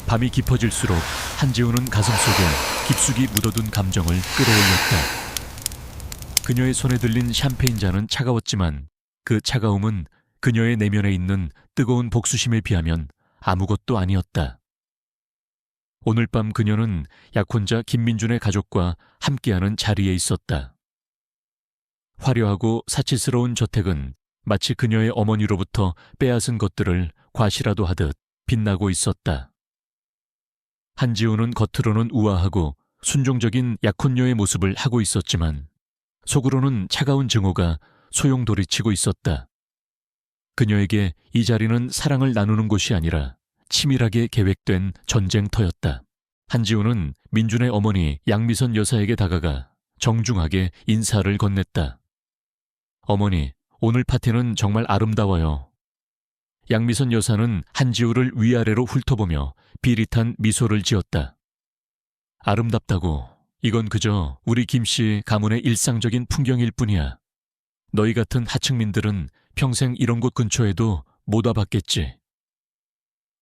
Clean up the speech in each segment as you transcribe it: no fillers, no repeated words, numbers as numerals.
밤이 깊어질수록 한지우는 가슴속에 깊숙이 묻어둔 감정을 끌어올렸다. 그녀의 손에 들린 샴페인 잔은 차가웠지만 그 차가움은 그녀의 내면에 있는 뜨거운 복수심에 비하면 아무것도 아니었다. 오늘 밤 그녀는 약혼자 김민준의 가족과 함께하는 자리에 있었다. 화려하고 사치스러운 저택은 마치 그녀의 어머니로부터 빼앗은 것들을 과시라도 하듯 빛나고 있었다. 한지우는 겉으로는 우아하고 순종적인 약혼녀의 모습을 하고 있었지만 속으로는 차가운 증오가 소용돌이치고 있었다. 그녀에게 이 자리는 사랑을 나누는 곳이 아니라 치밀하게 계획된 전쟁터였다. 한지우는 민준의 어머니 양미선 여사에게 다가가 정중하게 인사를 건넸다. 어머니, 오늘 파티는 정말 아름다워요. 양미선 여사는 한지우를 위아래로 훑어보며 비릿한 미소를 지었다. 아름답다고? 이건 그저 우리 김씨 가문의 일상적인 풍경일 뿐이야. 너희 같은 하층민들은 평생 이런 곳 근처에도 못 와봤겠지.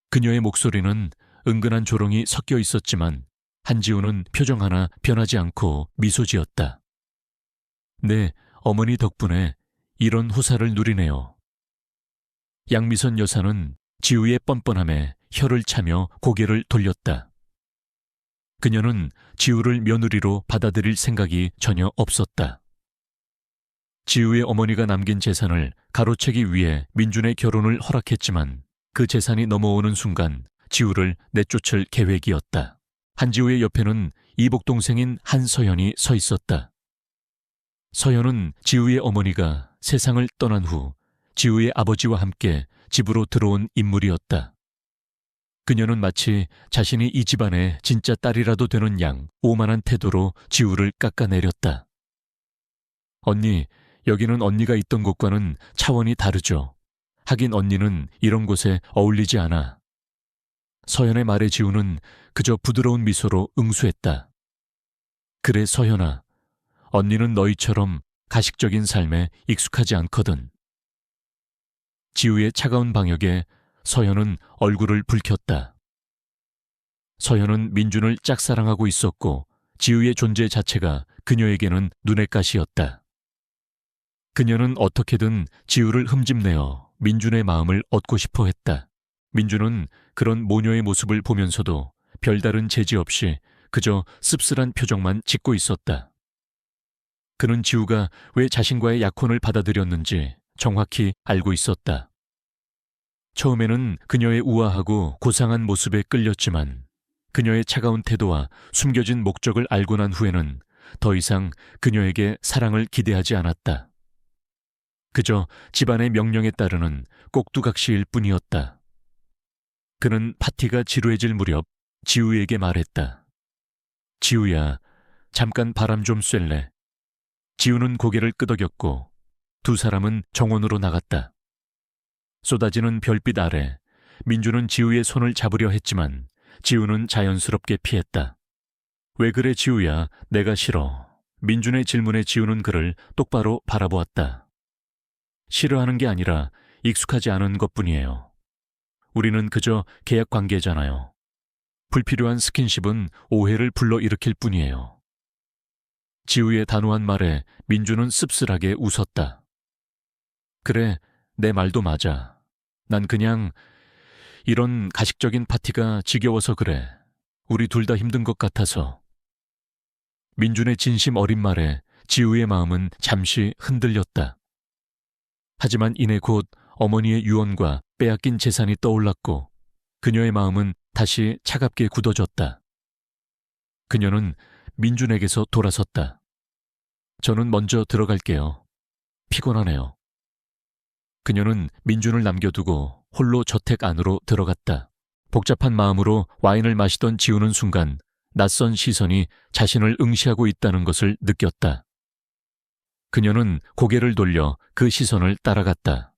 그녀의 목소리는 은근한 조롱이 섞여 있었지만 한지우는 표정 하나 변하지 않고 미소 지었다. 네, 어머니 덕분에 이런 후사를 누리네요. 양미선 여사는 지우의 뻔뻔함에 혀를 차며 고개를 돌렸다. 그녀는 지우를 며느리로 받아들일 생각이 전혀 없었다. 지우의 어머니가 남긴 재산을 가로채기 위해 민준의 결혼을 허락했지만 그 재산이 넘어오는 순간 지우를 내쫓을 계획이었다. 한지우의 옆에는 이복 동생인 한서연이 서 있었다. 서연은 지우의 어머니가 세상을 떠난 후 지우의 아버지와 함께 집으로 들어온 인물이었다. 그녀는 마치 자신이 이 집안의 진짜 딸이라도 되는 양 오만한 태도로 지우를 깎아내렸다. 언니, 여기는 언니가 있던 곳과는 차원이 다르죠. 하긴 언니는 이런 곳에 어울리지 않아. 서연의 말에 지우는 그저 부드러운 미소로 응수했다. 그래, 서연아. 언니는 너희처럼 가식적인 삶에 익숙하지 않거든. 지우의 차가운 방역에 서연은 얼굴을 붉혔다. 서연은 민준을 짝사랑하고 있었고 지우의 존재 자체가 그녀에게는 눈의 가시였다. 그녀는 어떻게든 지우를 흠집내어 민준의 마음을 얻고 싶어 했다. 민준은 그런 모녀의 모습을 보면서도 별다른 제지 없이 그저 씁쓸한 표정만 짓고 있었다. 그는 지우가 왜 자신과의 약혼을 받아들였는지 정확히 알고 있었다. 처음에는 그녀의 우아하고 고상한 모습에 끌렸지만 그녀의 차가운 태도와 숨겨진 목적을 알고 난 후에는 더 이상 그녀에게 사랑을 기대하지 않았다. 그저 집안의 명령에 따르는 꼭두각시일 뿐이었다. 그는 파티가 지루해질 무렵 지우에게 말했다. 지우야, 잠깐 바람 좀 쐴래. 지우는 고개를 끄덕였고 두 사람은 정원으로 나갔다. 쏟아지는 별빛 아래 민주는 지우의 손을 잡으려 했지만 지우는 자연스럽게 피했다. 왜 그래 지우야, 내가 싫어. 민준의 질문에 지우는 그를 똑바로 바라보았다. 싫어하는 게 아니라 익숙하지 않은 것뿐이에요. 우리는 그저 계약 관계잖아요. 불필요한 스킨십은 오해를 불러일으킬 뿐이에요. 지우의 단호한 말에 민주는 씁쓸하게 웃었다. 그래, 내 말도 맞아. 난 그냥 이런 가식적인 파티가 지겨워서 그래. 우리 둘 다 힘든 것 같아서. 민준의 진심 어린 말에 지우의 마음은 잠시 흔들렸다. 하지만 이내 곧 어머니의 유언과 빼앗긴 재산이 떠올랐고 그녀의 마음은 다시 차갑게 굳어졌다. 그녀는 민준에게서 돌아섰다. 저는 먼저 들어갈게요. 피곤하네요. 그녀는 민준을 남겨두고 홀로 저택 안으로 들어갔다. 복잡한 마음으로 와인을 마시던 지우는 순간 낯선 시선이 자신을 응시하고 있다는 것을 느꼈다. 그녀는 고개를 돌려 그 시선을 따라갔다.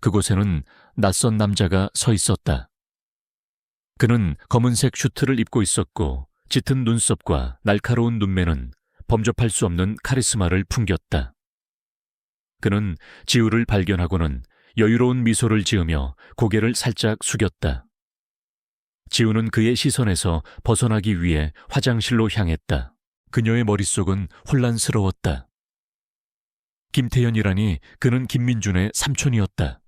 그곳에는 낯선 남자가 서 있었다. 그는 검은색 슈트를 입고 있었고 짙은 눈썹과 날카로운 눈매는 범접할 수 없는 카리스마를 풍겼다. 그는 지우를 발견하고는 여유로운 미소를 지으며 고개를 살짝 숙였다. 지우는 그의 시선에서 벗어나기 위해 화장실로 향했다. 그녀의 머릿속은 혼란스러웠다. 김태현이라니 그는 김민준의 삼촌이었다.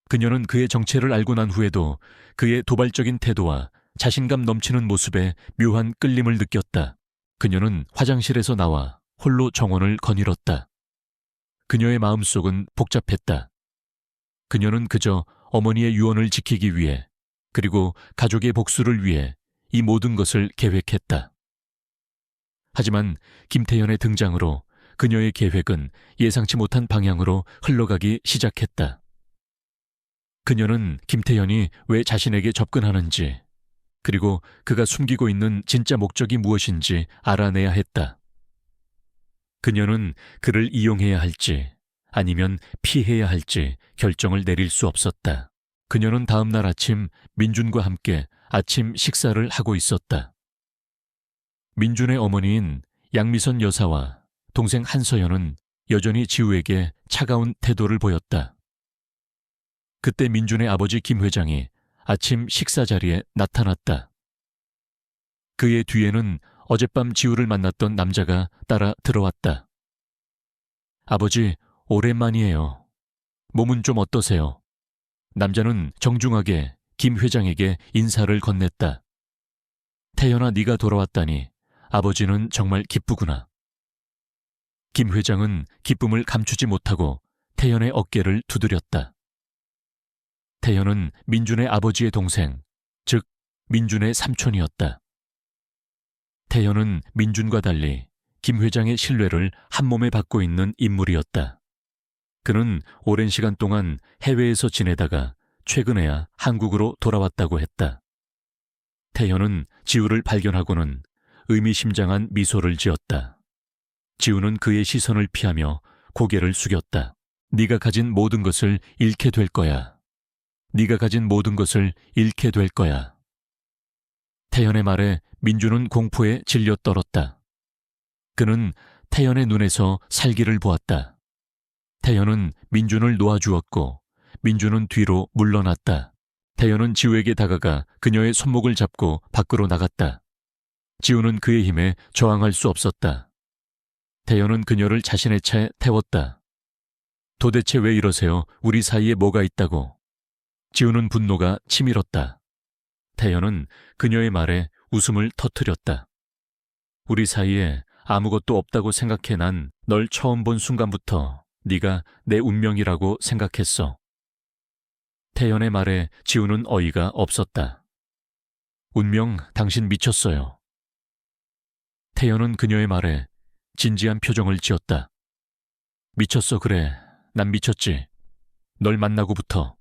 그녀는 그의 정체를 알고 난 후에도 그의 도발적인 태도와 자신감 넘치는 모습에 묘한 끌림을 느꼈다. 그녀는 화장실에서 나와 홀로 정원을 거닐었다. 그녀의 마음속은 복잡했다. 그녀는 그저 어머니의 유언을 지키기 위해, 그리고 가족의 복수를 위해 이 모든 것을 계획했다. 하지만 김태현의 등장으로 그녀의 계획은 예상치 못한 방향으로 흘러가기 시작했다. 그녀는 김태현이 왜 자신에게 접근하는지, 그리고 그가 숨기고 있는 진짜 목적이 무엇인지 알아내야 했다. 그녀는 그를 이용해야 할지 아니면 피해야 할지 결정을 내릴 수 없었다. 그녀는 다음 날 아침 민준과 함께 아침 식사를 하고 있었다. 민준의 어머니인 양미선 여사와 동생 한서연은 여전히 지우에게 차가운 태도를 보였다. 그때 민준의 아버지 김 회장이 아침 식사 자리에 나타났다. 그의 뒤에는 어젯밤 지우를 만났던 남자가 따라 들어왔다. 아버지, 오랜만이에요. 몸은 좀 어떠세요? 남자는 정중하게 김 회장에게 인사를 건넸다. 태연아, 네가 돌아왔다니 아버지는 정말 기쁘구나. 김 회장은 기쁨을 감추지 못하고 태연의 어깨를 두드렸다. 태연은 민준의 아버지의 동생, 즉 민준의 삼촌이었다. 태연은 민준과 달리 김 회장의 신뢰를 한몸에 받고 있는 인물이었다. 그는 오랜 시간 동안 해외에서 지내다가 최근에야 한국으로 돌아왔다고 했다. 태연은 지우를 발견하고는 의미심장한 미소를 지었다. 지우는 그의 시선을 피하며 고개를 숙였다. 네가 가진 모든 것을 잃게 될 거야. 네가 가진 모든 것을 잃게 될 거야. 태연의 말에 민준은 공포에 질려 떨었다. 그는 태연의 눈에서 살기를 보았다. 태연은 민준을 놓아주었고 민준은 뒤로 물러났다. 태연은 지우에게 다가가 그녀의 손목을 잡고 밖으로 나갔다. 지우는 그의 힘에 저항할 수 없었다. 태연은 그녀를 자신의 차에 태웠다. 도대체 왜 이러세요? 우리 사이에 뭐가 있다고? 지우는 분노가 치밀었다. 태연은 그녀의 말에 웃음을 터뜨렸다. 우리 사이에 아무것도 없다고 생각해. 난 널 처음 본 순간부터 네가 내 운명이라고 생각했어. 태연의 말에 지우는 어이가 없었다. 운명, 당신 미쳤어요. 태연은 그녀의 말에 진지한 표정을 지었다. 미쳤어, 그래. 난 미쳤지. 널 만나고부터.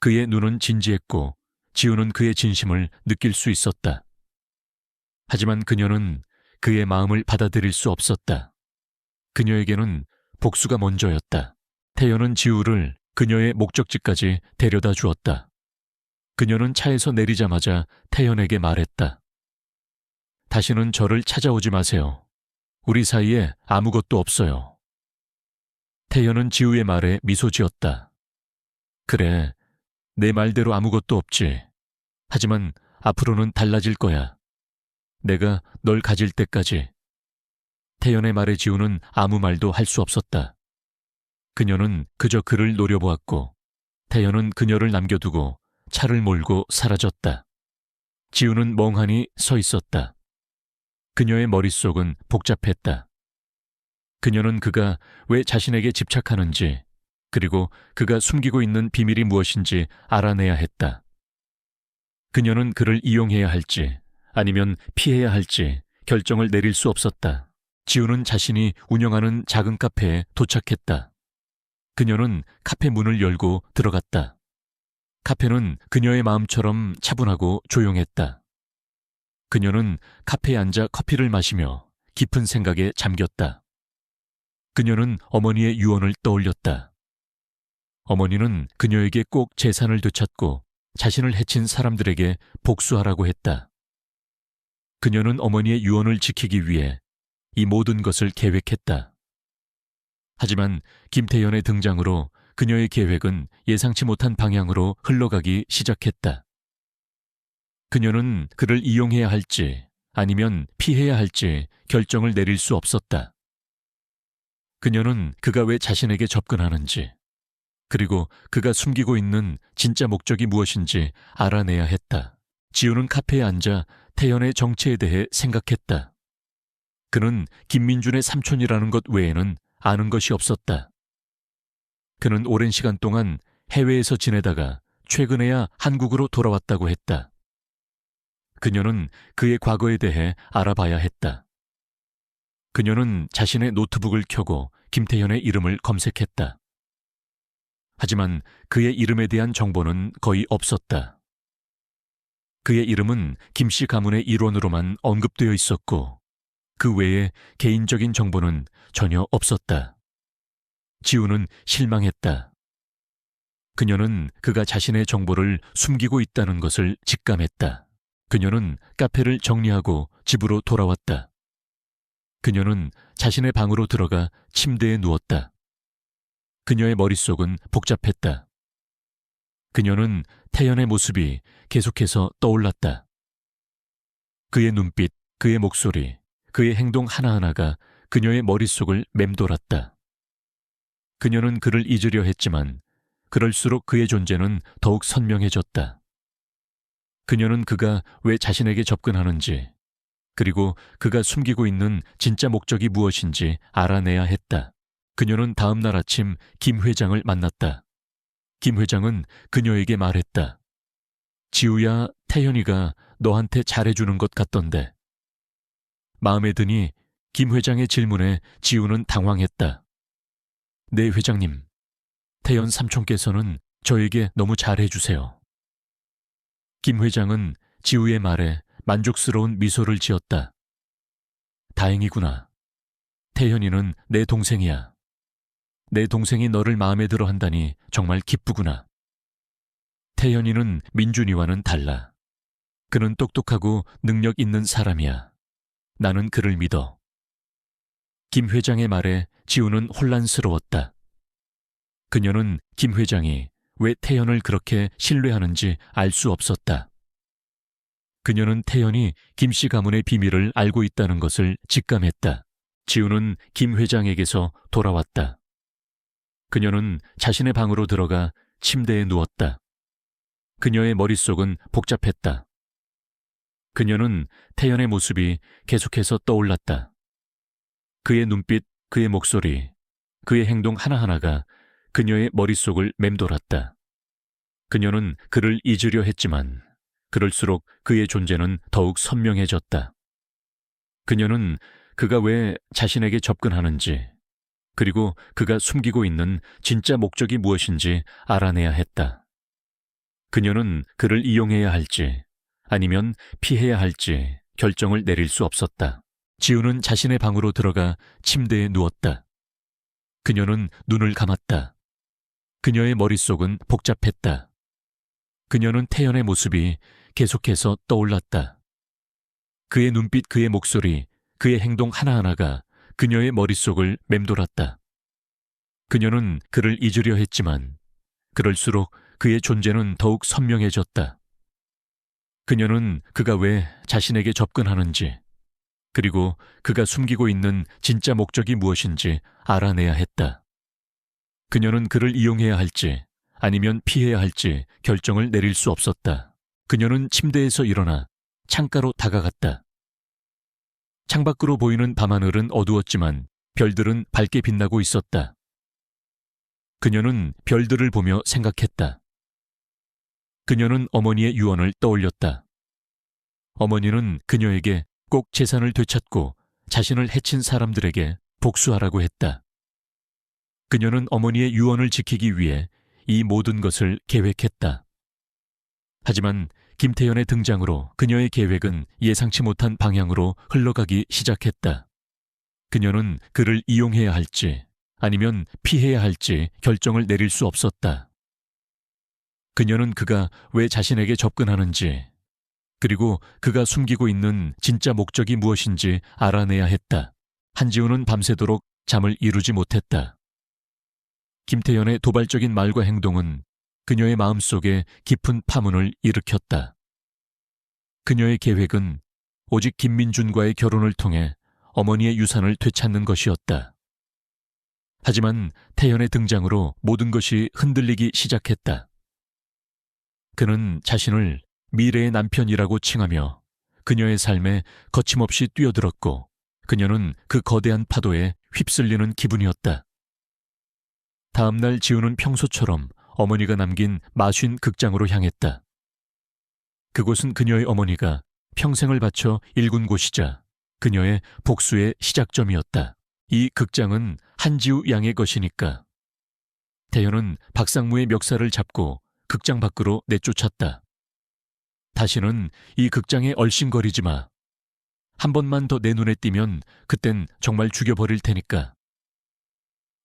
그의 눈은 진지했고 지우는 그의 진심을 느낄 수 있었다. 하지만 그녀는 그의 마음을 받아들일 수 없었다. 그녀에게는 복수가 먼저였다. 태연은 지우를 그녀의 목적지까지 데려다 주었다. 그녀는 차에서 내리자마자 태연에게 말했다. 다시는 저를 찾아오지 마세요. 우리 사이에 아무것도 없어요. 태연은 지우의 말에 미소 지었다. 그래, 내 말대로 아무것도 없지. 하지만 앞으로는 달라질 거야. 내가 널 가질 때까지. 태연의 말에 지우는 아무 말도 할 수 없었다. 그녀는 그저 그를 노려보았고 태연은 그녀를 남겨두고 차를 몰고 사라졌다. 지우는 멍하니 서 있었다. 그녀의 머릿속은 복잡했다. 그녀는 그가 왜 자신에게 집착하는지, 그리고 그가 숨기고 있는 비밀이 무엇인지 알아내야 했다. 그녀는 그를 이용해야 할지 아니면 피해야 할지 결정을 내릴 수 없었다. 지우는 자신이 운영하는 작은 카페에 도착했다. 그녀는 카페 문을 열고 들어갔다. 카페는 그녀의 마음처럼 차분하고 조용했다. 그녀는 카페에 앉아 커피를 마시며 깊은 생각에 잠겼다. 그녀는 어머니의 유언을 떠올렸다. 어머니는 그녀에게 꼭 재산을 되찾고 자신을 해친 사람들에게 복수하라고 했다. 그녀는 어머니의 유언을 지키기 위해 이 모든 것을 계획했다. 하지만 김태연의 등장으로 그녀의 계획은 예상치 못한 방향으로 흘러가기 시작했다. 그녀는 그를 이용해야 할지 아니면 피해야 할지 결정을 내릴 수 없었다. 그녀는 그가 왜 자신에게 접근하는지, 그리고 그가 숨기고 있는 진짜 목적이 무엇인지 알아내야 했다. 지우는 카페에 앉아 태연의 정체에 대해 생각했다. 그는 김민준의 삼촌이라는 것 외에는 아는 것이 없었다. 그는 오랜 시간 동안 해외에서 지내다가 최근에야 한국으로 돌아왔다고 했다. 그녀는 그의 과거에 대해 알아봐야 했다. 그녀는 자신의 노트북을 켜고 김태현의 이름을 검색했다. 하지만 그의 이름에 대한 정보는 거의 없었다. 그의 이름은 김씨 가문의 일원으로만 언급되어 있었고 그 외에 개인적인 정보는 전혀 없었다. 지우는 실망했다. 그녀는 그가 자신의 정보를 숨기고 있다는 것을 직감했다. 그녀는 카페를 정리하고 집으로 돌아왔다. 그녀는 자신의 방으로 들어가 침대에 누웠다. 그녀의 머릿속은 복잡했다. 그녀는 태연의 모습이 계속해서 떠올랐다. 그의 눈빛, 그의 목소리, 그의 행동 하나하나가 그녀의 머릿속을 맴돌았다. 그녀는 그를 잊으려 했지만 그럴수록 그의 존재는 더욱 선명해졌다. 그녀는 그가 왜 자신에게 접근하는지, 그리고 그가 숨기고 있는 진짜 목적이 무엇인지 알아내야 했다. 그녀는 다음 날 아침 김 회장을 만났다. 김 회장은 그녀에게 말했다. 지우야, 태현이가 너한테 잘해주는 것 같던데. 마음에 드니 김 회장의 질문에 지우는 당황했다. 네, 회장님. 태연 삼촌께서는 저에게 너무 잘해주세요. 김 회장은 지우의 말에 만족스러운 미소를 지었다. 다행이구나. 태현이는 내 동생이야. 내 동생이 너를 마음에 들어 한다니 정말 기쁘구나. 태현이는 민준이와는 달라. 그는 똑똑하고 능력 있는 사람이야. 나는 그를 믿어. 김 회장의 말에 지우는 혼란스러웠다. 그녀는 김 회장이 왜 태연을 그렇게 신뢰하는지 알 수 없었다. 그녀는 태연이 김씨 가문의 비밀을 알고 있다는 것을 직감했다. 지우는 김 회장에게서 돌아왔다. 그녀는 자신의 방으로 들어가 침대에 누웠다. 그녀의 머릿속은 복잡했다. 그녀는 태연의 모습이 계속해서 떠올랐다. 그의 눈빛, 그의 목소리, 그의 행동 하나하나가 그녀의 머릿속을 맴돌았다. 그녀는 그를 잊으려 했지만 그럴수록 그의 존재는 더욱 선명해졌다. 그녀는 그가 왜 자신에게 접근하는지, 그리고 그가 숨기고 있는 진짜 목적이 무엇인지 알아내야 했다. 그녀는 그를 이용해야 할지 아니면 피해야 할지 결정을 내릴 수 없었다. 지우는 자신의 방으로 들어가 침대에 누웠다. 그녀는 눈을 감았다. 그녀의 머릿속은 복잡했다. 그녀는 태연의 모습이 계속해서 떠올랐다. 그의 눈빛, 그의 목소리, 그의 행동 하나하나가 그녀의 머릿속을 맴돌았다. 그녀는 그를 잊으려 했지만 그럴수록 그의 존재는 더욱 선명해졌다. 그녀는 그가 왜 자신에게 접근하는지, 그리고 그가 숨기고 있는 진짜 목적이 무엇인지 알아내야 했다. 그녀는 그를 이용해야 할지 아니면 피해야 할지 결정을 내릴 수 없었다. 그녀는 침대에서 일어나 창가로 다가갔다. 창밖으로 보이는 밤하늘은 어두웠지만 별들은 밝게 빛나고 있었다. 그녀는 별들을 보며 생각했다. 그녀는 어머니의 유언을 떠올렸다. 어머니는 그녀에게 꼭 재산을 되찾고 자신을 해친 사람들에게 복수하라고 했다. 그녀는 어머니의 유언을 지키기 위해 이 모든 것을 계획했다. 하지만 김태연의 등장으로 그녀의 계획은 예상치 못한 방향으로 흘러가기 시작했다. 그녀는 그를 이용해야 할지 아니면 피해야 할지 결정을 내릴 수 없었다. 그녀는 그가 왜 자신에게 접근하는지, 그리고 그가 숨기고 있는 진짜 목적이 무엇인지 알아내야 했다. 한지우는 밤새도록 잠을 이루지 못했다. 김태연의 도발적인 말과 행동은 그녀의 마음속에 깊은 파문을 일으켰다. 그녀의 계획은 오직 김민준과의 결혼을 통해 어머니의 유산을 되찾는 것이었다. 하지만 태연의 등장으로 모든 것이 흔들리기 시작했다. 그는 자신을 미래의 남편이라고 칭하며 그녀의 삶에 거침없이 뛰어들었고 그녀는 그 거대한 파도에 휩쓸리는 기분이었다. 다음 날 지우는 평소처럼 어머니가 남긴 마쉰 극장으로 향했다. 그곳은 그녀의 어머니가 평생을 바쳐 일군 곳이자 그녀의 복수의 시작점이었다. 이 극장은 한지우 양의 것이니까. 태연은 박상무의 멱살을 잡고 극장 밖으로 내쫓았다. 다시는 이 극장에 얼씬거리지 마. 한 번만 더 내 눈에 띄면 그땐 정말 죽여버릴 테니까.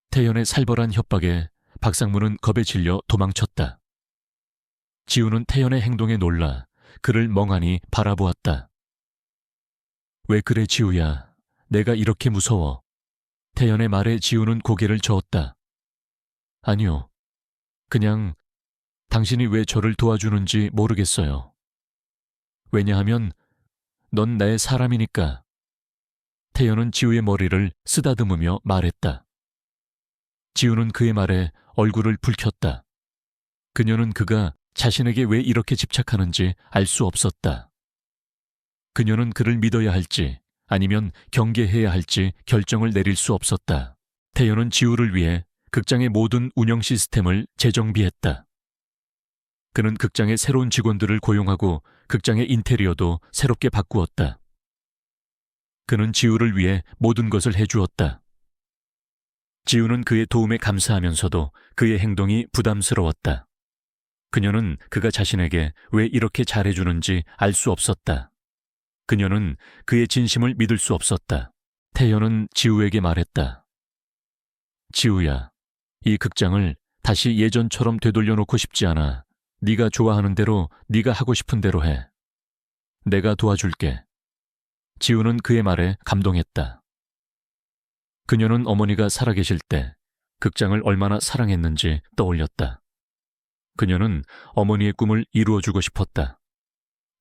태연의 살벌한 협박에 박상무는 겁에 질려 도망쳤다. 지우는 태연의 행동에 놀라 그를 멍하니 바라보았다. 왜 그래 지우야. 내가 이렇게 무서워. 태연의 말에 지우는 고개를 저었다. 아니요. 그냥 당신이 왜 저를 도와주는지 모르겠어요. 왜냐하면 넌 나의 사람이니까. 태연은 지우의 머리를 쓰다듬으며 말했다. 지우는 그의 말에 얼굴을 붉혔다. 그녀는 그가 자신에게 왜 이렇게 집착하는지 알 수 없었다. 그녀는 그를 믿어야 할지 아니면 경계해야 할지 결정을 내릴 수 없었다. 태연은 지우를 위해 극장의 모든 운영 시스템을 재정비했다. 그는 극장의 새로운 직원들을 고용하고 극장의 인테리어도 새롭게 바꾸었다. 그는 지우를 위해 모든 것을 해주었다. 지우는 그의 도움에 감사하면서도 그의 행동이 부담스러웠다. 그녀는 그가 자신에게 왜 이렇게 잘해주는지 알 수 없었다. 그녀는 그의 진심을 믿을 수 없었다. 태연은 지우에게 말했다. 지우야, 이 극장을 다시 예전처럼 되돌려놓고 싶지 않아. 네가 좋아하는 대로 네가 하고 싶은 대로 해. 내가 도와줄게. 지우는 그의 말에 감동했다. 그녀는 어머니가 살아계실 때 극장을 얼마나 사랑했는지 떠올렸다. 그녀는 어머니의 꿈을 이루어주고 싶었다.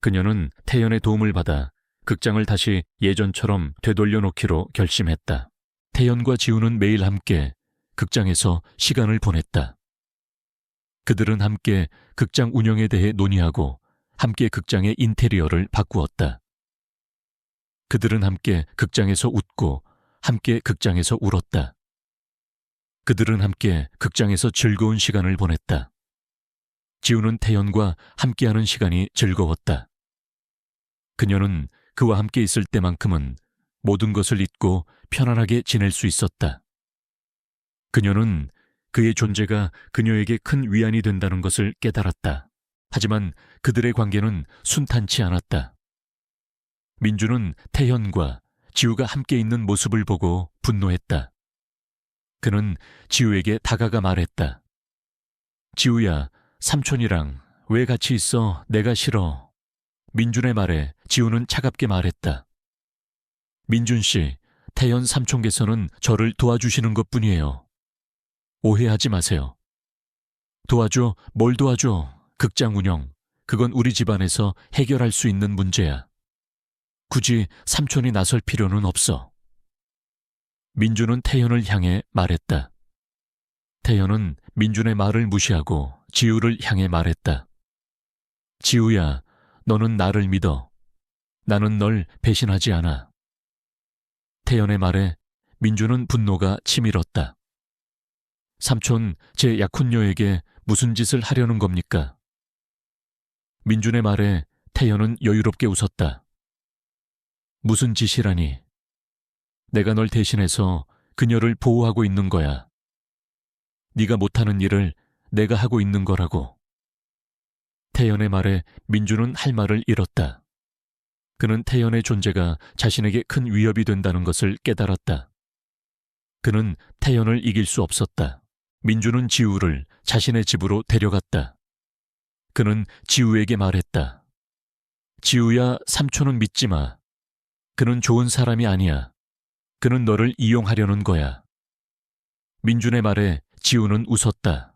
그녀는 태연의 도움을 받아 극장을 다시 예전처럼 되돌려놓기로 결심했다. 태연과 지우는 매일 함께 극장에서 시간을 보냈다. 그들은 함께 극장 운영에 대해 논의하고 함께 극장의 인테리어를 바꾸었다. 그들은 함께 극장에서 웃고 함께 극장에서 울었다. 그들은 함께 극장에서 즐거운 시간을 보냈다. 지우는 태연과 함께하는 시간이 즐거웠다. 그녀는 그와 함께 있을 때만큼은 모든 것을 잊고 편안하게 지낼 수 있었다. 그녀는 그의 존재가 그녀에게 큰 위안이 된다는 것을 깨달았다. 하지만 그들의 관계는 순탄치 않았다. 민주는 태연과 지우가 함께 있는 모습을 보고 분노했다. 그는 지우에게 다가가 말했다. 지우야, 삼촌이랑 왜 같이 있어? 내가 싫어. 민준의 말에 지우는 차갑게 말했다. 민준 씨, 태연 삼촌께서는 저를 도와주시는 것뿐이에요. 오해하지 마세요. 도와줘? 뭘 도와줘? 극장 운영. 그건 우리 집안에서 해결할 수 있는 문제야. 굳이 삼촌이 나설 필요는 없어. 민준은 태연을 향해 말했다. 태연은 민준의 말을 무시하고 지우를 향해 말했다. 지우야, 너는 나를 믿어. 나는 널 배신하지 않아. 태연의 말에 민준은 분노가 치밀었다. 삼촌, 제 약혼녀에게 무슨 짓을 하려는 겁니까? 민준의 말에 태연은 여유롭게 웃었다. 무슨 짓이라니? 내가 널 대신해서 그녀를 보호하고 있는 거야. 네가 못하는 일을 내가 하고 있는 거라고. 태연의 말에 민준은 할 말을 잃었다. 그는 태연의 존재가 자신에게 큰 위협이 된다는 것을 깨달았다. 그는 태연을 이길 수 없었다. 민준은 지우를 자신의 집으로 데려갔다. 그는 지우에게 말했다. 지우야, 삼촌은 믿지 마. 그는 좋은 사람이 아니야. 그는 너를 이용하려는 거야. 민준의 말에 지우는 웃었다.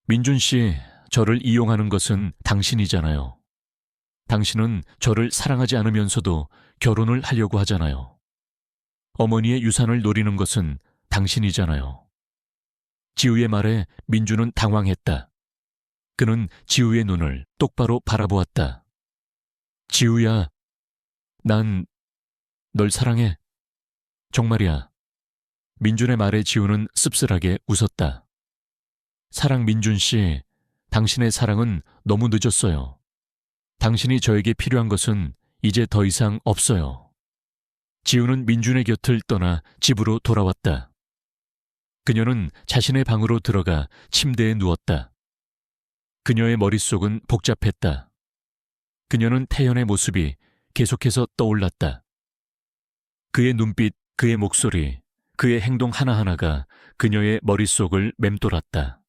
민준 씨, 저를 이용하는 것은 당신이잖아요. 당신은 저를 사랑하지 않으면서도 결혼을 하려고 하잖아요. 어머니의 유산을 노리는 것은 당신이잖아요. 지우의 말에 민주는 당황했다. 그는 지우의 눈을 똑바로 바라보았다. 지우야, 난 널 사랑해. 정말이야. 민준의 말에 지우는 씁쓸하게 웃었다. 사랑 민준 씨, 당신의 사랑은 너무 늦었어요. 당신이 저에게 필요한 것은 이제 더 이상 없어요. 지우는 민준의 곁을 떠나 집으로 돌아왔다. 그녀는 자신의 방으로 들어가 침대에 누웠다. 그녀의 머릿속은 복잡했다. 그녀는 태연의 모습이 계속해서 떠올랐다. 그의 눈빛, 그의 목소리, 그의 행동 하나하나가 그녀의 머릿속을 맴돌았다.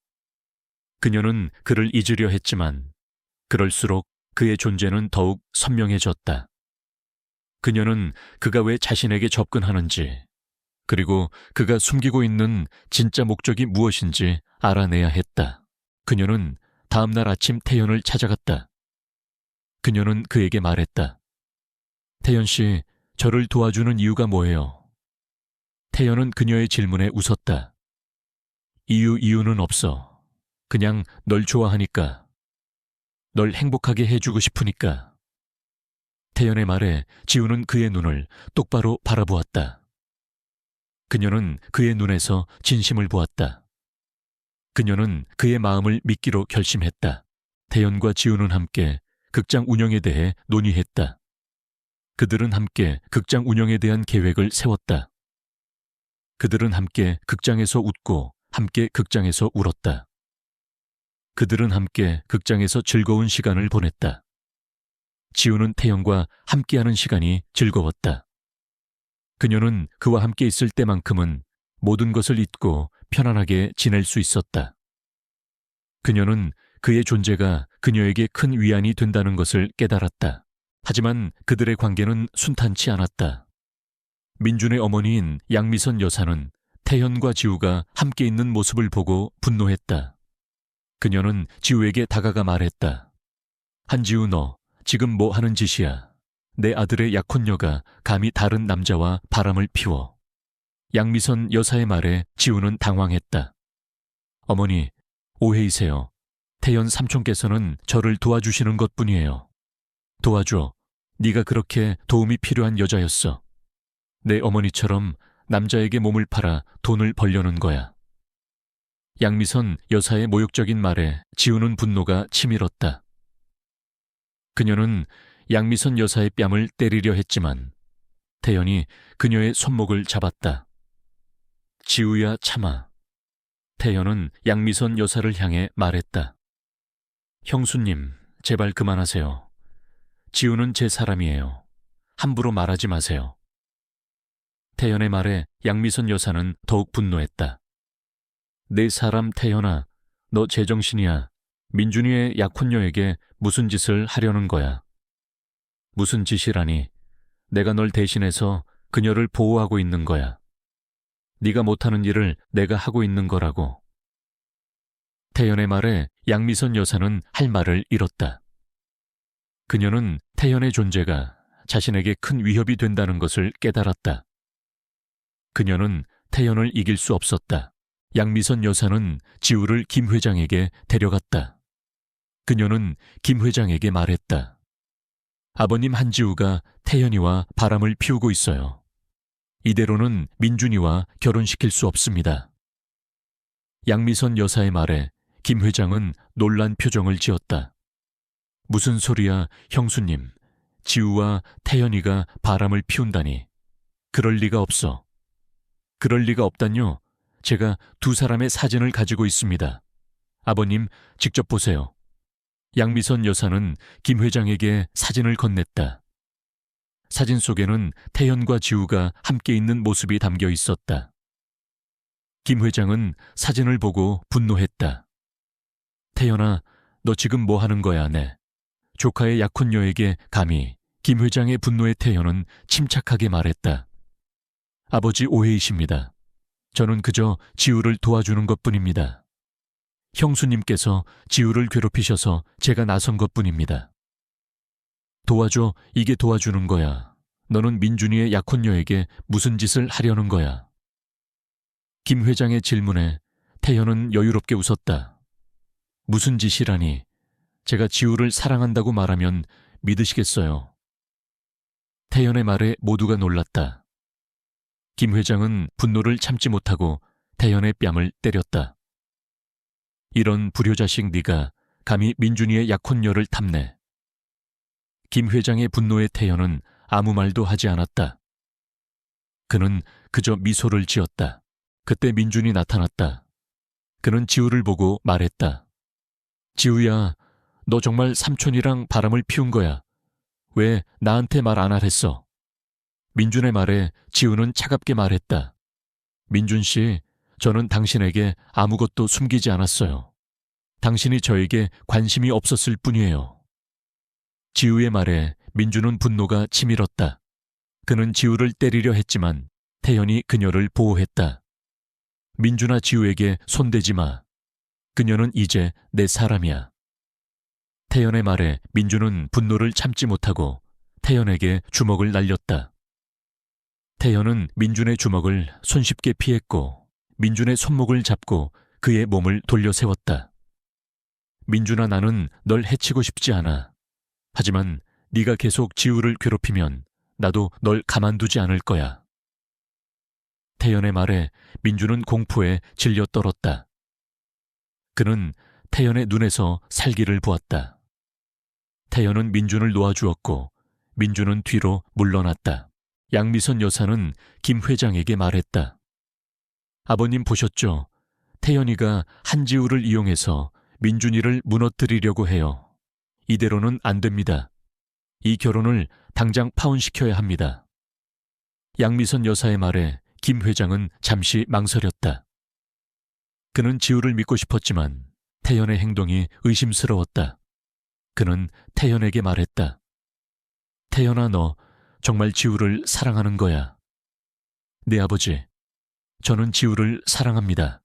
그녀는 그를 잊으려 했지만 그럴수록 그의 존재는 더욱 선명해졌다. 그녀는 그가 왜 자신에게 접근하는지, 그리고 그가 숨기고 있는 진짜 목적이 무엇인지 알아내야 했다. 그녀는 다음 날 아침 태연을 찾아갔다. 그녀는 그에게 말했다. 태연 씨, 저를 도와주는 이유가 뭐예요? 태연은 그녀의 질문에 웃었다. 이유는 없어. 그냥 널 좋아하니까. 널 행복하게 해주고 싶으니까. 태연의 말에 지우는 그의 눈을 똑바로 바라보았다. 그녀는 그의 눈에서 진심을 보았다. 그녀는 그의 마음을 믿기로 결심했다. 태연과 지우는 함께 극장 운영에 대해 논의했다. 그들은 함께 극장 운영에 대한 계획을 세웠다. 그들은 함께 극장에서 웃고 함께 극장에서 울었다. 그들은 함께 극장에서 즐거운 시간을 보냈다. 지우는 태연과 함께하는 시간이 즐거웠다. 그녀는 그와 함께 있을 때만큼은 모든 것을 잊고 편안하게 지낼 수 있었다. 그녀는 그의 존재가 그녀에게 큰 위안이 된다는 것을 깨달았다. 하지만 그들의 관계는 순탄치 않았다. 민준의 어머니인 양미선 여사는 태연과 지우가 함께 있는 모습을 보고 분노했다. 그녀는 지우에게 다가가 말했다. 한지우, 너 지금 뭐 하는 짓이야? 내 아들의 약혼녀가 감히 다른 남자와 바람을 피워. 양미선 여사의 말에 지우는 당황했다. 어머니, 오해이세요. 태연 삼촌께서는 저를 도와주시는 것뿐이에요. 도와줘. 네가 그렇게 도움이 필요한 여자였어. 내 어머니처럼 남자에게 몸을 팔아 돈을 벌려는 거야. 양미선 여사의 모욕적인 말에 지우는 분노가 치밀었다. 그녀는 양미선 여사의 뺨을 때리려 했지만 태연이 그녀의 손목을 잡았다. 지우야, 참아. 태연은 양미선 여사를 향해 말했다. 형수님, 제발 그만하세요. 지우는 제 사람이에요. 함부로 말하지 마세요. 태연의 말에 양미선 여사는 더욱 분노했다. 내 사람 태연아, 너 제정신이야. 민준이의 약혼녀에게 무슨 짓을 하려는 거야. 무슨 짓이라니. 내가 널 대신해서 그녀를 보호하고 있는 거야. 네가 못하는 일을 내가 하고 있는 거라고. 태연의 말에 양미선 여사는 할 말을 잃었다. 그녀는 태연의 존재가 자신에게 큰 위협이 된다는 것을 깨달았다. 그녀는 태연을 이길 수 없었다. 양미선 여사는 지우를 김 회장에게 데려갔다. 그녀는 김 회장에게 말했다. 아버님 한지우가 태연이와 바람을 피우고 있어요. 이대로는 민준이와 결혼시킬 수 없습니다. 양미선 여사의 말에 김 회장은 놀란 표정을 지었다. 무슨 소리야, 형수님. 지우와 태연이가 바람을 피운다니. 그럴 리가 없어. 그럴 리가 없다뇨. 제가 두 사람의 사진을 가지고 있습니다. 아버님, 직접 보세요. 양미선 여사는 김 회장에게 사진을 건넸다. 사진 속에는 태연과 지우가 함께 있는 모습이 담겨 있었다. 김 회장은 사진을 보고 분노했다. 태연아, 너 지금 뭐 하는 거야, 네? 조카의 약혼녀에게 감히. 김 회장의 분노에 태연은 침착하게 말했다. 아버지 오해이십니다. 저는 그저 지우를 도와주는 것뿐입니다. 형수님께서 지우를 괴롭히셔서 제가 나선 것뿐입니다. 도와줘, 이게 도와주는 거야. 너는 민준이의 약혼녀에게 무슨 짓을 하려는 거야? 김 회장의 질문에 태현은 여유롭게 웃었다. 무슨 짓이라니? 제가 지우를 사랑한다고 말하면 믿으시겠어요? 태현의 말에 모두가 놀랐다. 김 회장은 분노를 참지 못하고 태현의 뺨을 때렸다. 이런 불효자식 네가 감히 민준이의 약혼녀를 탐내. 김 회장의 분노에 태현은 아무 말도 하지 않았다. 그는 그저 미소를 지었다. 그때 민준이 나타났다. 그는 지우를 보고 말했다. 지우야, 너 정말 삼촌이랑 바람을 피운 거야. 왜 나한테 말 안 하랬어? 민준의 말에 지우는 차갑게 말했다. 민준 씨, 저는 당신에게 아무것도 숨기지 않았어요. 당신이 저에게 관심이 없었을 뿐이에요. 지우의 말에 민준은 분노가 치밀었다. 그는 지우를 때리려 했지만 태현이 그녀를 보호했다. 민준아, 지우에게 손대지 마. 그녀는 이제 내 사람이야. 태연의 말에 민준은 분노를 참지 못하고 태연에게 주먹을 날렸다. 태연은 민준의 주먹을 손쉽게 피했고 민준의 손목을 잡고 그의 몸을 돌려 세웠다. 민준아, 나는 널 해치고 싶지 않아. 하지만 네가 계속 지우를 괴롭히면 나도 널 가만두지 않을 거야. 태연의 말에 민준은 공포에 질려 떨었다. 그는 태연의 눈에서 살기를 보았다. 태연은 민준을 놓아주었고 민준은 뒤로 물러났다. 양미선 여사는 김 회장에게 말했다. 아버님 보셨죠? 태연이가 한지우를 이용해서 민준이를 무너뜨리려고 해요. 이대로는 안 됩니다. 이 결혼을 당장 파혼시켜야 합니다. 양미선 여사의 말에 김 회장은 잠시 망설였다. 그는 지우를 믿고 싶었지만 태연의 행동이 의심스러웠다. 그는 태연에게 말했다. 태연아, 너 정말 지우를 사랑하는 거야. 네, 아버지. 저는 지우를 사랑합니다.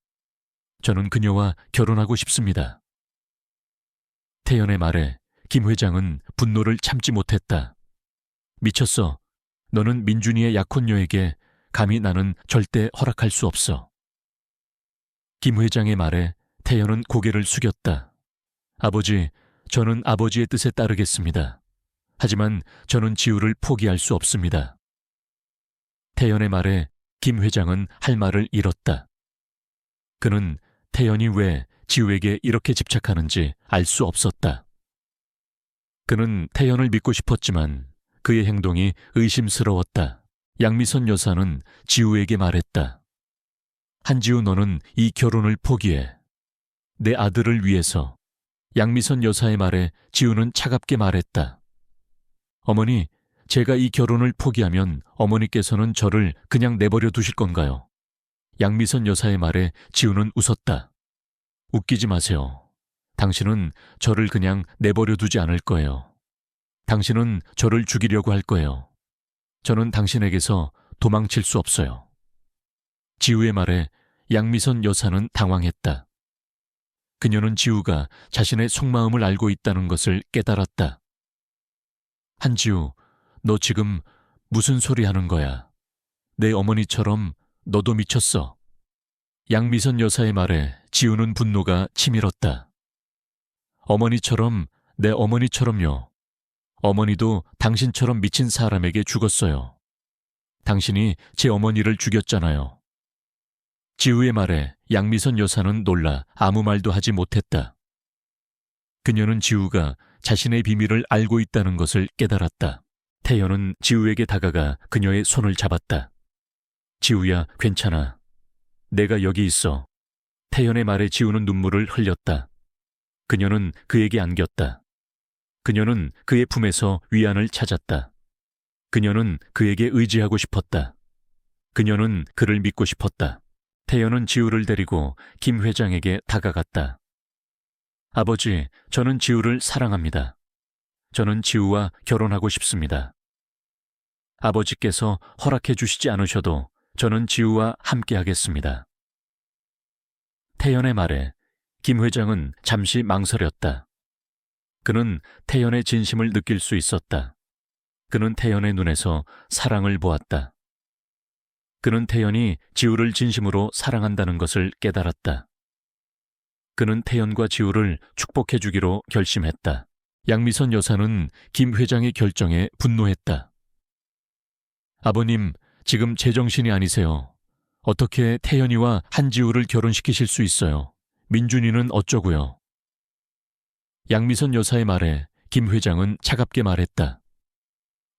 저는 그녀와 결혼하고 싶습니다. 태연의 말에 김 회장은 분노를 참지 못했다. 미쳤어. 너는 민준이의 약혼녀에게 감히 나는 절대 허락할 수 없어. 김 회장의 말에 태연은 고개를 숙였다. 아버지, 저는 아버지의 뜻에 따르겠습니다. 하지만 저는 지우를 포기할 수 없습니다. 태연의 말에 김 회장은 할 말을 잃었다. 그는 태연이 왜 지우에게 이렇게 집착하는지 알 수 없었다. 그는 태연을 믿고 싶었지만 그의 행동이 의심스러웠다. 양미선 여사는 지우에게 말했다. 한지우, 너는 이 결혼을 포기해. 내 아들을 위해서. 양미선 여사의 말에 지우는 차갑게 말했다. 어머니, 제가 이 결혼을 포기하면 어머니께서는 저를 그냥 내버려 두실 건가요? 양미선 여사의 말에 지우는 웃었다. 웃기지 마세요. 당신은 저를 그냥 내버려 두지 않을 거예요. 당신은 저를 죽이려고 할 거예요. 저는 당신에게서 도망칠 수 없어요. 지우의 말에 양미선 여사는 당황했다. 그녀는 지우가 자신의 속마음을 알고 있다는 것을 깨달았다. 한지우, 너 지금 무슨 소리 하는 거야? 내 어머니처럼 너도 미쳤어. 양미선 여사의 말에 지우는 분노가 치밀었다. 어머니처럼, 내 어머니처럼요. 어머니도 당신처럼 미친 사람에게 죽었어요. 당신이 제 어머니를 죽였잖아요. 지우의 말에 양미선 여사는 놀라 아무 말도 하지 못했다. 그녀는 지우가 자신의 비밀을 알고 있다는 것을 깨달았다. 태연은 지우에게 다가가 그녀의 손을 잡았다. 지우야, 괜찮아. 내가 여기 있어. 태연의 말에 지우는 눈물을 흘렸다. 그녀는 그에게 안겼다. 그녀는 그의 품에서 위안을 찾았다. 그녀는 그에게 의지하고 싶었다. 그녀는 그를 믿고 싶었다. 태연은 지우를 데리고 김 회장에게 다가갔다. 아버지, 저는 지우를 사랑합니다. 저는 지우와 결혼하고 싶습니다. 아버지께서 허락해 주시지 않으셔도 저는 지우와 함께 하겠습니다. 태연의 말에 김 회장은 잠시 망설였다. 그는 태연의 진심을 느낄 수 있었다. 그는 태연의 눈에서 사랑을 보았다. 그는 태연이 지우를 진심으로 사랑한다는 것을 깨달았다. 그는 태연과 지우를 축복해 주기로 결심했다. 양미선 여사는 김 회장의 결정에 분노했다. 아버님, 지금 제정신이 아니세요. 어떻게 태연이와 한지우를 결혼시키실 수 있어요? 민준이는 어쩌고요? 양미선 여사의 말에 김 회장은 차갑게 말했다.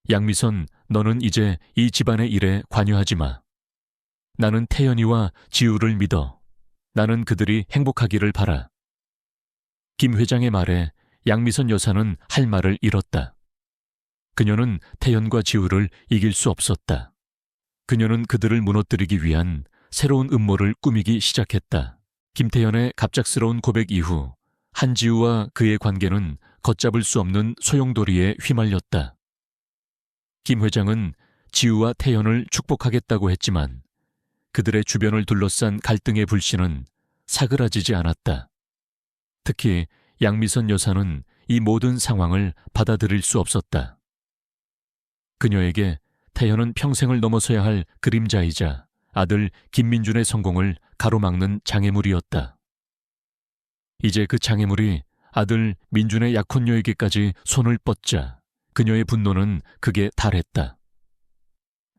양미선, 너는 이제 이 집안의 일에 관여하지 마. 나는 태연이와 지우를 믿어. 나는 그들이 행복하기를 바라. 김 회장의 말에 양미선 여사는 할 말을 잃었다. 그녀는 태연과 지우를 이길 수 없었다. 그녀는 그들을 무너뜨리기 위한 새로운 음모를 꾸미기 시작했다. 김태연의 갑작스러운 고백 이후 한지우와 그의 관계는 걷잡을 수 없는 소용돌이에 휘말렸다. 김 회장은 지우와 태연을 축복하겠다고 했지만 그들의 주변을 둘러싼 갈등의 불씨는 사그라지지 않았다. 특히 양미선 여사는 이 모든 상황을 받아들일 수 없었다. 그녀에게 태연은 평생을 넘어서야 할 그림자이자 아들 김민준의 성공을 가로막는 장애물이었다. 이제 그 장애물이 아들 민준의 약혼녀에게까지 손을 뻗자 그녀의 분노는 극에 달했다.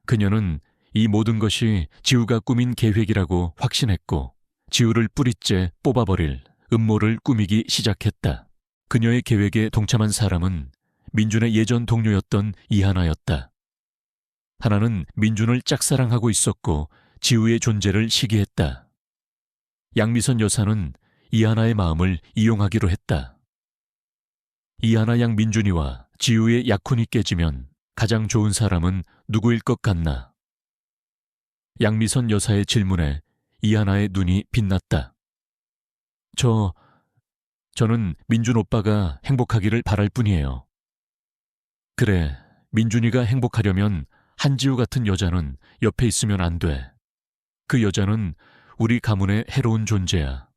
그녀는 이 모든 것이 지우가 꾸민 계획이라고 확신했고 지우를 뿌리째 뽑아버릴 음모를 꾸미기 시작했다. 그녀의 계획에 동참한 사람은 민준의 예전 동료였던 이하나였다. 하나는 민준을 짝사랑하고 있었고 지우의 존재를 시기했다. 양미선 여사는 이하나의 마음을 이용하기로 했다. 이하나 양 민준이와 지우의 약혼이 깨지면 가장 좋은 사람은 누구일 것 같나? 양미선 여사의 질문에 이하나의 눈이 빛났다. 저는 민준 오빠가 행복하기를 바랄 뿐이에요. 그래, 민준이가 행복하려면 한지우 같은 여자는 옆에 있으면 안 돼. 그 여자는 우리 가문의 해로운 존재야.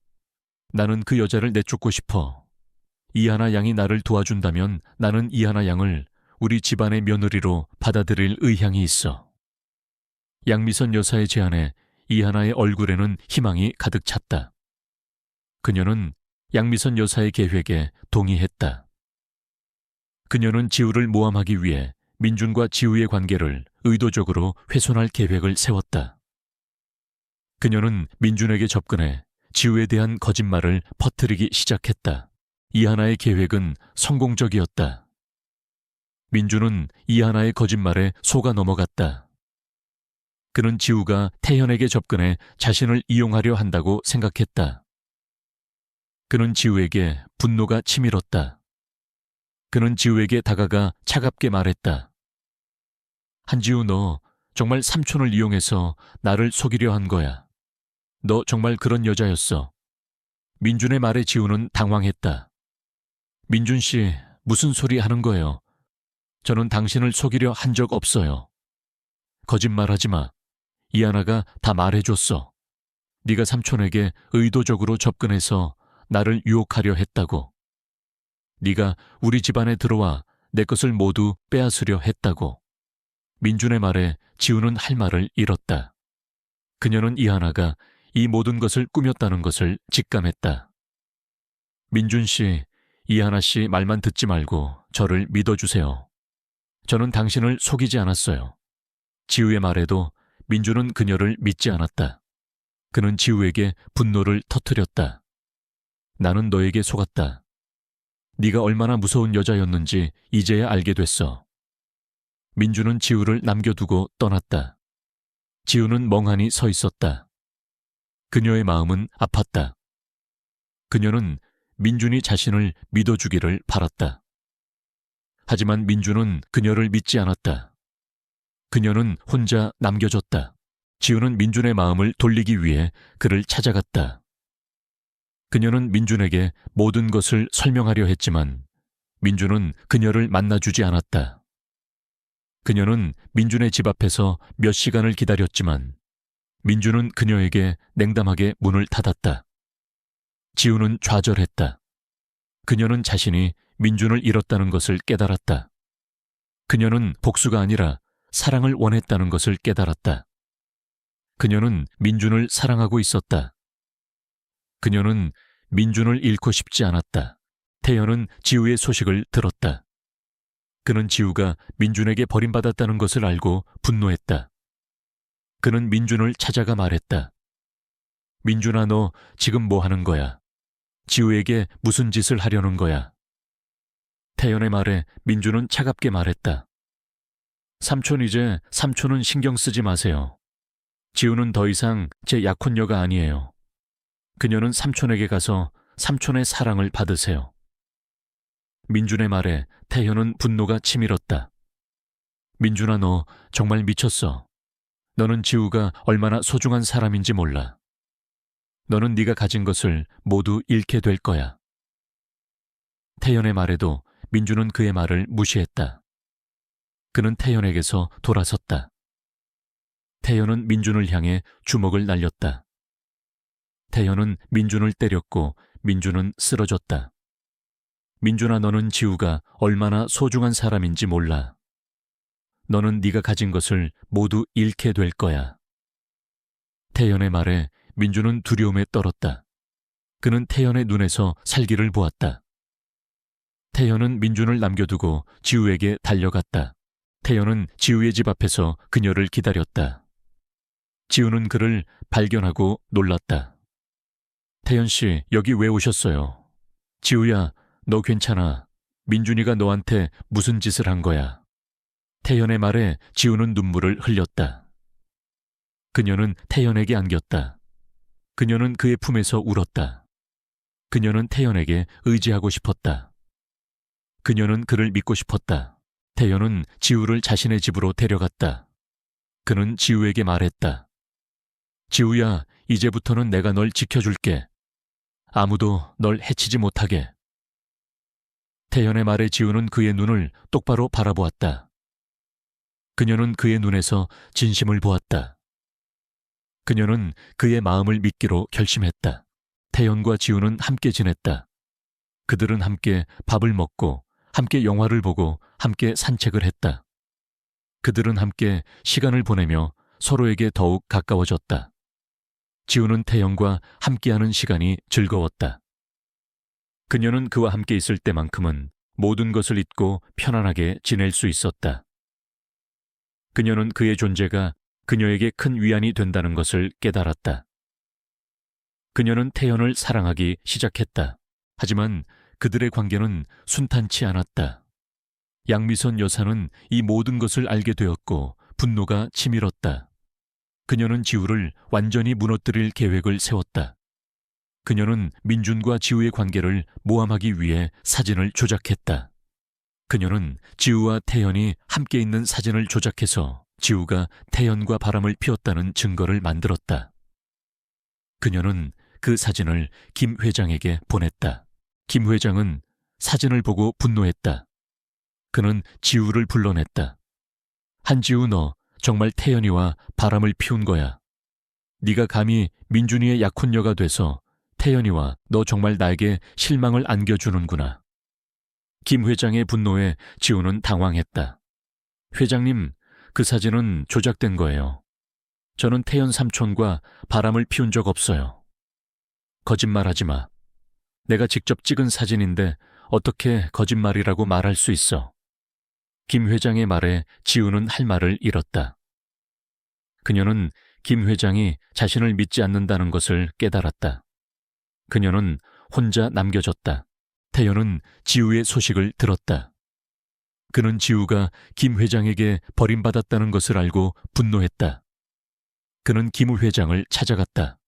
나는 그 여자를 내쫓고 싶어. 이하나 양이 나를 도와준다면 나는 이하나 양을 우리 집안의 며느리로 받아들일 의향이 있어. 양미선 여사의 제안에 이하나의 얼굴에는 희망이 가득 찼다. 그녀는 양미선 여사의 계획에 동의했다. 그녀는 지우를 모함하기 위해 민준과 지우의 관계를 의도적으로 훼손할 계획을 세웠다. 그녀는 민준에게 접근해 지우에 대한 거짓말을 퍼뜨리기 시작했다. 이하나의 계획은 성공적이었다. 민준은 이하나의 거짓말에 속아 넘어갔다. 그는 지우가 태현에게 접근해 자신을 이용하려 한다고 생각했다. 그는 지우에게 분노가 치밀었다. 그는 지우에게 다가가 차갑게 말했다. 한지우, 너 정말 삼촌을 이용해서 나를 속이려 한 거야. 너 정말 그런 여자였어. 민준의 말에 지우는 당황했다. 민준 씨, 무슨 소리 하는 거예요? 저는 당신을 속이려 한 적 없어요. 거짓말하지 마. 이하나가 다 말해줬어. 네가 삼촌에게 의도적으로 접근해서 나를 유혹하려 했다고. 네가 우리 집안에 들어와 내 것을 모두 빼앗으려 했다고. 민준의 말에 지우는 할 말을 잃었다. 그녀는 이하나가 이 모든 것을 꾸몄다는 것을 직감했다. 민준 씨, 이하나 씨 말만 듣지 말고 저를 믿어주세요. 저는 당신을 속이지 않았어요. 지우의 말에도 민준은 그녀를 믿지 않았다. 그는 지우에게 분노를 터뜨렸다. 나는 너에게 속았다. 네가 얼마나 무서운 여자였는지 이제야 알게 됐어. 민준은 지우를 남겨두고 떠났다. 지우는 멍하니 서 있었다. 그녀의 마음은 아팠다. 그녀는 민준이 자신을 믿어주기를 바랐다. 하지만 민준은 그녀를 믿지 않았다. 그녀는 혼자 남겨졌다. 지우는 민준의 마음을 돌리기 위해 그를 찾아갔다. 그녀는 민준에게 모든 것을 설명하려 했지만 민준은 그녀를 만나주지 않았다. 그녀는 민준의 집 앞에서 몇 시간을 기다렸지만 민준은 그녀에게 냉담하게 문을 닫았다. 지우는 좌절했다. 그녀는 자신이 민준을 잃었다는 것을 깨달았다. 그녀는 복수가 아니라 사랑을 원했다는 것을 깨달았다. 그녀는 민준을 사랑하고 있었다. 그녀는 민준을 잃고 싶지 않았다. 태연은 지우의 소식을 들었다. 그는 지우가 민준에게 버림받았다는 것을 알고 분노했다. 그는 민준을 찾아가 말했다. 민준아, 너 지금 뭐 하는 거야? 지우에게 무슨 짓을 하려는 거야? 태연의 말에 민준은 차갑게 말했다. 삼촌, 이제 삼촌은 신경 쓰지 마세요. 지우는 더 이상 제 약혼녀가 아니에요. 그녀는 삼촌에게 가서 삼촌의 사랑을 받으세요. 민준의 말에 태현은 분노가 치밀었다. 민준아, 너 정말 미쳤어. 너는 지우가 얼마나 소중한 사람인지 몰라. 너는 네가 가진 것을 모두 잃게 될 거야. 태연의 말에도 민준은 그의 말을 무시했다. 그는 태연에게서 돌아섰다. 태연은 민준을 향해 주먹을 날렸다. 태연은 민준을 때렸고 민준은 쓰러졌다. 민준아, 너는 지우가 얼마나 소중한 사람인지 몰라. 너는 네가 가진 것을 모두 잃게 될 거야. 태연의 말에 민준은 두려움에 떨었다. 그는 태연의 눈에서 살기를 보았다. 태연은 민준을 남겨두고 지우에게 달려갔다. 태연은 지우의 집 앞에서 그녀를 기다렸다. 지우는 그를 발견하고 놀랐다. 태연 씨, 여기 왜 오셨어요? 지우야, 너 괜찮아. 민준이가 너한테 무슨 짓을 한 거야? 태연의 말에 지우는 눈물을 흘렸다. 그녀는 태연에게 안겼다. 그녀는 그의 품에서 울었다. 그녀는 태연에게 의지하고 싶었다. 그녀는 그를 믿고 싶었다. 태연은 지우를 자신의 집으로 데려갔다. 그는 지우에게 말했다. 지우야, 이제부터는 내가 널 지켜줄게. 아무도 널 해치지 못하게. 태연의 말에 지우는 그의 눈을 똑바로 바라보았다. 그녀는 그의 눈에서 진심을 보았다. 그녀는 그의 마음을 믿기로 결심했다. 태연과 지우는 함께 지냈다. 그들은 함께 밥을 먹고 함께 영화를 보고 함께 산책을 했다. 그들은 함께 시간을 보내며 서로에게 더욱 가까워졌다. 지우는 태연과 함께하는 시간이 즐거웠다. 그녀는 그와 함께 있을 때만큼은 모든 것을 잊고 편안하게 지낼 수 있었다. 그녀는 그의 존재가 그녀에게 큰 위안이 된다는 것을 깨달았다. 그녀는 태연을 사랑하기 시작했다. 하지만 그들의 관계는 순탄치 않았다. 양미선 여사는 이 모든 것을 알게 되었고 분노가 치밀었다. 그녀는 지우를 완전히 무너뜨릴 계획을 세웠다. 그녀는 민준과 지우의 관계를 모함하기 위해 사진을 조작했다. 그녀는 지우와 태연이 함께 있는 사진을 조작해서 지우가 태연과 바람을 피웠다는 증거를 만들었다. 그녀는 그 사진을 김 회장에게 보냈다. 김 회장은 사진을 보고 분노했다. 그는 지우를 불러냈다. 한지우, 너 정말 태연이와 바람을 피운 거야. 네가 감히 민준이의 약혼녀가 돼서 태연이와 너 정말 나에게 실망을 안겨주는구나. 김 회장의 분노에 지우는 당황했다. 회장님, 그 사진은 조작된 거예요. 저는 태연 삼촌과 바람을 피운 적 없어요. 거짓말하지 마. 내가 직접 찍은 사진인데 어떻게 거짓말이라고 말할 수 있어? 김 회장의 말에 지우는 할 말을 잃었다. 그녀는 김 회장이 자신을 믿지 않는다는 것을 깨달았다. 그녀는 혼자 남겨졌다. 태연은 지우의 소식을 들었다. 그는 지우가 김 회장에게 버림받았다는 것을 알고 분노했다. 그는 김 회장을 찾아갔다.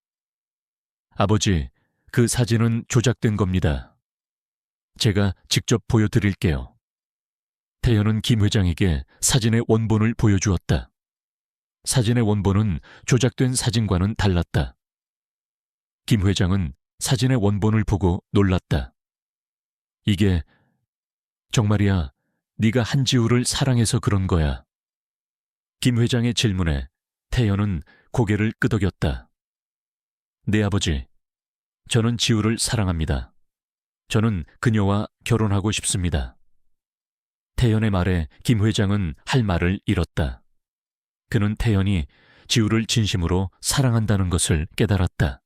아버지, 그 사진은 조작된 겁니다. 제가 직접 보여드릴게요. 태연은 김 회장에게 사진의 원본을 보여주었다. 사진의 원본은 조작된 사진과는 달랐다. 김 회장은 사진의 원본을 보고 놀랐다. 이게 정말이야, 네가 한지우를 사랑해서 그런 거야. 김 회장의 질문에 태연은 고개를 끄덕였다. 네, 아버지. 저는 지우를 사랑합니다. 저는 그녀와 결혼하고 싶습니다. 태연의 말에 김 회장은 할 말을 잃었다. 그는 태연이 지우를 진심으로 사랑한다는 것을 깨달았다.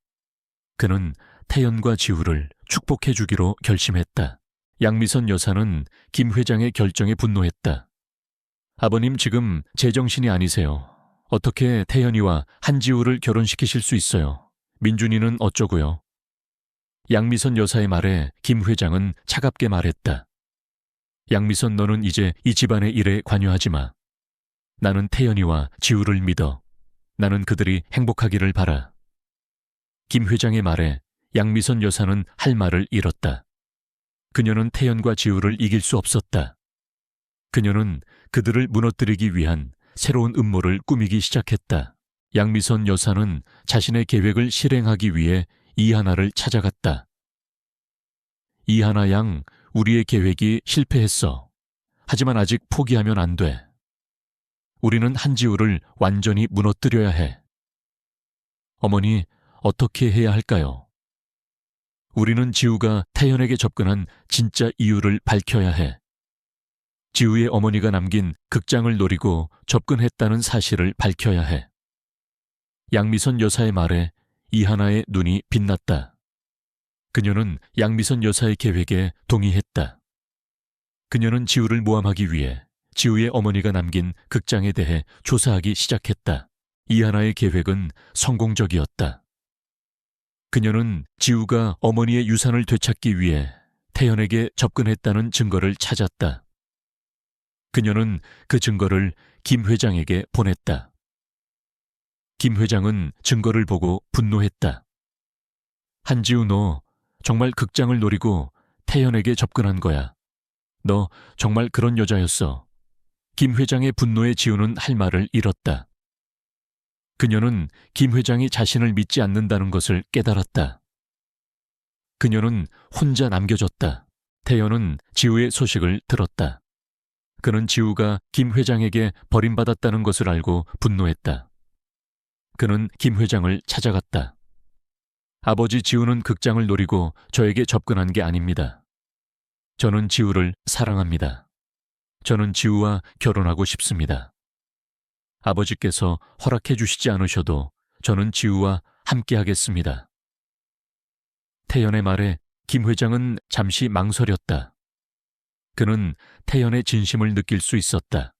그는 태연과 지우를 축복해 주기로 결심했다. 양미선 여사는 김 회장의 결정에 분노했다. 아버님 지금 제정신이 아니세요. 어떻게 태연이와 한지우를 결혼시키실 수 있어요? 민준이는 어쩌고요? 양미선 여사의 말에 김 회장은 차갑게 말했다. 양미선 너는 이제 이 집안의 일에 관여하지 마. 나는 태연이와 지우를 믿어. 나는 그들이 행복하기를 바라. 김 회장의 말에 양미선 여사는 할 말을 잃었다. 그녀는 태연과 지우를 이길 수 없었다. 그녀는 그들을 무너뜨리기 위한 새로운 음모를 꾸미기 시작했다. 양미선 여사는 자신의 계획을 실행하기 위해 이하나를 찾아갔다. 이하나 양, 우리의 계획이 실패했어. 하지만 아직 포기하면 안 돼. 우리는 한지우를 완전히 무너뜨려야 해. 어머니, 어떻게 해야 할까요? 우리는 지우가 태연에게 접근한 진짜 이유를 밝혀야 해. 지우의 어머니가 남긴 극장을 노리고 접근했다는 사실을 밝혀야 해. 양미선 여사의 말에 이하나의 눈이 빛났다. 그녀는 양미선 여사의 계획에 동의했다. 그녀는 지우를 모함하기 위해 지우의 어머니가 남긴 극장에 대해 조사하기 시작했다. 이하나의 계획은 성공적이었다. 그녀는 지우가 어머니의 유산을 되찾기 위해 태연에게 접근했다는 증거를 찾았다. 그녀는 그 증거를 김 회장에게 보냈다. 김 회장은 증거를 보고 분노했다. 한지우 너 정말 극장을 노리고 태연에게 접근한 거야. 너 정말 그런 여자였어. 김 회장의 분노에 지우는 할 말을 잃었다. 그녀는 김 회장이 자신을 믿지 않는다는 것을 깨달았다. 그녀는 혼자 남겨졌다. 태연은 지우의 소식을 들었다. 그는 지우가 김 회장에게 버림받았다는 것을 알고 분노했다. 그는 김 회장을 찾아갔다. 아버지 지우는 극장을 노리고 저에게 접근한 게 아닙니다. 저는 지우를 사랑합니다. 저는 지우와 결혼하고 싶습니다. 아버지께서 허락해 주시지 않으셔도 저는 지우와 함께 하겠습니다. 태연의 말에 김 회장은 잠시 망설였다. 그는 태연의 진심을 느낄 수 있었다.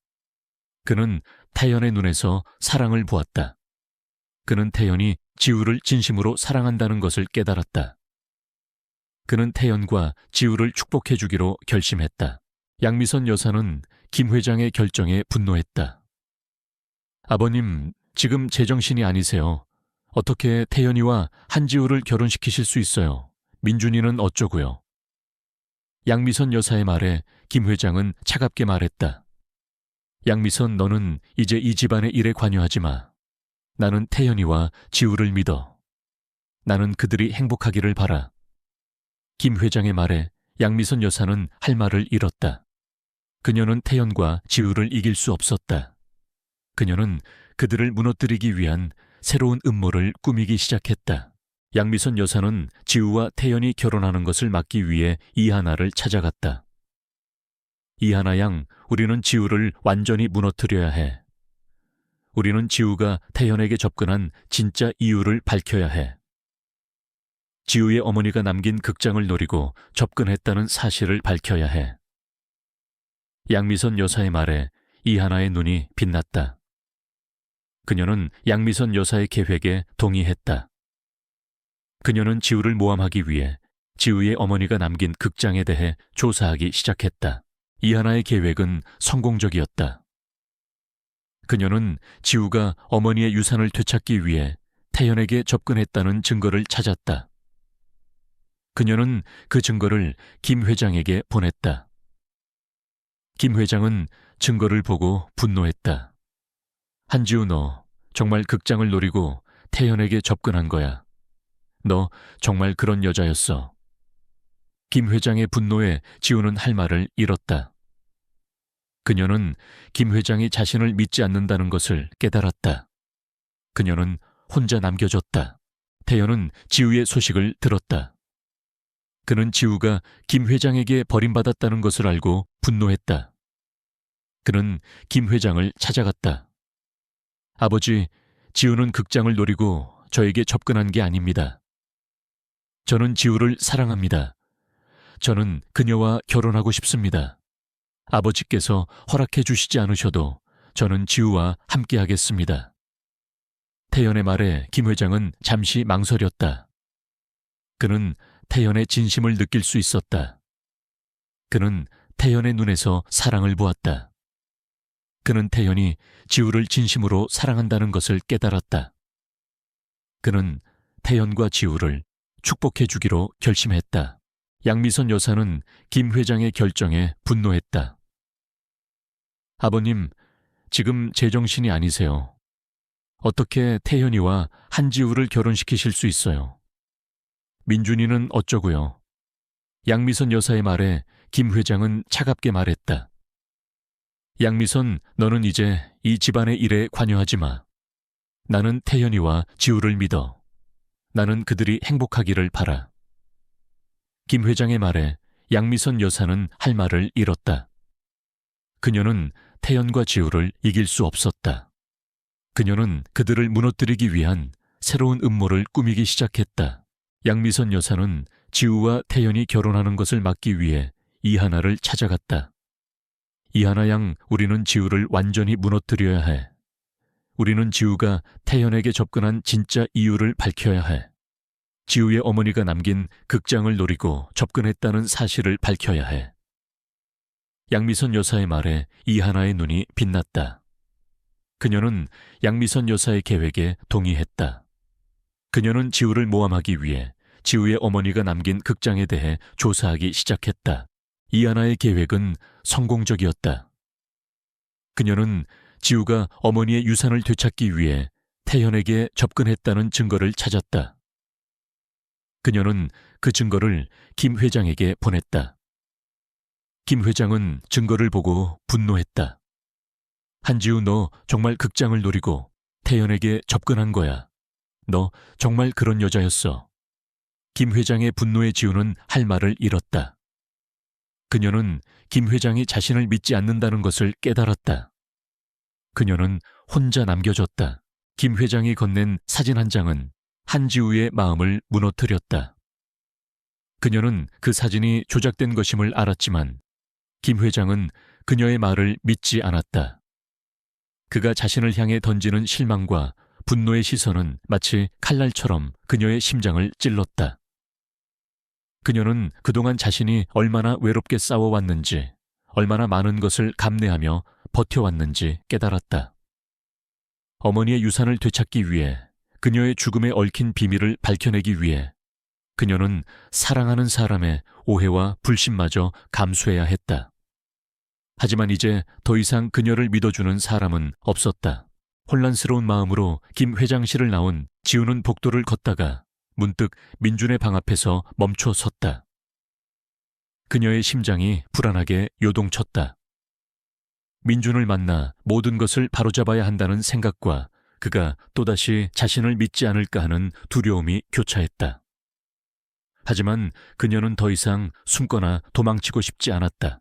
그는 태연의 눈에서 사랑을 보았다. 그는 태연이 지우를 진심으로 사랑한다는 것을 깨달았다. 그는 태연과 지우를 축복해 주기로 결심했다. 양미선 여사는 김 회장의 결정에 분노했다. 아버님, 지금 제정신이 아니세요. 어떻게 태연이와 한지우를 결혼시키실 수 있어요? 민준이는 어쩌고요? 양미선 여사의 말에 김 회장은 차갑게 말했다. 양미선 너는 이제 이 집안의 일에 관여하지 마. 나는 태연이와 지우를 믿어. 나는 그들이 행복하기를 바라. 김 회장의 말에 양미선 여사는 할 말을 잃었다. 그녀는 태연과 지우를 이길 수 없었다. 그녀는 그들을 무너뜨리기 위한 새로운 음모를 꾸미기 시작했다. 양미선 여사는 지우와 태연이 결혼하는 것을 막기 위해 이하나를 찾아갔다. 이하나 양, 우리는 지우를 완전히 무너뜨려야 해. 우리는 지우가 태연에게 접근한 진짜 이유를 밝혀야 해. 지우의 어머니가 남긴 극장을 노리고 접근했다는 사실을 밝혀야 해. 양미선 여사의 말에 이하나의 눈이 빛났다. 그녀는 양미선 여사의 계획에 동의했다. 그녀는 지우를 모함하기 위해 지우의 어머니가 남긴 극장에 대해 조사하기 시작했다. 이하나의 계획은 성공적이었다. 그녀는 지우가 어머니의 유산을 되찾기 위해 태연에게 접근했다는 증거를 찾았다. 그녀는 그 증거를 김 회장에게 보냈다. 김 회장은 증거를 보고 분노했다. 한지우 너 정말 극장을 노리고 태연에게 접근한 거야. 너 정말 그런 여자였어. 김 회장의 분노에 지우는 할 말을 잃었다. 그녀는 김 회장이 자신을 믿지 않는다는 것을 깨달았다. 그녀는 혼자 남겨졌다. 태연은 지우의 소식을 들었다. 그는 지우가 김 회장에게 버림받았다는 것을 알고 분노했다. 그는 김 회장을 찾아갔다. 아버지, 지우는 극장을 노리고 저에게 접근한 게 아닙니다. 저는 지우를 사랑합니다. 저는 그녀와 결혼하고 싶습니다. 아버지께서 허락해 주시지 않으셔도 저는 지우와 함께하겠습니다. 태연의 말에 김 회장은 잠시 망설였다. 그는 태연의 진심을 느낄 수 있었다. 그는 태연의 눈에서 사랑을 보았다. 그는 태연이 지우를 진심으로 사랑한다는 것을 깨달았다. 그는 태연과 지우를 축복해 주기로 결심했다. 양미선 여사는 김 회장의 결정에 분노했다. 아버님, 지금 제정신이 아니세요. 어떻게 태연이와 한지우를 결혼시키실 수 있어요? 민준이는 어쩌고요? 양미선 여사의 말에 김 회장은 차갑게 말했다. 양미선, 너는 이제 이 집안의 일에 관여하지 마. 나는 태연이와 지우를 믿어. 나는 그들이 행복하기를 바라. 김 회장의 말에 양미선 여사는 할 말을 잃었다. 그녀는 태연과 지우를 이길 수 없었다. 그녀는 그들을 무너뜨리기 위한 새로운 음모를 꾸미기 시작했다. 양미선 여사는 지우와 태연이 결혼하는 것을 막기 위해 이하나를 찾아갔다. 이하나 양, 우리는 지우를 완전히 무너뜨려야 해. 우리는 지우가 태연에게 접근한 진짜 이유를 밝혀야 해. 지우의 어머니가 남긴 극장을 노리고 접근했다는 사실을 밝혀야 해. 양미선 여사의 말에 이하나의 눈이 빛났다. 그녀는 양미선 여사의 계획에 동의했다. 그녀는 지우를 모함하기 위해 지우의 어머니가 남긴 극장에 대해 조사하기 시작했다. 이하나의 계획은 성공적이었다. 그녀는 지우가 어머니의 유산을 되찾기 위해 태연에게 접근했다는 증거를 찾았다. 그녀는 그 증거를 김 회장에게 보냈다. 김 회장은 증거를 보고 분노했다. 한지우, 너 정말 극장을 노리고 태연에게 접근한 거야. 너 정말 그런 여자였어. 김 회장의 분노에 지우는 할 말을 잃었다. 그녀는 김 회장이 자신을 믿지 않는다는 것을 깨달았다. 그녀는 혼자 남겨졌다. 김 회장이 건넨 사진 한 장은 한지우의 마음을 무너뜨렸다. 그녀는 그 사진이 조작된 것임을 알았지만 김 회장은 그녀의 말을 믿지 않았다. 그가 자신을 향해 던지는 실망과 분노의 시선은 마치 칼날처럼 그녀의 심장을 찔렀다. 그녀는 그동안 자신이 얼마나 외롭게 싸워왔는지, 얼마나 많은 것을 감내하며 버텨왔는지 깨달았다. 어머니의 유산을 되찾기 위해, 그녀의 죽음에 얽힌 비밀을 밝혀내기 위해 그녀는 사랑하는 사람의 오해와 불신마저 감수해야 했다. 하지만 이제 더 이상 그녀를 믿어주는 사람은 없었다. 혼란스러운 마음으로 김 회장실을 나온 지우는 복도를 걷다가 문득 민준의 방 앞에서 멈춰 섰다. 그녀의 심장이 불안하게 요동쳤다. 민준을 만나 모든 것을 바로잡아야 한다는 생각과 그가 또다시 자신을 믿지 않을까 하는 두려움이 교차했다. 하지만 그녀는 더 이상 숨거나 도망치고 싶지 않았다.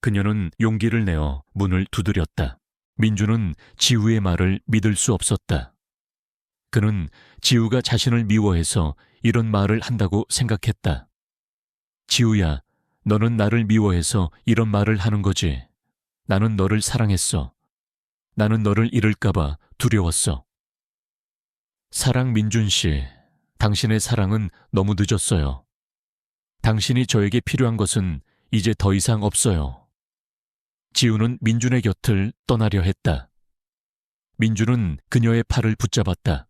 그녀는 용기를 내어 문을 두드렸다. 민준은 지우의 말을 믿을 수 없었다. 그는 지우가 자신을 미워해서 이런 말을 한다고 생각했다. 지우야, 너는 나를 미워해서 이런 말을 하는 거지. 나는 너를 사랑했어. 나는 너를 잃을까봐 두려웠어. 사랑 민준 씨, 당신의 사랑은 너무 늦었어요. 당신이 저에게 필요한 것은 이제 더 이상 없어요. 지우는 민준의 곁을 떠나려 했다. 민준은 그녀의 팔을 붙잡았다.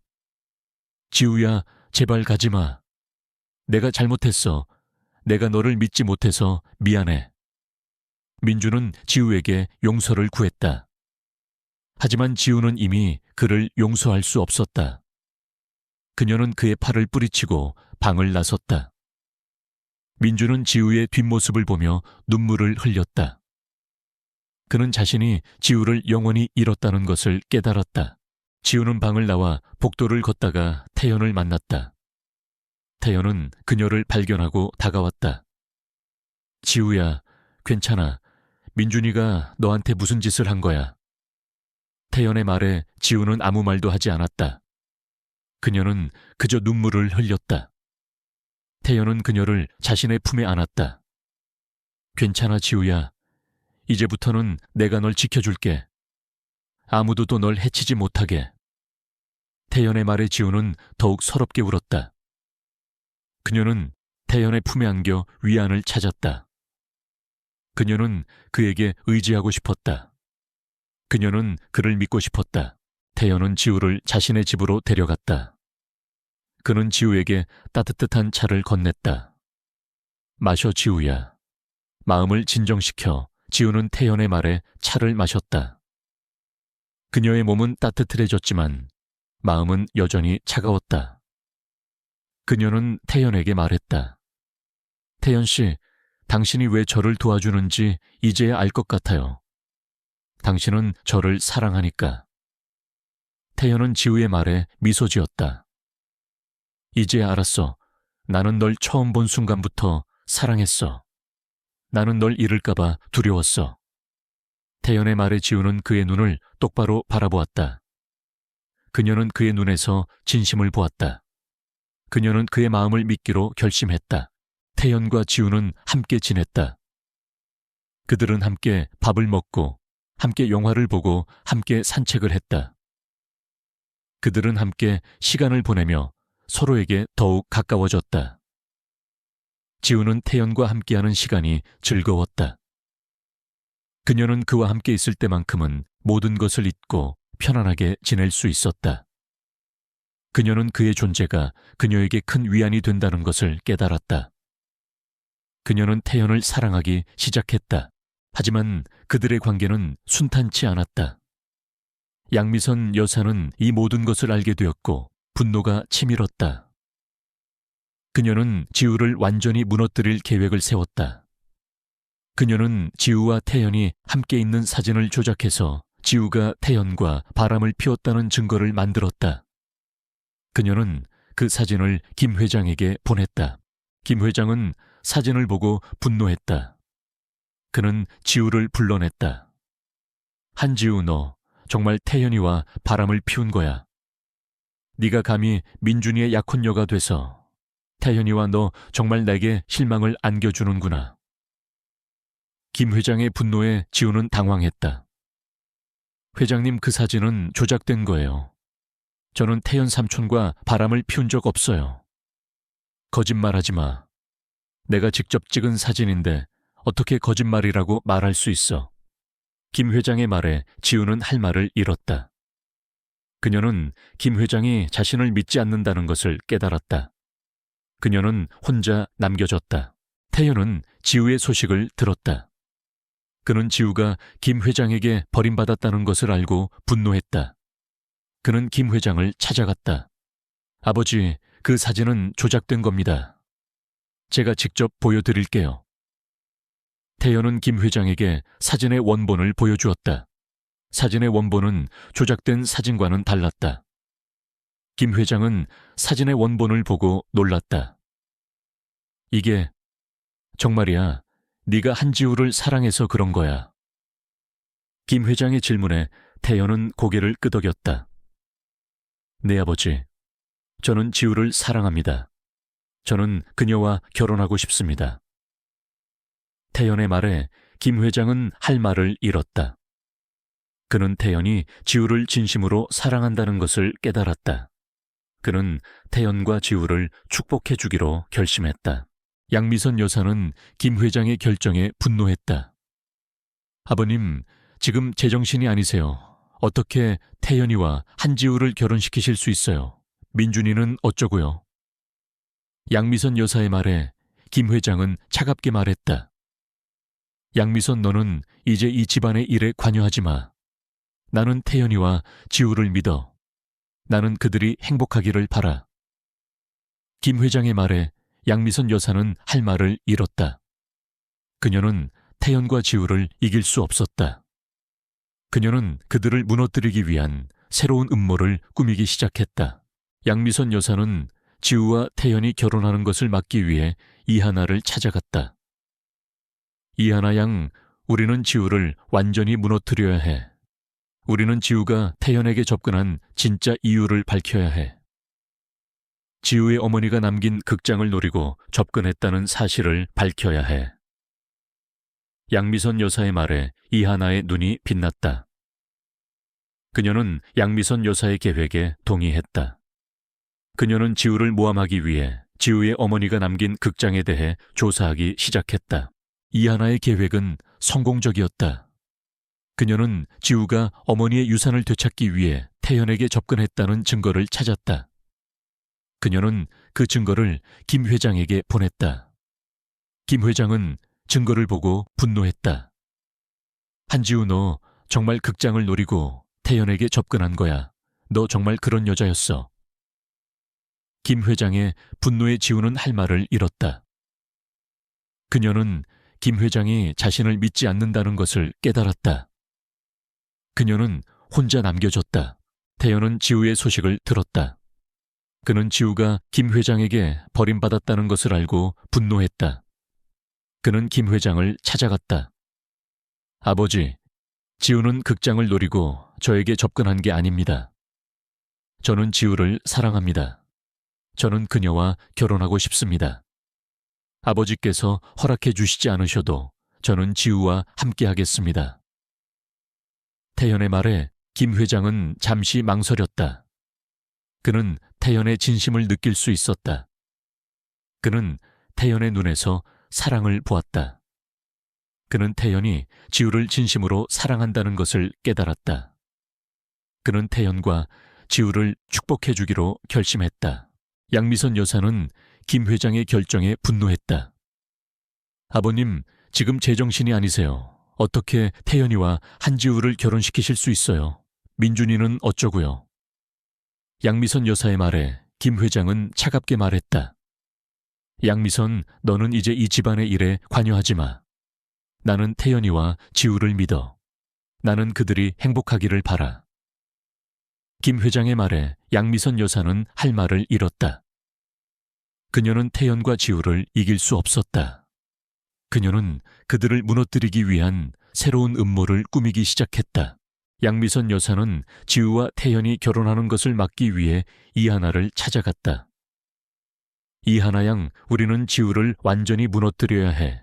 지우야, 제발 가지마. 내가 잘못했어. 내가 너를 믿지 못해서 미안해. 민준은 지우에게 용서를 구했다. 하지만 지우는 이미 그를 용서할 수 없었다. 그녀는 그의 팔을 뿌리치고 방을 나섰다. 민준은 지우의 뒷모습을 보며 눈물을 흘렸다. 그는 자신이 지우를 영원히 잃었다는 것을 깨달았다. 지우는 방을 나와 복도를 걷다가 태연을 만났다. 태연은 그녀를 발견하고 다가왔다. 지우야, 괜찮아. 민준이가 너한테 무슨 짓을 한 거야? 태연의 말에 지우는 아무 말도 하지 않았다. 그녀는 그저 눈물을 흘렸다. 태연은 그녀를 자신의 품에 안았다. 괜찮아, 지우야. 이제부터는 내가 널 지켜줄게. 아무도 또 널 해치지 못하게. 태연의 말에 지우는 더욱 서럽게 울었다. 그녀는 태연의 품에 안겨 위안을 찾았다. 그녀는 그에게 의지하고 싶었다. 그녀는 그를 믿고 싶었다. 태연은 지우를 자신의 집으로 데려갔다. 그는 지우에게 따뜻한 차를 건넸다. 마셔, 지우야. 마음을 진정시켜 지우는 태연의 말에 차를 마셨다. 그녀의 몸은 따뜻해졌지만 마음은 여전히 차가웠다. 그녀는 태연에게 말했다. 태연 씨, 당신이 왜 저를 도와주는지 이제야 알 것 같아요. 당신은 저를 사랑하니까. 태연은 지우의 말에 미소 지었다. 이제야 알았어. 나는 널 처음 본 순간부터 사랑했어. 나는 널 잃을까봐 두려웠어. 태연의 말에 지우는 그의 눈을 똑바로 바라보았다. 그녀는 그의 눈에서 진심을 보았다. 그녀는 그의 마음을 믿기로 결심했다. 태연과 지우는 함께 지냈다. 그들은 함께 밥을 먹고 함께 영화를 보고 함께 산책을 했다. 그들은 함께 시간을 보내며 서로에게 더욱 가까워졌다. 지우는 태연과 함께하는 시간이 즐거웠다. 그녀는 그와 함께 있을 때만큼은 모든 것을 잊고 편안하게 지낼 수 있었다. 그녀는 그의 존재가 그녀에게 큰 위안이 된다는 것을 깨달았다. 그녀는 태연을 사랑하기 시작했다. 하지만 그들의 관계는 순탄치 않았다. 양미선 여사는 이 모든 것을 알게 되었고 분노가 치밀었다. 그녀는 지우를 완전히 무너뜨릴 계획을 세웠다. 그녀는 지우와 태연이 함께 있는 사진을 조작해서 지우가 태연과 바람을 피웠다는 증거를 만들었다. 그녀는 그 사진을 김 회장에게 보냈다. 김 회장은 사진을 보고 분노했다. 그는 지우를 불러냈다. 한지우, 너 정말 태연이와 바람을 피운 거야. 네가 감히 민준이의 약혼녀가 돼서 태연이와 너 정말 내게 실망을 안겨주는구나. 김 회장의 분노에 지우는 당황했다. 회장님, 그 사진은 조작된 거예요. 저는 태연 삼촌과 바람을 피운 적 없어요. 거짓말하지 마. 내가 직접 찍은 사진인데 어떻게 거짓말이라고 말할 수 있어. 김 회장의 말에 지우는 할 말을 잃었다. 그녀는 김 회장이 자신을 믿지 않는다는 것을 깨달았다. 그녀는 혼자 남겨졌다. 태연은 지우의 소식을 들었다. 그는 지우가 김 회장에게 버림받았다는 것을 알고 분노했다. 그는 김 회장을 찾아갔다. 아버지, 그 사진은 조작된 겁니다. 제가 직접 보여드릴게요. 태연은 김 회장에게 사진의 원본을 보여주었다. 사진의 원본은 조작된 사진과는 달랐다. 김 회장은 사진의 원본을 보고 놀랐다. 이게 정말이야. 네가 한지우를 사랑해서 그런 거야. 김 회장의 질문에 태연은 고개를 끄덕였다. 네, 아버지. 저는 지우를 사랑합니다. 저는 그녀와 결혼하고 싶습니다. 태연의 말에 김 회장은 할 말을 잃었다. 그는 태연이 지우를 진심으로 사랑한다는 것을 깨달았다. 그는 태연과 지우를 축복해 주기로 결심했다. 양미선 여사는 김 회장의 결정에 분노했다. 아버님, 지금 제정신이 아니세요. 어떻게 태연이와 한지우를 결혼시키실 수 있어요? 민준이는 어쩌고요? 양미선 여사의 말에 김 회장은 차갑게 말했다. 양미선, 너는 이제 이 집안의 일에 관여하지 마. 나는 태연이와 지우를 믿어. 나는 그들이 행복하기를 바라. 김 회장의 말에 양미선 여사는 할 말을 잃었다. 그녀는 태연과 지우를 이길 수 없었다. 그녀는 그들을 무너뜨리기 위한 새로운 음모를 꾸미기 시작했다. 양미선 여사는 지우와 태연이 결혼하는 것을 막기 위해 이하나를 찾아갔다. 이하나 양, 우리는 지우를 완전히 무너뜨려야 해. 우리는 지우가 태연에게 접근한 진짜 이유를 밝혀야 해. 지우의 어머니가 남긴 극장을 노리고 접근했다는 사실을 밝혀야 해. 양미선 여사의 말에 이하나의 눈이 빛났다. 그녀는 양미선 여사의 계획에 동의했다. 그녀는 지우를 모함하기 위해 지우의 어머니가 남긴 극장에 대해 조사하기 시작했다. 이하나의 계획은 성공적이었다. 그녀는 지우가 어머니의 유산을 되찾기 위해 태연에게 접근했다는 증거를 찾았다. 그녀는 그 증거를 김 회장에게 보냈다. 김 회장은 증거를 보고 분노했다. 한지우, 너 정말 극장을 노리고 태연에게 접근한 거야. 너 정말 그런 여자였어. 김 회장의 분노에 지우는 할 말을 잃었다. 그녀는 김 회장이 자신을 믿지 않는다는 것을 깨달았다. 그녀는 혼자 남겨졌다. 태연은 지우의 소식을 들었다. 그는 지우가 김 회장에게 버림받았다는 것을 알고 분노했다. 그는 김 회장을 찾아갔다. 아버지, 지우는 극장을 노리고 저에게 접근한 게 아닙니다. 저는 지우를 사랑합니다. 저는 그녀와 결혼하고 싶습니다. 아버지께서 허락해 주시지 않으셔도 저는 지우와 함께 하겠습니다. 태연의 말에 김 회장은 잠시 망설였다. 그는 태연의 진심을 느낄 수 있었다. 그는 태연의 눈에서 사랑을 보았다. 그는 태연이 지우를 진심으로 사랑한다는 것을 깨달았다. 그는 태연과 지우를 축복해 주기로 결심했다. 양미선 여사는 김 회장의 결정에 분노했다. 아버님, 지금 제정신이 아니세요. 어떻게 태연이와 한지우를 결혼시키실 수 있어요? 민준이는 어쩌고요? 양미선 여사의 말에 김 회장은 차갑게 말했다. 양미선, 너는 이제 이 집안의 일에 관여하지 마. 나는 태연이와 지우를 믿어. 나는 그들이 행복하기를 바라. 김 회장의 말에 양미선 여사는 할 말을 잃었다. 그녀는 태연과 지우를 이길 수 없었다. 그녀는 그들을 무너뜨리기 위한 새로운 음모를 꾸미기 시작했다. 양미선 여사는 지우와 태연이 결혼하는 것을 막기 위해 이하나를 찾아갔다. 이하나 양, 우리는 지우를 완전히 무너뜨려야 해.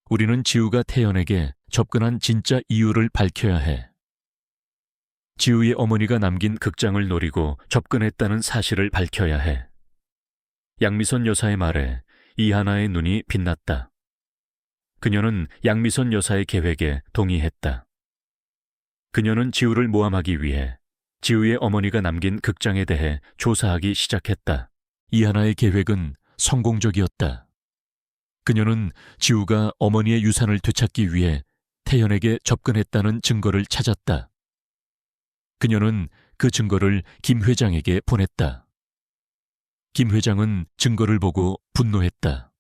우리는 지우가 태연에게 접근한 진짜 이유를 밝혀야 해. 지우의 어머니가 남긴 극장을 노리고 접근했다는 사실을 밝혀야 해. 양미선 여사의 말에 이하나의 눈이 빛났다. 그녀는 양미선 여사의 계획에 동의했다. 그녀는 지우를 모함하기 위해 지우의 어머니가 남긴 극장에 대해 조사하기 시작했다. 이하나의 계획은 성공적이었다. 그녀는 지우가 어머니의 유산을 되찾기 위해 태연에게 접근했다는 증거를 찾았다. 그녀는 그 증거를 김 회장에게 보냈다. 김 회장은 증거를 보고 분노했다.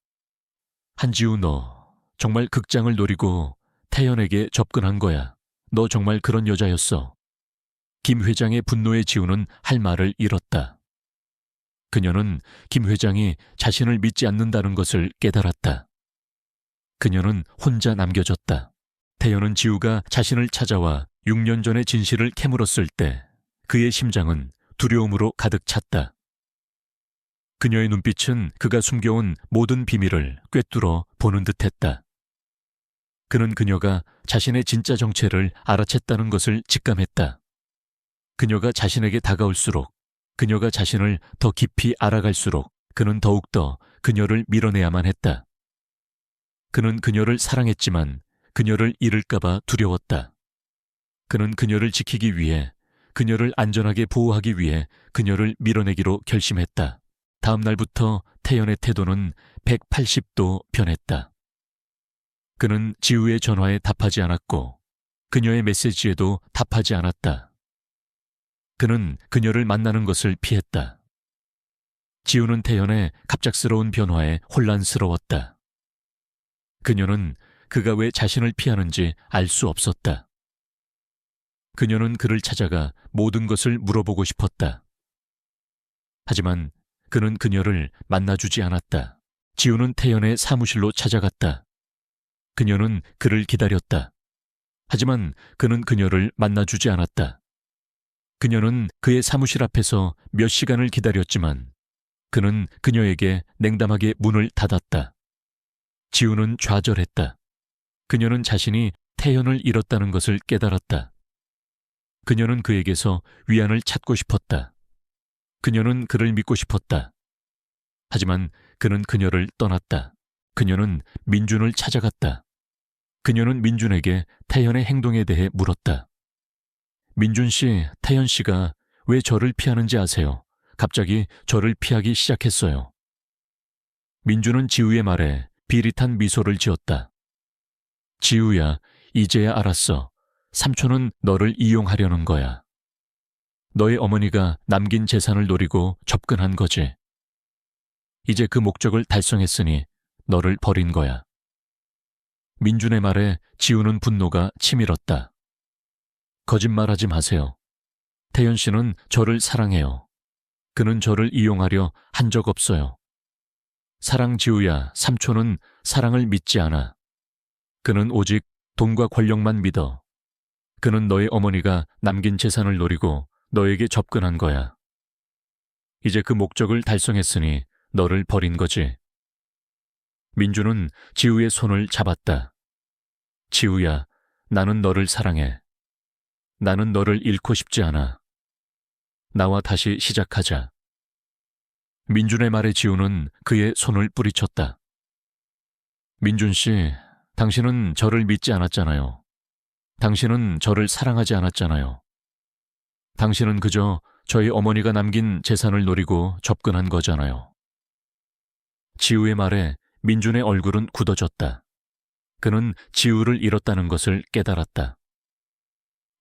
한지우, 너 정말 극장을 노리고 태연에게 접근한 거야. 너 정말 그런 여자였어. 김 회장의 분노에 지우는 할 말을 잃었다. 그녀는 김 회장이 자신을 믿지 않는다는 것을 깨달았다. 그녀는 혼자 남겨졌다. 태연은 지우가 자신을 찾아와 6년 전의 진실을 캐물었을 때 그의 심장은 두려움으로 가득 찼다. 그녀의 눈빛은 그가 숨겨온 모든 비밀을 꿰뚫어 보는 듯했다. 그는 그녀가 자신의 진짜 정체를 알아챘다는 것을 직감했다. 그녀가 자신에게 다가올수록, 그녀가 자신을 더 깊이 알아갈수록 그는 더욱더 그녀를 밀어내야만 했다. 그는 그녀를 사랑했지만 그녀를 잃을까봐 두려웠다. 그는 그녀를 지키기 위해, 그녀를 안전하게 보호하기 위해 그녀를 밀어내기로 결심했다. 다음 날부터 태연의 태도는 180도 변했다. 그는 지우의 전화에 답하지 않았고 그녀의 메시지에도 답하지 않았다. 그는 그녀를 만나는 것을 피했다. 지우는 태연의 갑작스러운 변화에 혼란스러웠다. 그녀는 그가 왜 자신을 피하는지 알 수 없었다. 그녀는 그를 찾아가 모든 것을 물어보고 싶었다. 하지만 그는 그녀를 만나주지 않았다. 지우는 태연의 사무실로 찾아갔다. 그녀는 그를 기다렸다. 하지만 그는 그녀를 만나주지 않았다. 그녀는 그의 사무실 앞에서 몇 시간을 기다렸지만 그는 그녀에게 냉담하게 문을 닫았다. 지우는 좌절했다. 그녀는 자신이 태연을 잃었다는 것을 깨달았다. 그녀는 그에게서 위안을 찾고 싶었다. 그녀는 그를 믿고 싶었다. 하지만 그는 그녀를 떠났다. 그녀는 민준을 찾아갔다. 그녀는 민준에게 태연의 행동에 대해 물었다. 민준 씨, 태연 씨가 왜 저를 피하는지 아세요? 갑자기 저를 피하기 시작했어요. 민준은 지우의 말에 비릿한 미소를 지었다. 지우야, 이제야 알았어. 삼촌은 너를 이용하려는 거야. 너의 어머니가 남긴 재산을 노리고 접근한 거지. 이제 그 목적을 달성했으니 너를 버린 거야. 민준의 말에 지우는 분노가 치밀었다. 거짓말하지 마세요. 태연 씨는 저를 사랑해요. 그는 저를 이용하려 한 적 없어요. 사랑 지우야, 삼촌은 사랑을 믿지 않아. 그는 오직 돈과 권력만 믿어. 그는 너의 어머니가 남긴 재산을 노리고 너에게 접근한 거야. 이제 그 목적을 달성했으니 너를 버린 거지. 민주는 지우의 손을 잡았다. 지우야, 나는 너를 사랑해. 나는 너를 잃고 싶지 않아. 나와 다시 시작하자. 민준의 말에 지우는 그의 손을 뿌리쳤다. 민준 씨, 당신은 저를 믿지 않았잖아요. 당신은 저를 사랑하지 않았잖아요. 당신은 그저 저희 어머니가 남긴 재산을 노리고 접근한 거잖아요. 지우의 말에 민준의 얼굴은 굳어졌다. 그는 지우를 잃었다는 것을 깨달았다.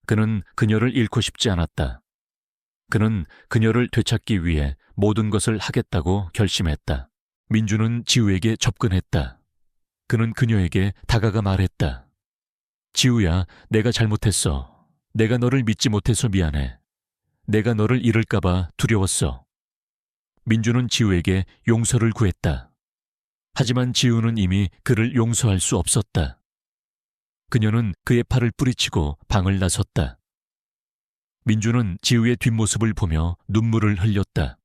그는 그녀를 잃고 싶지 않았다. 그는 그녀를 되찾기 위해 모든 것을 하겠다고 결심했다. 민준은 지우에게 접근했다. 그는 그녀에게 다가가 말했다. 지우야, 내가 잘못했어. 내가 너를 믿지 못해서 미안해. 내가 너를 잃을까봐 두려웠어. 민준은 지우에게 용서를 구했다. 하지만 지우는 이미 그를 용서할 수 없었다. 그녀는 그의 팔을 뿌리치고 방을 나섰다. 민준은 지우의 뒷모습을 보며 눈물을 흘렸다.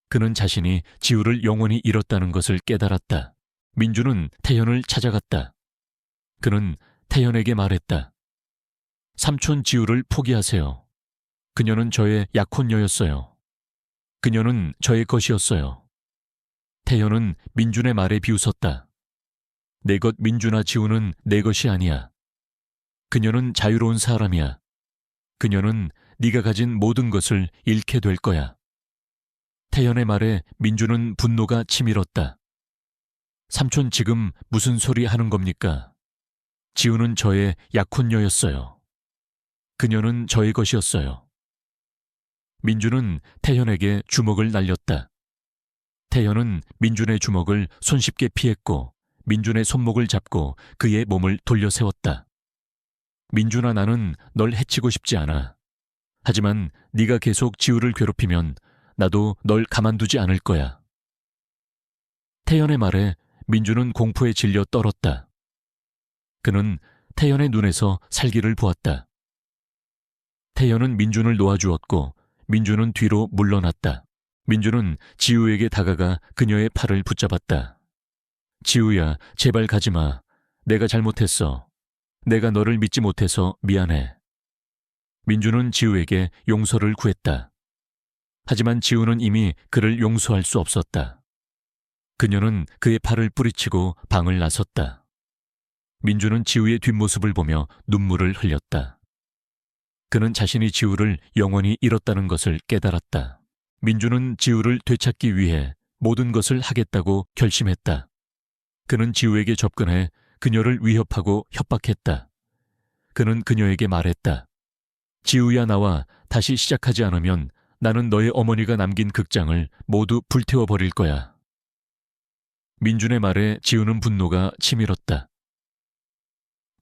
그는 자신이 지우를 영원히 잃었다는 것을 깨달았다. 민준은 태연을 찾아갔다. 그는 태연에게 말했다. 삼촌 지우를 포기하세요. 그녀는 저의 약혼녀였어요. 그녀는 저의 것이었어요. 태연은 민준의 말에 비웃었다. 내 것 민준아 지우는 내 것이 아니야. 그녀는 자유로운 사람이야. 그녀는 네가 가진 모든 것을 잃게 될 거야. 태연의 말에 민준은 분노가 치밀었다. 삼촌 지금 무슨 소리 하는 겁니까? 지우는 저의 약혼녀였어요. 그녀는 저의 것이었어요. 민준은 태연에게 주먹을 날렸다. 태연은 민준의 주먹을 손쉽게 피했고 민준의 손목을 잡고 그의 몸을 돌려 세웠다. 민준아, 나는 널 해치고 싶지 않아. 하지만 네가 계속 지우를 괴롭히면 나도 널 가만두지 않을 거야. 태연의 말에 민준은 공포에 질려 떨었다. 그는 태연의 눈에서 살기를 보았다. 태연은 민준을 놓아주었고 민준은 뒤로 물러났다. 민준은 지우에게 다가가 그녀의 팔을 붙잡았다. 지우야, 제발 가지마. 내가 잘못했어. 내가 너를 믿지 못해서 미안해. 민준은 지우에게 용서를 구했다. 하지만 지우는 이미 그를 용서할 수 없었다. 그녀는 그의 팔을 뿌리치고 방을 나섰다. 민준은 지우의 뒷모습을 보며 눈물을 흘렸다. 그는 자신이 지우를 영원히 잃었다는 것을 깨달았다. 민준은 지우를 되찾기 위해 모든 것을 하겠다고 결심했다. 그는 지우에게 접근해 그녀를 위협하고 협박했다. 그는 그녀에게 말했다. 지우야, 나와 다시 시작하지 않으면 나는 너의 어머니가 남긴 극장을 모두 불태워버릴 거야. 민준의 말에 지우는 분노가 치밀었다.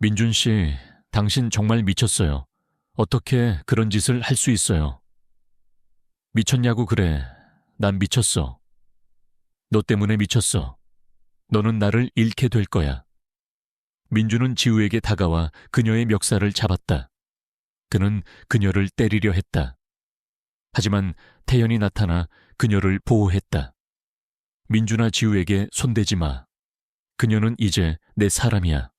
민준 씨, 당신 정말 미쳤어요. 어떻게 그런 짓을 할 수 있어요? 미쳤냐고 그래. 난 미쳤어. 너 때문에 미쳤어. 너는 나를 잃게 될 거야. 민주는 지우에게 다가와 그녀의 멱살을 잡았다. 그는 그녀를 때리려 했다. 하지만 태연이 나타나 그녀를 보호했다. 민주나 지우에게 손대지 마. 그녀는 이제 내 사람이야.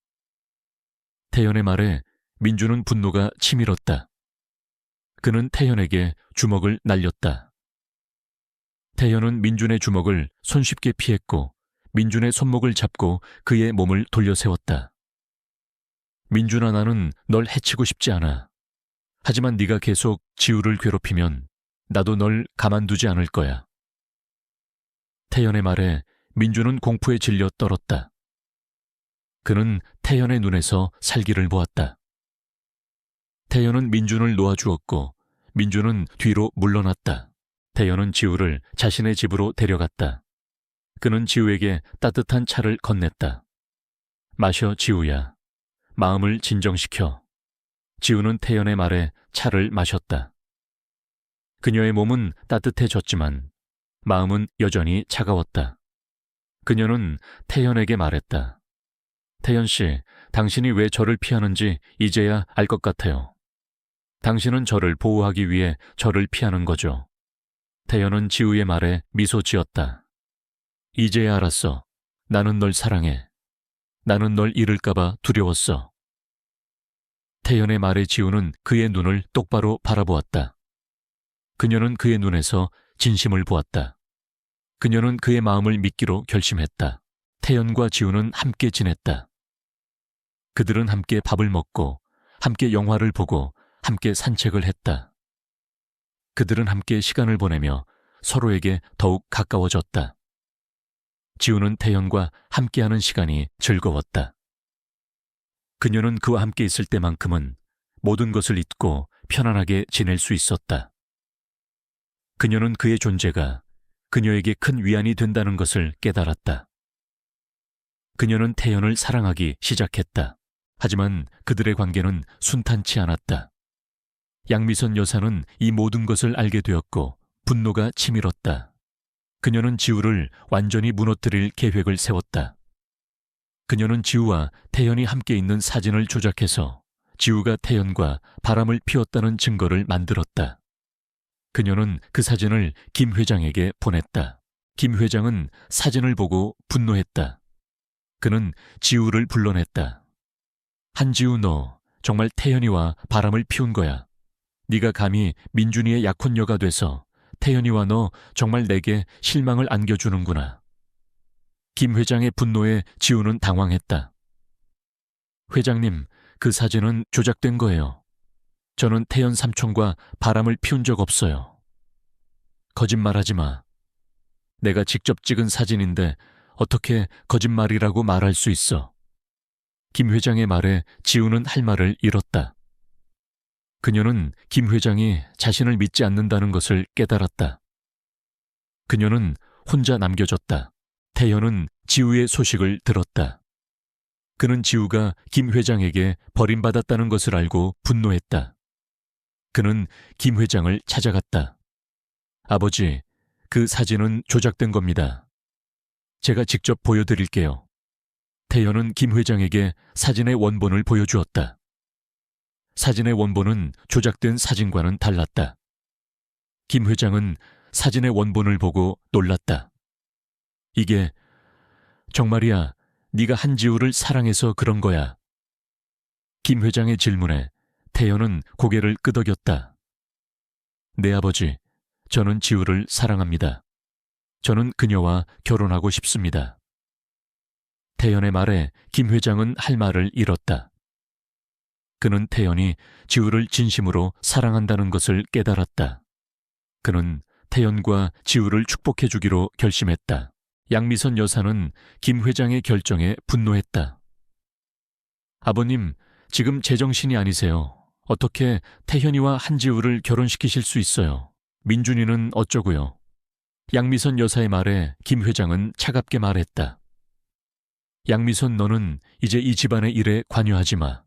태연의 말에 민주는 분노가 치밀었다. 그는 태연에게 주먹을 날렸다. 태연은 민준의 주먹을 손쉽게 피했고 민준의 손목을 잡고 그의 몸을 돌려 세웠다. 민준아, 나는 널 해치고 싶지 않아. 하지만 네가 계속 지우를 괴롭히면 나도 널 가만두지 않을 거야. 태연의 말에 민준은 공포에 질려 떨었다. 그는 태연의 눈에서 살기를 보았다. 태연은 민준을 놓아주었고 민준은 뒤로 물러났다. 태연은 지우를 자신의 집으로 데려갔다. 그는 지우에게 따뜻한 차를 건넸다. 마셔, 지우야. 마음을 진정시켜. 지우는 태연의 말에 차를 마셨다. 그녀의 몸은 따뜻해졌지만 마음은 여전히 차가웠다. 그녀는 태연에게 말했다. 태연 씨, 당신이 왜 저를 피하는지 이제야 알 것 같아요. 당신은 저를 보호하기 위해 저를 피하는 거죠. 태연은 지우의 말에 미소 지었다. 이제야 알았어. 나는 널 사랑해. 나는 널 잃을까봐 두려웠어. 태연의 말에 지우는 그의 눈을 똑바로 바라보았다. 그녀는 그의 눈에서 진심을 보았다. 그녀는 그의 마음을 믿기로 결심했다. 태연과 지우는 함께 지냈다. 그들은 함께 밥을 먹고 함께 영화를 보고 함께 산책을 했다. 그들은 함께 시간을 보내며 서로에게 더욱 가까워졌다. 지우는 태연과 함께하는 시간이 즐거웠다. 그녀는 그와 함께 있을 때만큼은 모든 것을 잊고 편안하게 지낼 수 있었다. 그녀는 그의 존재가 그녀에게 큰 위안이 된다는 것을 깨달았다. 그녀는 태연을 사랑하기 시작했다. 하지만 그들의 관계는 순탄치 않았다. 양미선 여사는 이 모든 것을 알게 되었고 분노가 치밀었다. 그녀는 지우를 완전히 무너뜨릴 계획을 세웠다. 그녀는 지우와 태연이 함께 있는 사진을 조작해서 지우가 태연과 바람을 피웠다는 증거를 만들었다. 그녀는 그 사진을 김 회장에게 보냈다. 김 회장은 사진을 보고 분노했다. 그는 지우를 불러냈다. 한지우, 너 정말 태연이와 바람을 피운 거야. 네가 감히 민준이의 약혼녀가 돼서 태연이와 너 정말 내게 실망을 안겨주는구나. 김 회장의 분노에 지우는 당황했다. 회장님, 그 사진은 조작된 거예요. 저는 태연 삼촌과 바람을 피운 적 없어요. 거짓말하지 마. 내가 직접 찍은 사진인데 어떻게 거짓말이라고 말할 수 있어. 김 회장의 말에 지우는 할 말을 잃었다. 그녀는 김 회장이 자신을 믿지 않는다는 것을 깨달았다. 그녀는 혼자 남겨졌다. 태연은 지우의 소식을 들었다. 그는 지우가 김 회장에게 버림받았다는 것을 알고 분노했다. 그는 김 회장을 찾아갔다. 아버지, 그 사진은 조작된 겁니다. 제가 직접 보여드릴게요. 태연은 김 회장에게 사진의 원본을 보여주었다. 사진의 원본은 조작된 사진과는 달랐다. 김 회장은 사진의 원본을 보고 놀랐다. 이게 정말이야, 네가 한지우를 사랑해서 그런 거야. 김 회장의 질문에 태연은 고개를 끄덕였다. 네, 아버지, 저는 지우를 사랑합니다. 저는 그녀와 결혼하고 싶습니다. 태연의 말에 김 회장은 할 말을 잃었다. 그는 태연이 지우를 진심으로 사랑한다는 것을 깨달았다. 그는 태연과 지우를 축복해 주기로 결심했다. 양미선 여사는 김 회장의 결정에 분노했다. 아버님, 지금 제정신이 아니세요. 어떻게 태현이와 한지우를 결혼시키실 수 있어요? 민준이는 어쩌고요? 양미선 여사의 말에 김 회장은 차갑게 말했다. 양미선, 너는 이제 이 집안의 일에 관여하지 마.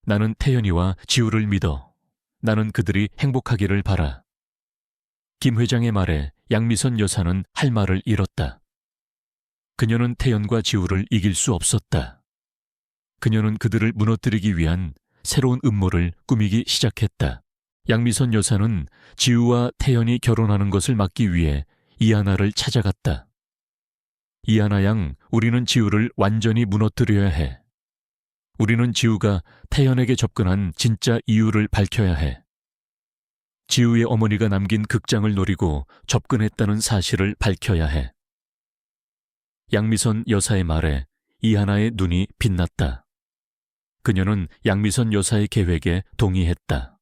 나는 태연이와 지우를 믿어. 나는 그들이 행복하기를 바라. 김 회장의 말에 양미선 여사는 할 말을 잃었다. 그녀는 태연과 지우를 이길 수 없었다. 그녀는 그들을 무너뜨리기 위한 새로운 음모를 꾸미기 시작했다. 양미선 여사는 지우와 태연이 결혼하는 것을 막기 위해 이하나를 찾아갔다. 이하나 양, 우리는 지우를 완전히 무너뜨려야 해. 우리는 지우가 태연에게 접근한 진짜 이유를 밝혀야 해. 지우의 어머니가 남긴 극장을 노리고 접근했다는 사실을 밝혀야 해. 양미선 여사의 말에 이하나의 눈이 빛났다. 그녀는 양미선 여사의 계획에 동의했다.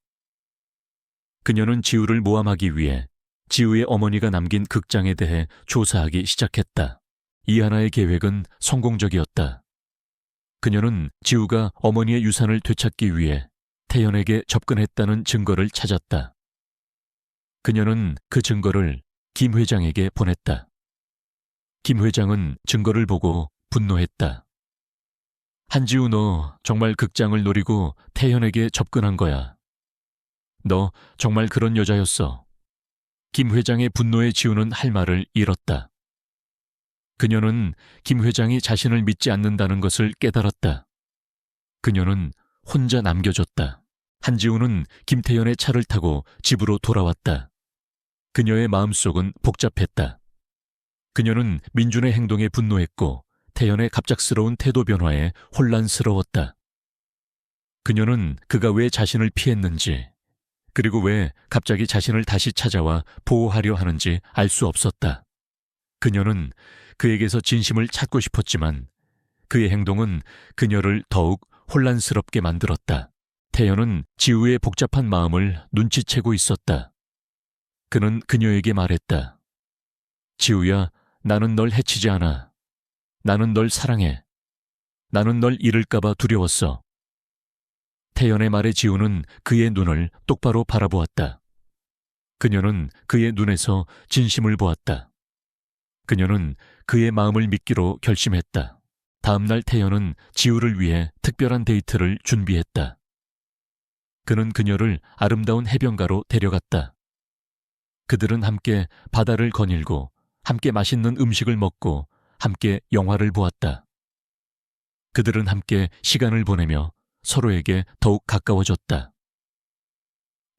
그녀는 지우를 모함하기 위해 지우의 어머니가 남긴 극장에 대해 조사하기 시작했다. 이하나의 계획은 성공적이었다. 그녀는 지우가 어머니의 유산을 되찾기 위해 태연에게 접근했다는 증거를 찾았다. 그녀는 그 증거를 김 회장에게 보냈다. 김 회장은 증거를 보고 분노했다. 한지우, 너 정말 극장을 노리고 태연에게 접근한 거야. 너 정말 그런 여자였어. 김 회장의 분노에 지우는 할 말을 잃었다. 그녀는 김 회장이 자신을 믿지 않는다는 것을 깨달았다. 그녀는 혼자 남겨졌다. 한지우는 김태연의 차를 타고 집으로 돌아왔다. 그녀의 마음속은 복잡했다. 그녀는 민준의 행동에 분노했고 태연의 갑작스러운 태도 변화에 혼란스러웠다. 그녀는 그가 왜 자신을 피했는지, 그리고 왜 갑자기 자신을 다시 찾아와 보호하려 하는지 알 수 없었다. 그녀는 그에게서 진심을 찾고 싶었지만 그의 행동은 그녀를 더욱 혼란스럽게 만들었다. 태연은 지우의 복잡한 마음을 눈치채고 있었다. 그는 그녀에게 말했다. 지우야, 나는 널 해치지 않아. 나는 널 사랑해. 나는 널 잃을까봐 두려웠어. 태연의 말에 지우는 그의 눈을 똑바로 바라보았다. 그녀는 그의 눈에서 진심을 보았다. 그녀는 그의 마음을 믿기로 결심했다. 다음 날 태연은 지우를 위해 특별한 데이트를 준비했다. 그는 그녀를 아름다운 해변가로 데려갔다. 그들은 함께 바다를 거닐고 함께 맛있는 음식을 먹고 함께 영화를 보았다. 그들은 함께 시간을 보내며 서로에게 더욱 가까워졌다.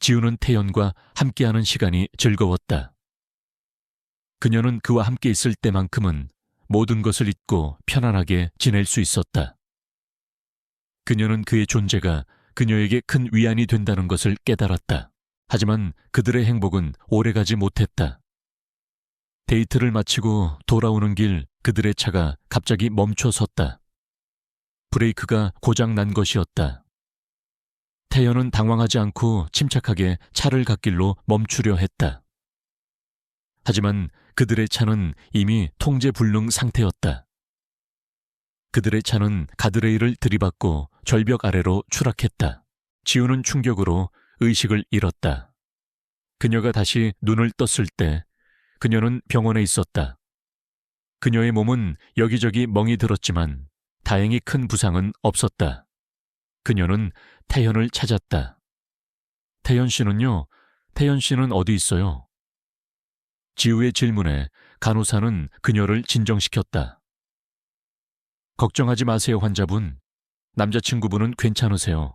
지우는 태연과 함께하는 시간이 즐거웠다. 그녀는 그와 함께 있을 때만큼은 모든 것을 잊고 편안하게 지낼 수 있었다. 그녀는 그의 존재가 그녀에게 큰 위안이 된다는 것을 깨달았다. 하지만 그들의 행복은 오래가지 못했다. 데이트를 마치고 돌아오는 길 그들의 차가 갑자기 멈춰 섰다. 브레이크가 고장 난 것이었다. 태연은 당황하지 않고 침착하게 차를 갓길로 멈추려 했다. 하지만 그들의 차는 이미 통제 불능 상태였다. 그들의 차는 가드레일을 들이받고 절벽 아래로 추락했다. 지우는 충격으로 의식을 잃었다. 그녀가 다시 눈을 떴을 때 그녀는 병원에 있었다. 그녀의 몸은 여기저기 멍이 들었지만 다행히 큰 부상은 없었다. 그녀는 태연을 찾았다. 태연 씨는요? 태연 씨는 어디 있어요? 지우의 질문에 간호사는 그녀를 진정시켰다. 걱정하지 마세요, 환자분. 남자친구분은 괜찮으세요.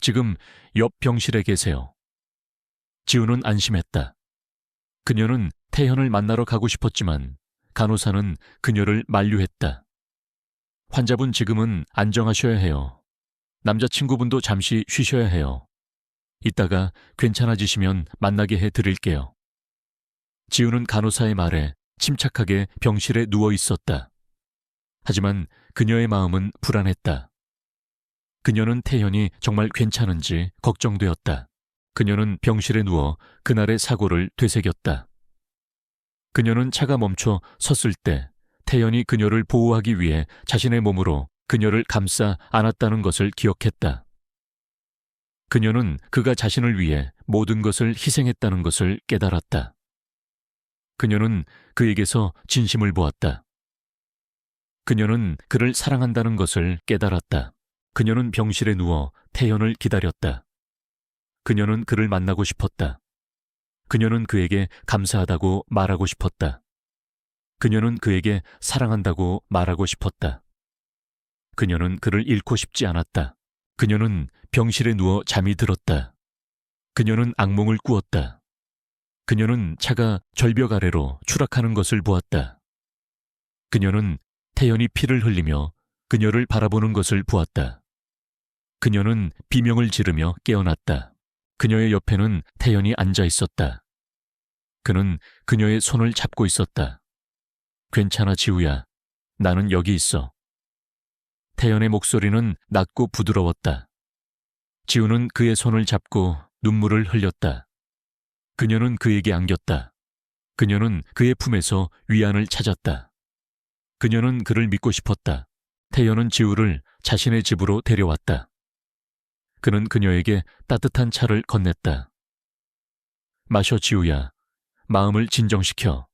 지금 옆 병실에 계세요. 지우는 안심했다. 그녀는 태연을 만나러 가고 싶었지만 간호사는 그녀를 만류했다. 환자분 지금은 안정하셔야 해요. 남자친구분도 잠시 쉬셔야 해요. 이따가 괜찮아지시면 만나게 해드릴게요. 지우는 간호사의 말에 침착하게 병실에 누워 있었다. 하지만 그녀의 마음은 불안했다. 그녀는 태연이 정말 괜찮은지 걱정되었다. 그녀는 병실에 누워 그날의 사고를 되새겼다. 그녀는 차가 멈춰 섰을 때 태연이 그녀를 보호하기 위해 자신의 몸으로 그녀를 감싸 안았다는 것을 기억했다. 그녀는 그가 자신을 위해 모든 것을 희생했다는 것을 깨달았다. 그녀는 그에게서 진심을 보았다. 그녀는 그를 사랑한다는 것을 깨달았다. 그녀는 병실에 누워 태연을 기다렸다. 그녀는 그를 만나고 싶었다. 그녀는 그에게 감사하다고 말하고 싶었다. 그녀는 그에게 사랑한다고 말하고 싶었다. 그녀는 그를 잃고 싶지 않았다. 그녀는 병실에 누워 잠이 들었다. 그녀는 악몽을 꾸었다. 그녀는 차가 절벽 아래로 추락하는 것을 보았다. 그녀는 태연이 피를 흘리며 그녀를 바라보는 것을 보았다. 그녀는 비명을 지르며 깨어났다. 그녀의 옆에는 태연이 앉아 있었다. 그는 그녀의 손을 잡고 있었다. 괜찮아, 지우야. 나는 여기 있어. 태연의 목소리는 낮고 부드러웠다. 지우는 그의 손을 잡고 눈물을 흘렸다. 그녀는 그에게 안겼다. 그녀는 그의 품에서 위안을 찾았다. 그녀는 그를 믿고 싶었다. 태연은 지우를 자신의 집으로 데려왔다. 그는 그녀에게 따뜻한 차를 건넸다. 마셔, 지우야. 마음을 진정시켜.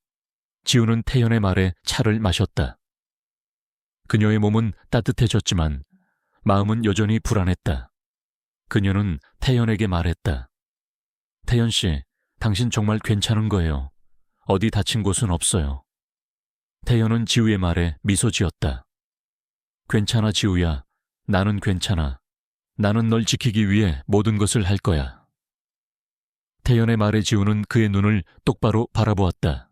지우는 태연의 말에 차를 마셨다. 그녀의 몸은 따뜻해졌지만 마음은 여전히 불안했다. 그녀는 태연에게 말했다. 태연 씨, 당신 정말 괜찮은 거예요. 어디 다친 곳은 없어요. 태연은 지우의 말에 미소 지었다. 괜찮아, 지우야. 나는 괜찮아. 나는 널 지키기 위해 모든 것을 할 거야. 태연의 말에 지우는 그의 눈을 똑바로 바라보았다.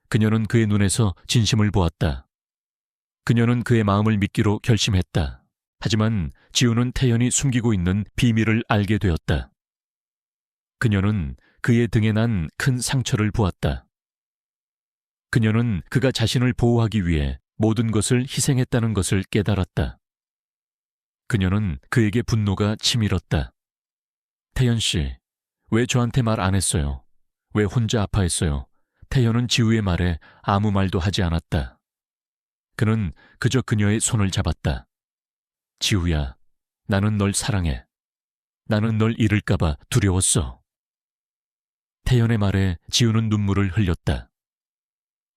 그녀는 그의 눈에서 진심을 보았다. 그녀는 그의 마음을 믿기로 결심했다. 하지만 지우는 태연이 숨기고 있는 비밀을 알게 되었다. 그녀는 그의 등에 난 큰 상처를 보았다. 그녀는 그가 자신을 보호하기 위해 모든 것을 희생했다는 것을 깨달았다. 그녀는 그에게 분노가 치밀었다. 태연 씨, 왜 저한테 말 안 했어요? 왜 혼자 아파했어요? 태연은 지우의 말에 아무 말도 하지 않았다. 그는 그저 그녀의 손을 잡았다. 지우야, 나는 널 사랑해. 나는 널 잃을까봐 두려웠어. 태연의 말에 지우는 눈물을 흘렸다.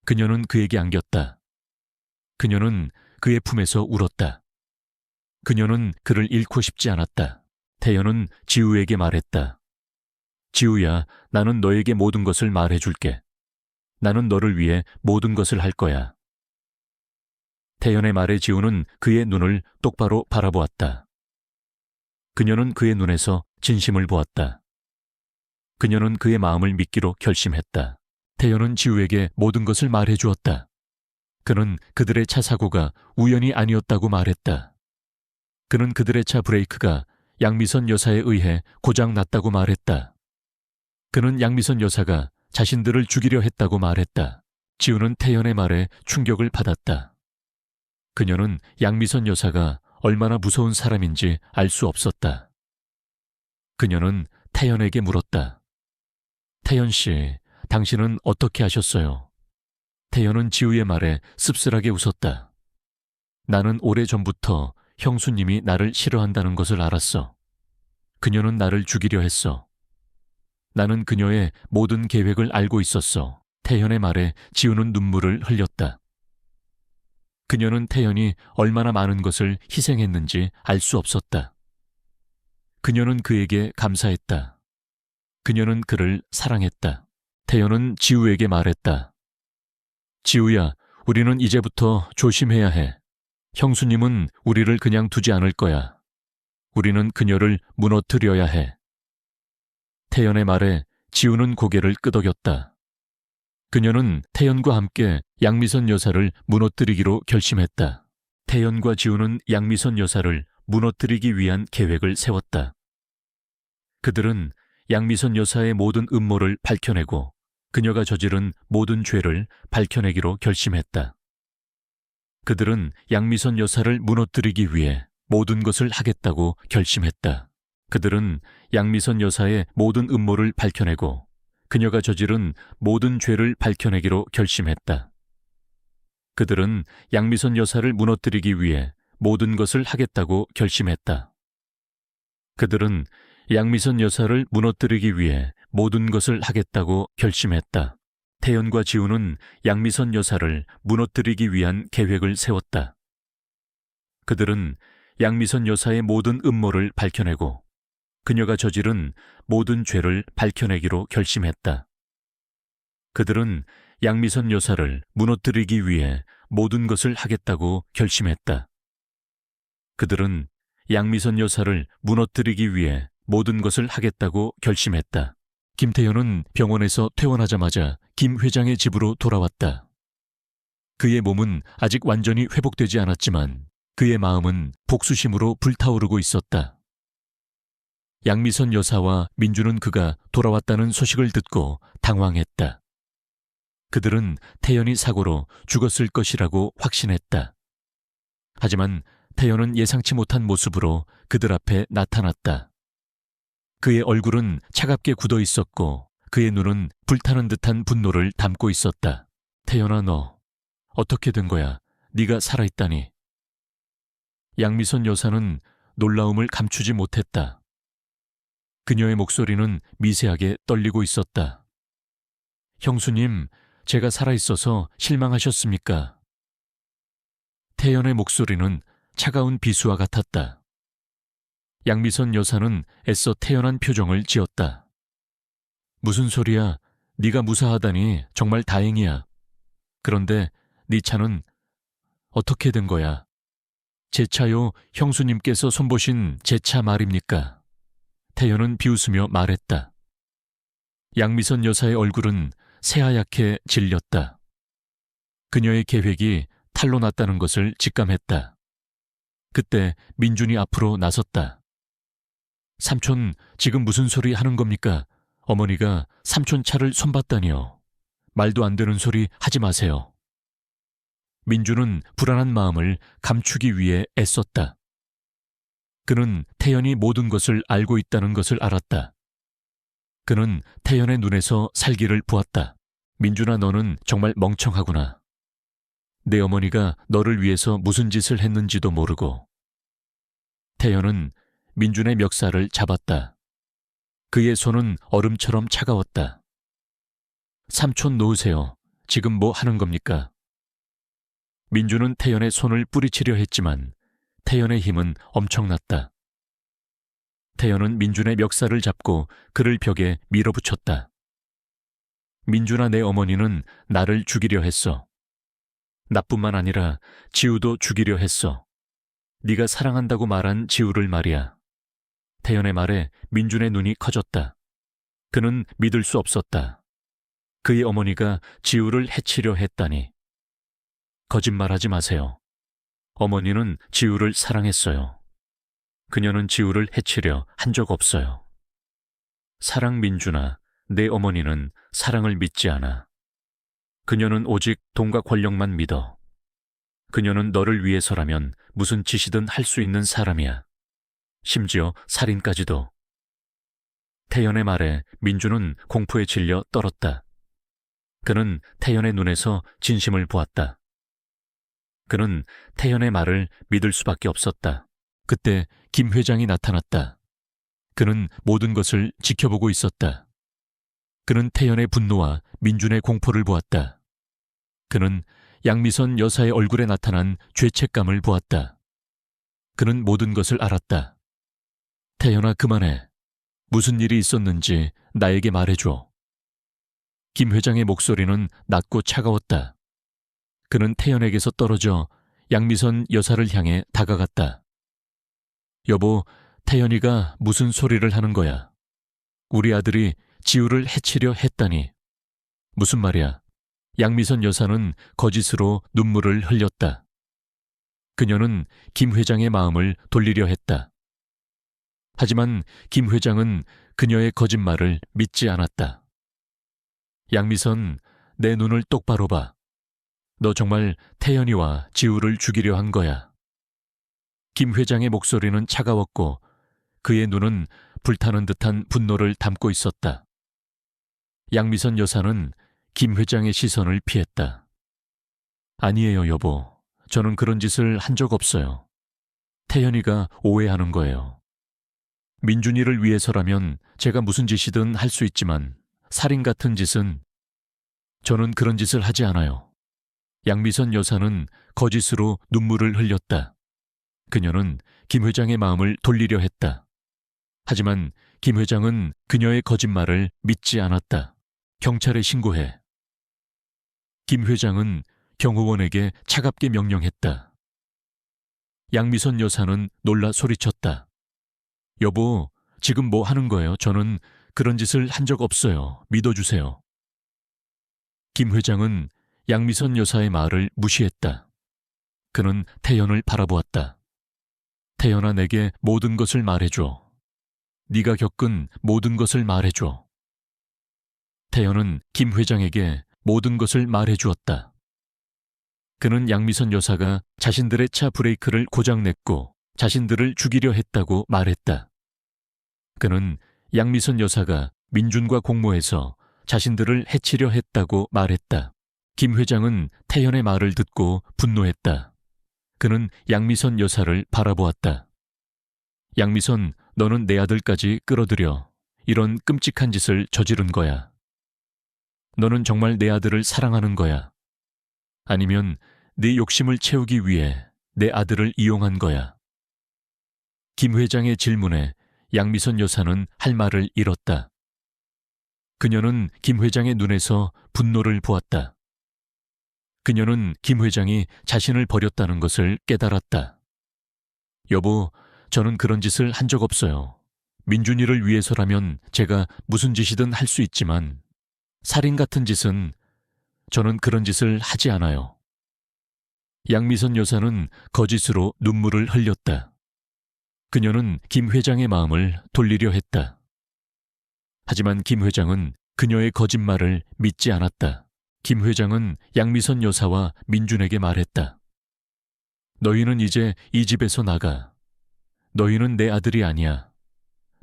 그녀는 그에게 안겼다. 그녀는 그의 품에서 울었다. 그녀는 그를 잃고 싶지 않았다. 태연은 지우에게 말했다. 지우야, 나는 너에게 모든 것을 말해줄게. 나는 너를 위해 모든 것을 할 거야. 태연의 말에 지우는 그의 눈을 똑바로 바라보았다. 그녀는 그의 눈에서 진심을 보았다. 그녀는 그의 마음을 믿기로 결심했다. 태연은 지우에게 모든 것을 말해주었다. 그는 그들의 차 사고가 우연이 아니었다고 말했다. 그는 그들의 차 브레이크가 양미선 여사에 의해 고장 났다고 말했다. 그는 양미선 여사가 자신들을 죽이려 했다고 말했다. 지우는 태연의 말에 충격을 받았다. 그녀는 양미선 여사가 얼마나 무서운 사람인지 알 수 없었다. 그녀는 태연에게 물었다. 태연 씨, 당신은 어떻게 하셨어요? 태연은 지우의 말에 씁쓸하게 웃었다. 나는 오래전부터 형수님이 나를 싫어한다는 것을 알았어. 그녀는 나를 죽이려 했어. 나는 그녀의 모든 계획을 알고 있었어. 태연의 말에 지우는 눈물을 흘렸다. 그녀는 태연이 얼마나 많은 것을 희생했는지 알 수 없었다. 그녀는 그에게 감사했다. 그녀는 그를 사랑했다. 태연은 지우에게 말했다. 지우야, 우리는 이제부터 조심해야 해. 형수님은 우리를 그냥 두지 않을 거야. 우리는 그녀를 무너뜨려야 해. 태연의 말에 지우는 고개를 끄덕였다. 그녀는 태연과 함께 양미선 여사를 무너뜨리기로 결심했다. 태연과 지우는 양미선 여사를 무너뜨리기 위한 계획을 세웠다. 그들은 양미선 여사의 모든 음모를 밝혀내고 그녀가 저지른 모든 죄를 밝혀내기로 결심했다. 그들은 양미선 여사를 무너뜨리기 위해 모든 것을 하겠다고 결심했다. 그들은 양미선 여사의 모든 음모를 밝혀내고 그녀가 저지른 모든 죄를 밝혀내기로 결심했다. 그들은 양미선 여사를 무너뜨리기 위해 모든 것을 하겠다고 결심했다. 그들은 양미선 여사를 무너뜨리기 위해 모든 것을 하겠다고 결심했다. 태연과 지우는 양미선 여사를 무너뜨리기 위한 계획을 세웠다. 그들은 양미선 여사의 모든 음모를 밝혀내고 그녀가 저지른 모든 죄를 밝혀내기로 결심했다. 그들은 양미선 여사를 무너뜨리기 위해 모든 것을 하겠다고 결심했다. 그들은 양미선 여사를 무너뜨리기 위해 모든 것을 하겠다고 결심했다. 김태현은 병원에서 퇴원하자마자 김 회장의 집으로 돌아왔다. 그의 몸은 아직 완전히 회복되지 않았지만 그의 마음은 복수심으로 불타오르고 있었다. 양미선 여사와 민주는 그가 돌아왔다는 소식을 듣고 당황했다. 그들은 태연이 사고로 죽었을 것이라고 확신했다. 하지만 태연은 예상치 못한 모습으로 그들 앞에 나타났다. 그의 얼굴은 차갑게 굳어 있었고 그의 눈은 불타는 듯한 분노를 담고 있었다. 태연아, 너 어떻게 된 거야? 네가 살아있다니. 양미선 여사는 놀라움을 감추지 못했다. 그녀의 목소리는 미세하게 떨리고 있었다. 형수님, 제가 살아있어서 실망하셨습니까? 태연의 목소리는 차가운 비수와 같았다. 양미선 여사는 애써 태연한 표정을 지었다. 무슨 소리야? 네가 무사하다니 정말 다행이야. 그런데 네 차는 어떻게 된 거야? 제 차요, 형수님께서 손보신 제 차 말입니까? 태연은 비웃으며 말했다. 양미선 여사의 얼굴은 새하얗게 질렸다. 그녀의 계획이 탈로 났다는 것을 직감했다. 그때 민준이 앞으로 나섰다. 삼촌, 지금 무슨 소리 하는 겁니까? 어머니가 삼촌 차를 손봤다니요. 말도 안 되는 소리 하지 마세요. 민준은 불안한 마음을 감추기 위해 애썼다. 그는 태연이 모든 것을 알고 있다는 것을 알았다. 그는 태연의 눈에서 살기를 보았다. 민준아, 너는 정말 멍청하구나. 내 어머니가 너를 위해서 무슨 짓을 했는지도 모르고. 태연은 민준의 멱살을 잡았다. 그의 손은 얼음처럼 차가웠다. 삼촌, 놓으세요. 지금 뭐 하는 겁니까? 민준은 태연의 손을 뿌리치려 했지만 태연의 힘은 엄청났다. 태연은 민준의 멱살을 잡고 그를 벽에 밀어붙였다. 민준아, 내 어머니는 나를 죽이려 했어. 나뿐만 아니라 지우도 죽이려 했어. 네가 사랑한다고 말한 지우를 말이야. 태연의 말에 민준의 눈이 커졌다. 그는 믿을 수 없었다. 그의 어머니가 지우를 해치려 했다니. 거짓말하지 마세요. 어머니는 지우를 사랑했어요. 그녀는 지우를 해치려 한 적 없어요. 사랑 민준아, 내 어머니는 사랑을 믿지 않아. 그녀는 오직 돈과 권력만 믿어. 그녀는 너를 위해서라면 무슨 짓이든 할 수 있는 사람이야. 심지어 살인까지도. 태연의 말에 민준은 공포에 질려 떨었다. 그는 태연의 눈에서 진심을 보았다. 그는 태연의 말을 믿을 수밖에 없었다. 그때 김 회장이 나타났다. 그는 모든 것을 지켜보고 있었다. 그는 태연의 분노와 민준의 공포를 보았다. 그는 양미선 여사의 얼굴에 나타난 죄책감을 보았다. 그는 모든 것을 알았다. 태연아, 그만해. 무슨 일이 있었는지 나에게 말해줘. 김 회장의 목소리는 낮고 차가웠다. 그는 태연에게서 떨어져 양미선 여사를 향해 다가갔다. 여보, 태연이가 무슨 소리를 하는 거야? 우리 아들이 지우를 해치려 했다니. 무슨 말이야? 양미선 여사는 거짓으로 눈물을 흘렸다. 그녀는 김 회장의 마음을 돌리려 했다. 하지만 김 회장은 그녀의 거짓말을 믿지 않았다. 양미선, 내 눈을 똑바로 봐. 너 정말 태연이와 지우를 죽이려 한 거야. 김 회장의 목소리는 차가웠고 그의 눈은 불타는 듯한 분노를 담고 있었다. 양미선 여사는 김 회장의 시선을 피했다. 아니에요, 여보. 저는 그런 짓을 한 적 없어요. 태연이가 오해하는 거예요. 민준이를 위해서라면 제가 무슨 짓이든 할 수 있지만 살인 같은 짓은 저는 그런 짓을 하지 않아요. 양미선 여사는 거짓으로 눈물을 흘렸다. 그녀는 김 회장의 마음을 돌리려 했다. 하지만 김 회장은 그녀의 거짓말을 믿지 않았다. 경찰에 신고해. 김 회장은 경호원에게 차갑게 명령했다. 양미선 여사는 놀라 소리쳤다. 여보, 지금 뭐 하는 거예요? 저는 그런 짓을 한 적 없어요. 믿어주세요. 김 회장은 양미선 여사의 말을 무시했다. 그는 태연을 바라보았다. 태연아, 내게 모든 것을 말해줘. 네가 겪은 모든 것을 말해줘. 태연은 김 회장에게 모든 것을 말해주었다. 그는 양미선 여사가 자신들의 차 브레이크를 고장냈고 자신들을 죽이려 했다고 말했다. 그는 양미선 여사가 민준과 공모해서 자신들을 해치려 했다고 말했다. 김 회장은 태연의 말을 듣고 분노했다. 그는 양미선 여사를 바라보았다. 양미선, 너는 내 아들까지 끌어들여 이런 끔찍한 짓을 저지른 거야. 너는 정말 내 아들을 사랑하는 거야. 아니면 네 욕심을 채우기 위해 내 아들을 이용한 거야. 김 회장의 질문에 양미선 여사는 할 말을 잃었다. 그녀는 김 회장의 눈에서 분노를 보았다. 그녀는 김 회장이 자신을 버렸다는 것을 깨달았다. 여보, 저는 그런 짓을 한 적 없어요. 민준이를 위해서라면 제가 무슨 짓이든 할 수 있지만 살인 같은 짓은 저는 그런 짓을 하지 않아요. 양미선 여사는 거짓으로 눈물을 흘렸다. 그녀는 김 회장의 마음을 돌리려 했다. 하지만 김 회장은 그녀의 거짓말을 믿지 않았다. 김 회장은 양미선 여사와 민준에게 말했다. 너희는 이제 이 집에서 나가. 너희는 내 아들이 아니야.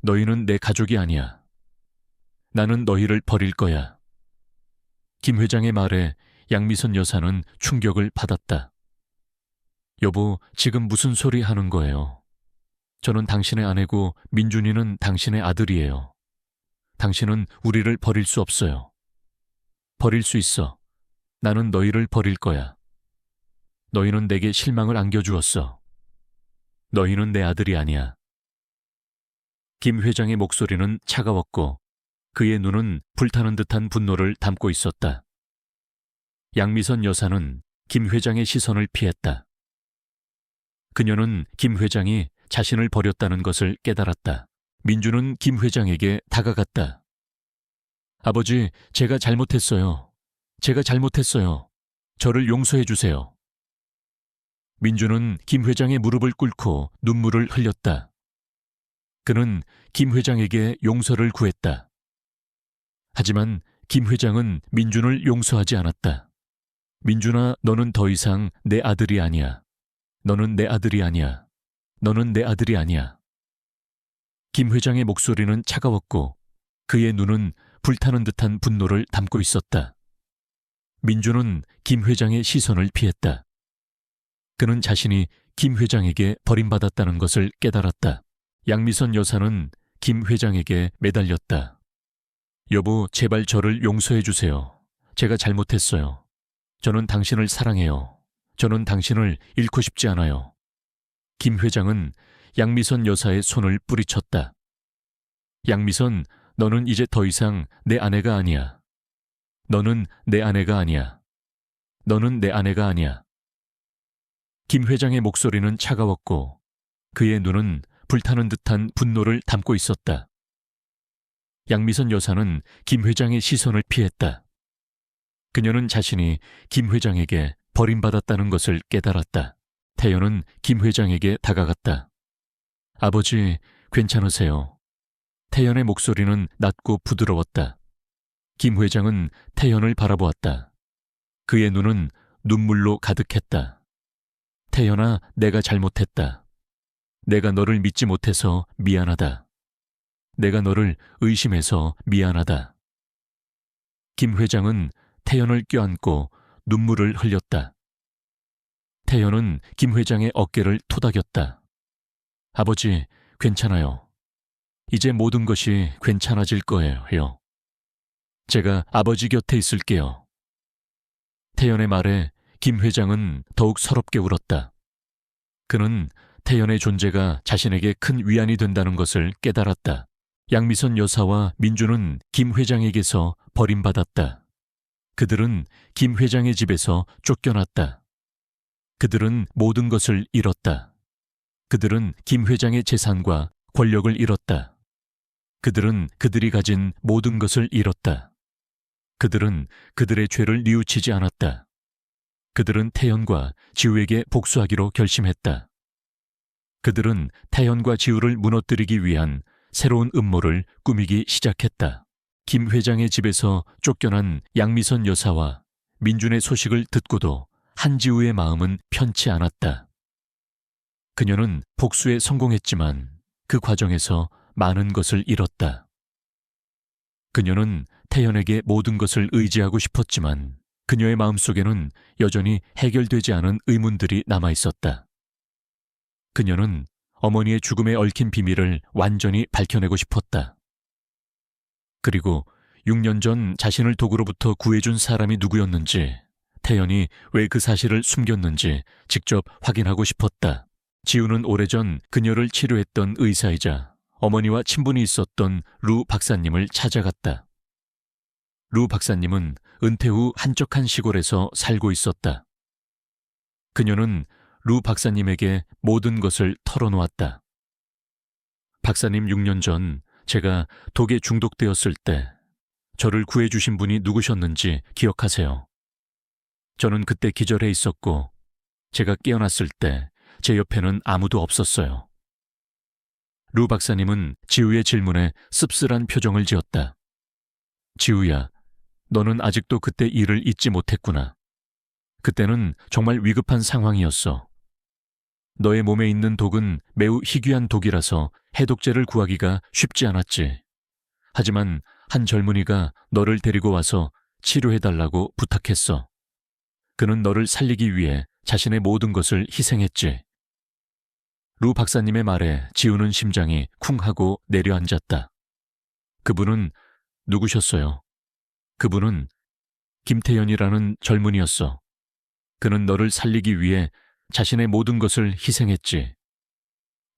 너희는 내 가족이 아니야. 나는 너희를 버릴 거야. 김 회장의 말에 양미선 여사는 충격을 받았다. 여보, 지금 무슨 소리 하는 거예요? 저는 당신의 아내고 민준이는 당신의 아들이에요. 당신은 우리를 버릴 수 없어요. 버릴 수 있어. 나는 너희를 버릴 거야. 너희는 내게 실망을 안겨주었어. 너희는 내 아들이 아니야. 김 회장의 목소리는 차가웠고 그의 눈은 불타는 듯한 분노를 담고 있었다. 양미선 여사는 김 회장의 시선을 피했다. 그녀는 김 회장이 자신을 버렸다는 것을 깨달았다. 민준은 김 회장에게 다가갔다. 아버지, 제가 잘못했어요. 제가 잘못했어요. 저를 용서해 주세요. 민준은 김 회장의 무릎을 꿇고 눈물을 흘렸다. 그는 김 회장에게 용서를 구했다. 하지만 김 회장은 민준을 용서하지 않았다. 민준아, 너는 더 이상 내 아들이 아니야. 너는 내 아들이 아니야. 너는 내 아들이 아니야. 김 회장의 목소리는 차가웠고 그의 눈은 불타는 듯한 분노를 담고 있었다. 민준은 김 회장의 시선을 피했다. 그는 자신이 김 회장에게 버림받았다는 것을 깨달았다. 양미선 여사는 김 회장에게 매달렸다. 여보, 제발 저를 용서해 주세요. 제가 잘못했어요. 저는 당신을 사랑해요. 저는 당신을 잃고 싶지 않아요. 김 회장은 양미선 여사의 손을 뿌리쳤다. 양미선, 너는 이제 더 이상 내 아내가 아니야. 너는 내 아내가 아니야. 너는 내 아내가 아니야. 김 회장의 목소리는 차가웠고 그의 눈은 불타는 듯한 분노를 담고 있었다. 양미선 여사는 김 회장의 시선을 피했다. 그녀는 자신이 김 회장에게 버림받았다는 것을 깨달았다. 태연은 김 회장에게 다가갔다. 아버지, 괜찮으세요? 태연의 목소리는 낮고 부드러웠다. 김 회장은 태연을 바라보았다. 그의 눈은 눈물로 가득했다. 태연아, 내가 잘못했다. 내가 너를 믿지 못해서 미안하다. 내가 너를 의심해서 미안하다. 김 회장은 태연을 껴안고 눈물을 흘렸다. 태연은 김 회장의 어깨를 토닥였다. 아버지, 괜찮아요. 이제 모든 것이 괜찮아질 거예요. 제가 아버지 곁에 있을게요. 태연의 말에 김 회장은 더욱 서럽게 울었다. 그는 태연의 존재가 자신에게 큰 위안이 된다는 것을 깨달았다. 양미선 여사와 민주는 김 회장에게서 버림받았다. 그들은 김 회장의 집에서 쫓겨났다. 그들은 모든 것을 잃었다. 그들은 김 회장의 재산과 권력을 잃었다. 그들은 그들이 가진 모든 것을 잃었다. 그들은 그들의 죄를 뉘우치지 않았다. 그들은 태연과 지우에게 복수하기로 결심했다. 그들은 태연과 지우를 무너뜨리기 위한 새로운 음모를 꾸미기 시작했다. 김 회장의 집에서 쫓겨난 양미선 여사와 민준의 소식을 듣고도 한지우의 마음은 편치 않았다. 그녀는 복수에 성공했지만 그 과정에서 많은 것을 잃었다. 그녀는 태연에게 모든 것을 의지하고 싶었지만 그녀의 마음속에는 여전히 해결되지 않은 의문들이 남아있었다. 그녀는 어머니의 죽음에 얽힌 비밀을 완전히 밝혀내고 싶었다. 그리고 6년 전 자신을 독으로부터 구해준 사람이 누구였는지, 태연이 왜 그 사실을 숨겼는지 직접 확인하고 싶었다. 지우는 오래전 그녀를 치료했던 의사이자 어머니와 친분이 있었던 루 박사님을 찾아갔다. 루 박사님은 은퇴 후 한적한 시골에서 살고 있었다. 그녀는 루 박사님에게 모든 것을 털어놓았다. 박사님, 6년 전 제가 독에 중독되었을 때 저를 구해주신 분이 누구셨는지 기억하세요? 저는 그때 기절해 있었고 제가 깨어났을 때 제 옆에는 아무도 없었어요. 루 박사님은 지우의 질문에 씁쓸한 표정을 지었다. 지우야, 너는 아직도 그때 일을 잊지 못했구나. 그때는 정말 위급한 상황이었어. 너의 몸에 있는 독은 매우 희귀한 독이라서 해독제를 구하기가 쉽지 않았지. 하지만 한 젊은이가 너를 데리고 와서 치료해달라고 부탁했어. 그는 너를 살리기 위해 자신의 모든 것을 희생했지. 루 박사님의 말에 지우는 심장이 쿵 하고 내려앉았다. 그분은 누구셨어요? 그분은 김태연이라는 젊은이였어. 그는 너를 살리기 위해 자신의 모든 것을 희생했지.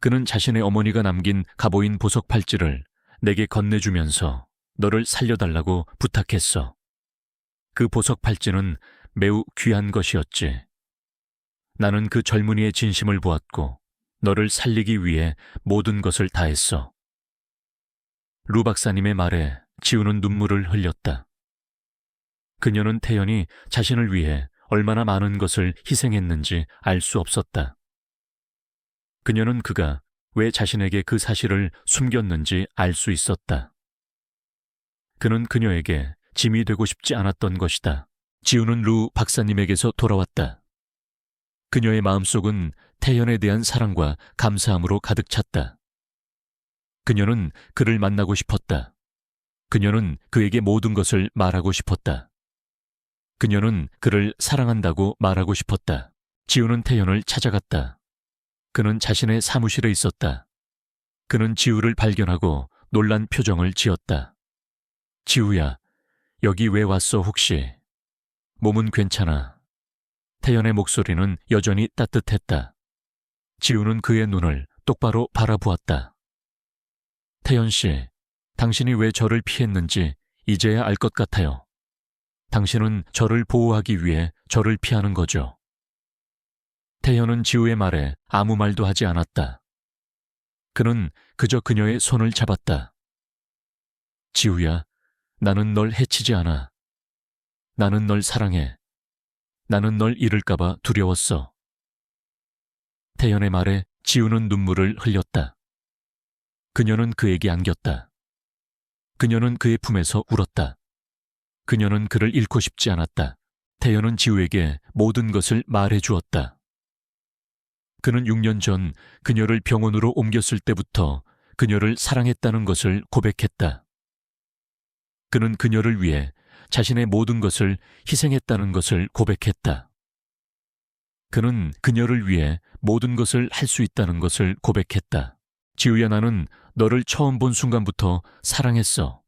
그는 자신의 어머니가 남긴 가보인 보석 팔찌를 내게 건네주면서 너를 살려달라고 부탁했어. 그 보석 팔찌는 매우 귀한 것이었지. 나는 그 젊은이의 진심을 보았고 너를 살리기 위해 모든 것을 다했어. 루 박사님의 말에 지우는 눈물을 흘렸다. 그녀는 태연이 자신을 위해 얼마나 많은 것을 희생했는지 알 수 없었다. 그녀는 그가 왜 자신에게 그 사실을 숨겼는지 알 수 있었다. 그는 그녀에게 짐이 되고 싶지 않았던 것이다. 지우는 루 박사님에게서 돌아왔다. 그녀의 마음속은 태연에 대한 사랑과 감사함으로 가득 찼다. 그녀는 그를 만나고 싶었다. 그녀는 그에게 모든 것을 말하고 싶었다. 그녀는 그를 사랑한다고 말하고 싶었다. 지우는 태연을 찾아갔다. 그는 자신의 사무실에 있었다. 그는 지우를 발견하고 놀란 표정을 지었다. 지우야, 여기 왜 왔어 혹시? 몸은 괜찮아. 태연의 목소리는 여전히 따뜻했다. 지우는 그의 눈을 똑바로 바라보았다. 태연 씨, 당신이 왜 저를 피했는지 이제야 알 것 같아요. 당신은 저를 보호하기 위해 저를 피하는 거죠. 태연은 지우의 말에 아무 말도 하지 않았다. 그는 그저 그녀의 손을 잡았다. 지우야, 나는 널 해치지 않아. 나는 널 사랑해. 나는 널 잃을까봐 두려웠어. 태연의 말에 지우는 눈물을 흘렸다. 그녀는 그에게 안겼다. 그녀는 그의 품에서 울었다. 그녀는 그를 잃고 싶지 않았다. 태연은 지우에게 모든 것을 말해 주었다. 그는 6년 전 그녀를 병원으로 옮겼을 때부터 그녀를 사랑했다는 것을 고백했다. 그는 그녀를 위해 자신의 모든 것을 희생했다는 것을 고백했다. 그는 그녀를 위해 모든 것을 할 수 있다는 것을 고백했다. 지우야, 나는 너를 처음 본 순간부터 사랑했어.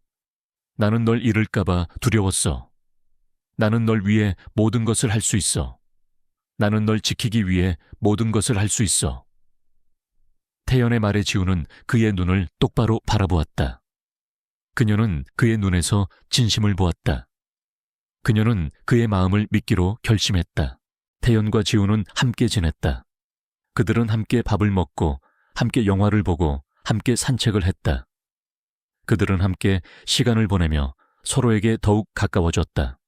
나는 널 잃을까봐 두려웠어. 나는 널 위해 모든 것을 할 수 있어. 나는 널 지키기 위해 모든 것을 할 수 있어. 태연의 말에 지우는 그의 눈을 똑바로 바라보았다. 그녀는 그의 눈에서 진심을 보았다. 그녀는 그의 마음을 믿기로 결심했다. 태연과 지우는 함께 지냈다. 그들은 함께 밥을 먹고 함께 영화를 보고 함께 산책을 했다. 그들은 함께 시간을 보내며 서로에게 더욱 가까워졌다.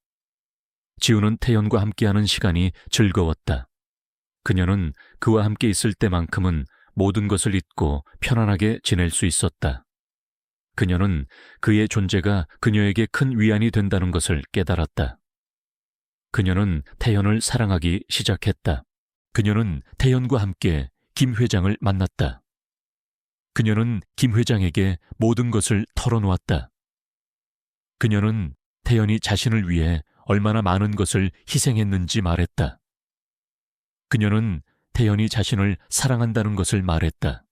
지우는 태연과 함께하는 시간이 즐거웠다. 그녀는 그와 함께 있을 때만큼은 모든 것을 잊고 편안하게 지낼 수 있었다. 그녀는 그의 존재가 그녀에게 큰 위안이 된다는 것을 깨달았다. 그녀는 태연을 사랑하기 시작했다. 그녀는 태연과 함께 김 회장을 만났다. 그녀는 김 회장에게 모든 것을 털어놓았다. 그녀는 태연이 자신을 위해 얼마나 많은 것을 희생했는지 말했다. 그녀는 태연이 자신을 사랑한다는 것을 말했다.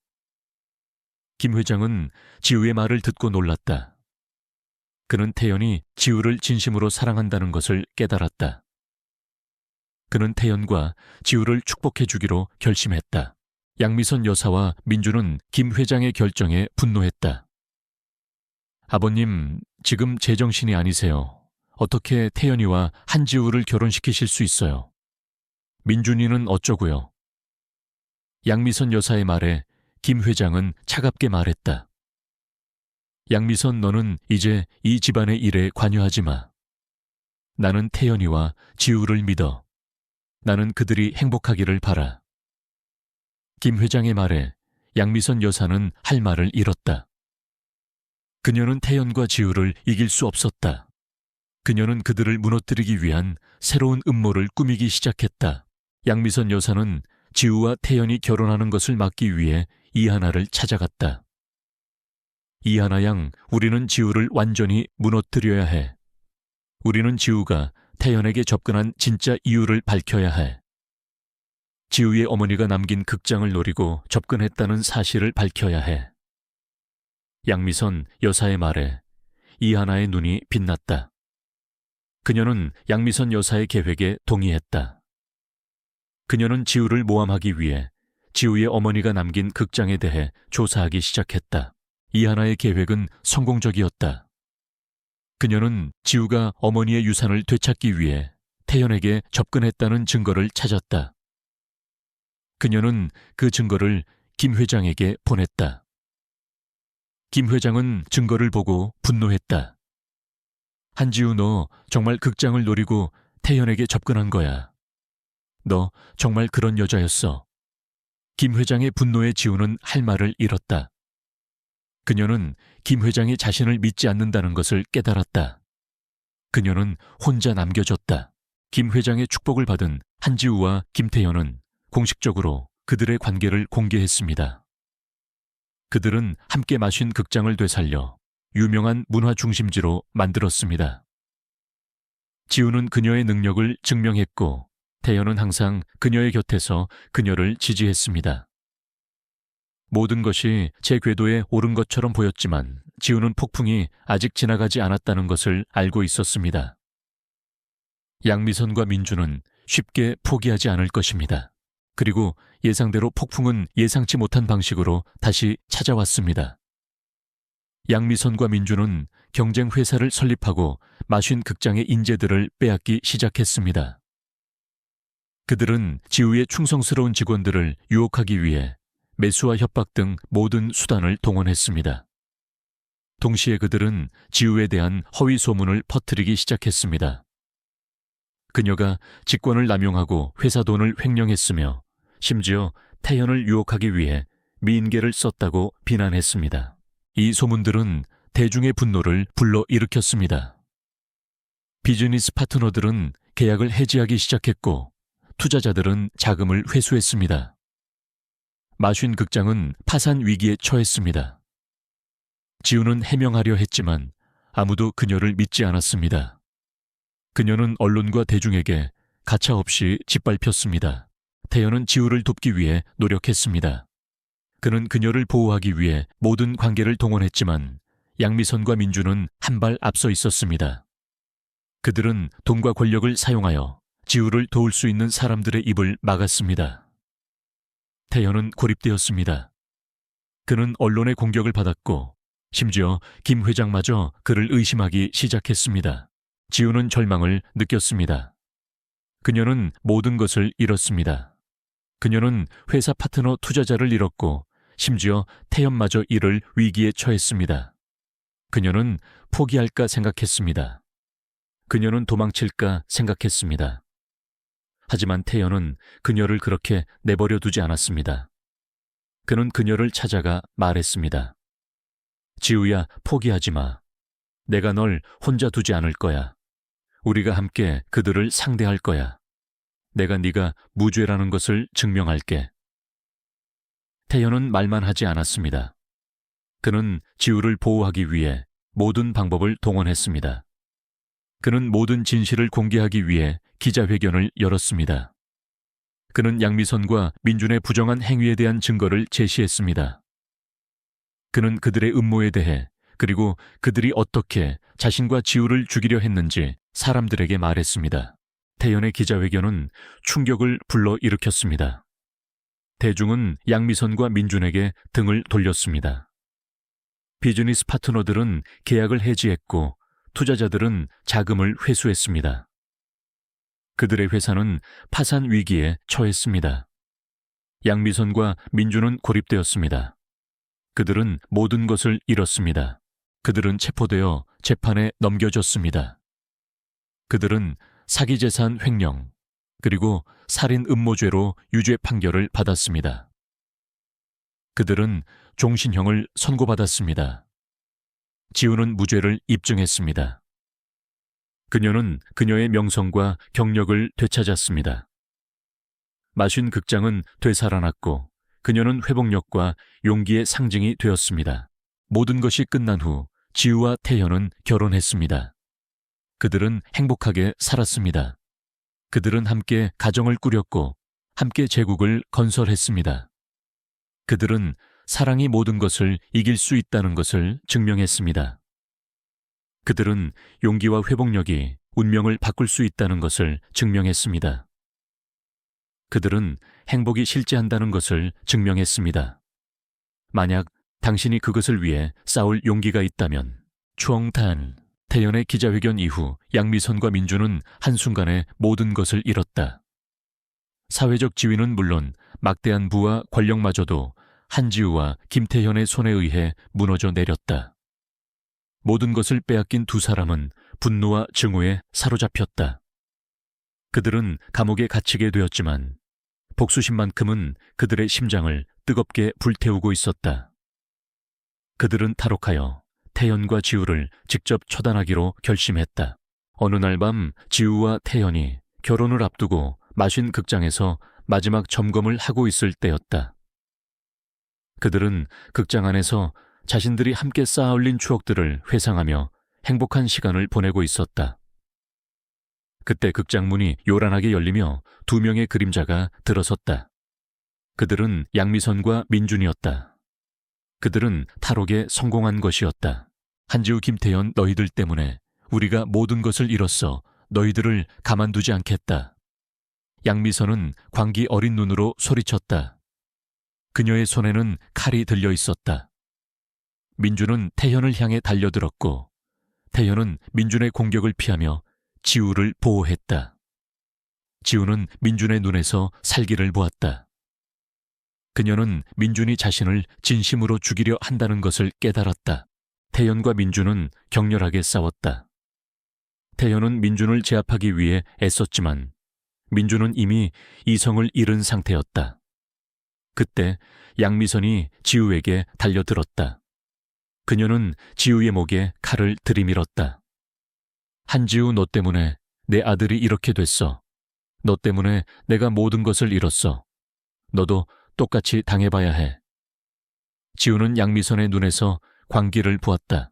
김 회장은 지우의 말을 듣고 놀랐다. 그는 태연이 지우를 진심으로 사랑한다는 것을 깨달았다. 그는 태연과 지우를 축복해 주기로 결심했다. 양미선 여사와 민주는 김 회장의 결정에 분노했다. 아버님, 지금 제정신이 아니세요. 어떻게 태연이와 한지우를 결혼시키실 수 있어요? 민준이는 어쩌고요? 양미선 여사의 말에 김 회장은 차갑게 말했다. 양미선, 너는 이제 이 집안의 일에 관여하지 마. 나는 태연이와 지우를 믿어. 나는 그들이 행복하기를 바라. 김 회장의 말에 양미선 여사는 할 말을 잃었다. 그녀는 태연과 지우를 이길 수 없었다. 그녀는 그들을 무너뜨리기 위한 새로운 음모를 꾸미기 시작했다. 양미선 여사는 지우와 태연이 결혼하는 것을 막기 위해 이하나를 찾아갔다. 이하나 양, 우리는 지우를 완전히 무너뜨려야 해. 우리는 지우가 태연에게 접근한 진짜 이유를 밝혀야 해. 지우의 어머니가 남긴 극장을 노리고 접근했다는 사실을 밝혀야 해. 양미선 여사의 말에 이하나의 눈이 빛났다. 그녀는 양미선 여사의 계획에 동의했다. 그녀는 지우를 모함하기 위해 지우의 어머니가 남긴 극장에 대해 조사하기 시작했다. 이하나의 계획은 성공적이었다. 그녀는 지우가 어머니의 유산을 되찾기 위해 태연에게 접근했다는 증거를 찾았다. 그녀는 그 증거를 김 회장에게 보냈다. 김 회장은 증거를 보고 분노했다. 한지우, 너 정말 극장을 노리고 태연에게 접근한 거야. 너 정말 그런 여자였어. 김 회장의 분노에 지우는 할 말을 잃었다. 그녀는 김 회장이 자신을 믿지 않는다는 것을 깨달았다. 그녀는 혼자 남겨졌다. 김 회장의 축복을 받은 한지우와 김태연은 공식적으로 그들의 관계를 공개했습니다. 그들은 함께 마신 극장을 되살려 유명한 문화 중심지로 만들었습니다. 지우는 그녀의 능력을 증명했고 태연은 항상 그녀의 곁에서 그녀를 지지했습니다. 모든 것이 제 궤도에 오른 것처럼 보였지만 지우는 폭풍이 아직 지나가지 않았다는 것을 알고 있었습니다. 양미선과 민주는 쉽게 포기하지 않을 것입니다. 그리고 예상대로 폭풍은 예상치 못한 방식으로 다시 찾아왔습니다. 양미선과 민주는 경쟁 회사를 설립하고 마쉰 극장의 인재들을 빼앗기 시작했습니다. 그들은 지우의 충성스러운 직원들을 유혹하기 위해 매수와 협박 등 모든 수단을 동원했습니다. 동시에 그들은 지우에 대한 허위 소문을 퍼뜨리기 시작했습니다. 그녀가 직권을 남용하고 회사 돈을 횡령했으며 심지어 태연을 유혹하기 위해 미인계를 썼다고 비난했습니다. 이 소문들은 대중의 분노를 불러일으켰습니다. 비즈니스 파트너들은 계약을 해지하기 시작했고 투자자들은 자금을 회수했습니다. 마쉰 극장은 파산 위기에 처했습니다. 지우는 해명하려 했지만 아무도 그녀를 믿지 않았습니다. 그녀는 언론과 대중에게 가차없이 짓밟혔습니다. 태연은 지우를 돕기 위해 노력했습니다. 그는 그녀를 보호하기 위해 모든 관계를 동원했지만 양미선과 민주는 한 발 앞서 있었습니다. 그들은 돈과 권력을 사용하여 지우를 도울 수 있는 사람들의 입을 막았습니다. 태연은 고립되었습니다. 그는 언론의 공격을 받았고 심지어 김 회장마저 그를 의심하기 시작했습니다. 지우는 절망을 느꼈습니다. 그녀는 모든 것을 잃었습니다. 그녀는 회사 파트너 투자자를 잃었고 심지어 태연마저 이를 위기에 처했습니다. 그녀는 포기할까 생각했습니다. 그녀는 도망칠까 생각했습니다. 하지만 태연은 그녀를 그렇게 내버려 두지 않았습니다. 그는 그녀를 찾아가 말했습니다. 지우야, 포기하지 마. 내가 널 혼자 두지 않을 거야. 우리가 함께 그들을 상대할 거야. 내가 네가 무죄라는 것을 증명할게. 태연은 말만 하지 않았습니다. 그는 지우를 보호하기 위해 모든 방법을 동원했습니다. 그는 모든 진실을 공개하기 위해 기자회견을 열었습니다. 그는 양미선과 민준의 부정한 행위에 대한 증거를 제시했습니다. 그는 그들의 음모에 대해 그리고 그들이 어떻게 자신과 지우를 죽이려 했는지 사람들에게 말했습니다. 태연의 기자회견은 충격을 불러일으켰습니다. 대중은 양미선과 민준에게 등을 돌렸습니다. 비즈니스 파트너들은 계약을 해지했고 투자자들은 자금을 회수했습니다. 그들의 회사는 파산 위기에 처했습니다. 양미선과 민준은 고립되었습니다. 그들은 모든 것을 잃었습니다. 그들은 체포되어 재판에 넘겨졌습니다. 그들은 사기재산 횡령, 그리고 살인 음모죄로 유죄 판결을 받았습니다. 그들은 종신형을 선고받았습니다. 지우는 무죄를 입증했습니다. 그녀는 그녀의 명성과 경력을 되찾았습니다. 마쉰 극장은 되살아났고 그녀는 회복력과 용기의 상징이 되었습니다. 모든 것이 끝난 후 지우와 태연은 결혼했습니다. 그들은 행복하게 살았습니다. 그들은 함께 가정을 꾸렸고 함께 제국을 건설했습니다. 그들은 사랑이 모든 것을 이길 수 있다는 것을 증명했습니다. 그들은 용기와 회복력이 운명을 바꿀 수 있다는 것을 증명했습니다. 그들은 행복이 실제한다는 것을 증명했습니다. 만약 당신이 그것을 위해 싸울 용기가 있다면 추엉탄. 태연의 기자회견 이후 양미선과 민준은 한순간에 모든 것을 잃었다. 사회적 지위는 물론 막대한 부와 권력마저도 한지우와 김태현의 손에 의해 무너져 내렸다. 모든 것을 빼앗긴 두 사람은 분노와 증오에 사로잡혔다. 그들은 감옥에 갇히게 되었지만 복수심만큼은 그들의 심장을 뜨겁게 불태우고 있었다. 그들은 탈옥하여 태연과 지우를 직접 처단하기로 결심했다. 어느 날 밤 지우와 태연이 결혼을 앞두고 마신 극장에서 마지막 점검을 하고 있을 때였다. 그들은 극장 안에서 자신들이 함께 쌓아올린 추억들을 회상하며 행복한 시간을 보내고 있었다. 그때 극장 문이 요란하게 열리며 두 명의 그림자가 들어섰다. 그들은 양미선과 민준이었다. 그들은 탈옥에 성공한 것이었다. 한지우, 김태연, 너희들 때문에 우리가 모든 것을 잃었어. 너희들을 가만두지 않겠다. 양미선은 광기 어린 눈으로 소리쳤다. 그녀의 손에는 칼이 들려 있었다. 민준은 태연을 향해 달려들었고 태연은 민준의 공격을 피하며 지우를 보호했다. 지우는 민준의 눈에서 살기를 보았다. 그녀는 민준이 자신을 진심으로 죽이려 한다는 것을 깨달았다. 태연과 민준은 격렬하게 싸웠다. 태연은 민준을 제압하기 위해 애썼지만 민준은 이미 이성을 잃은 상태였다. 그때 양미선이 지우에게 달려들었다. 그녀는 지우의 목에 칼을 들이밀었다. 한지우, 너 때문에 내 아들이 이렇게 됐어. 너 때문에 내가 모든 것을 잃었어. 너도 똑같이 당해봐야 해. 지우는 양미선의 눈에서 광기를 부었다.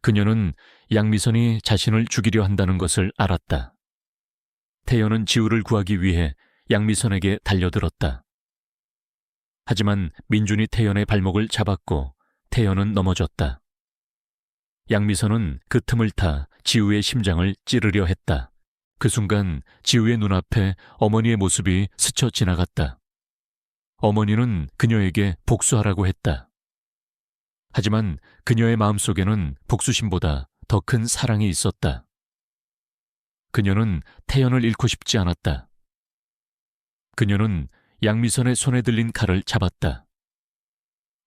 그녀는 양미선이 자신을 죽이려 한다는 것을 알았다. 태연은 지우를 구하기 위해 양미선에게 달려들었다. 하지만 민준이 태연의 발목을 잡았고 태연은 넘어졌다. 양미선은 그 틈을 타 지우의 심장을 찌르려 했다. 그 순간 지우의 눈앞에 어머니의 모습이 스쳐 지나갔다. 어머니는 그녀에게 복수하라고 했다. 하지만 그녀의 마음속에는 복수심보다 더 큰 사랑이 있었다. 그녀는 태연을 잃고 싶지 않았다. 그녀는 양미선의 손에 들린 칼을 잡았다.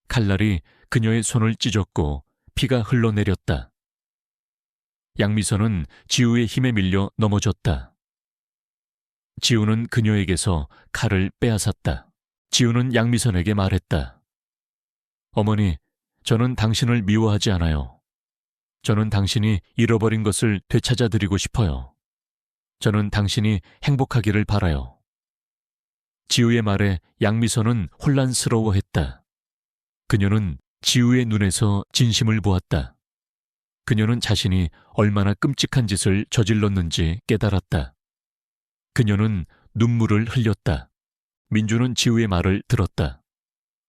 칼날이 그녀의 손을 찢었고 피가 흘러내렸다. 양미선은 지우의 힘에 밀려 넘어졌다. 지우는 그녀에게서 칼을 빼앗았다. 지우는 양미선에게 말했다. 어머니, 저는 당신을 미워하지 않아요. 저는 당신이 잃어버린 것을 되찾아드리고 싶어요. 저는 당신이 행복하기를 바라요. 지우의 말에 양미선은 혼란스러워했다. 그녀는 지우의 눈에서 진심을 보았다. 그녀는 자신이 얼마나 끔찍한 짓을 저질렀는지 깨달았다. 그녀는 눈물을 흘렸다. 민주는 지우의 말을 들었다.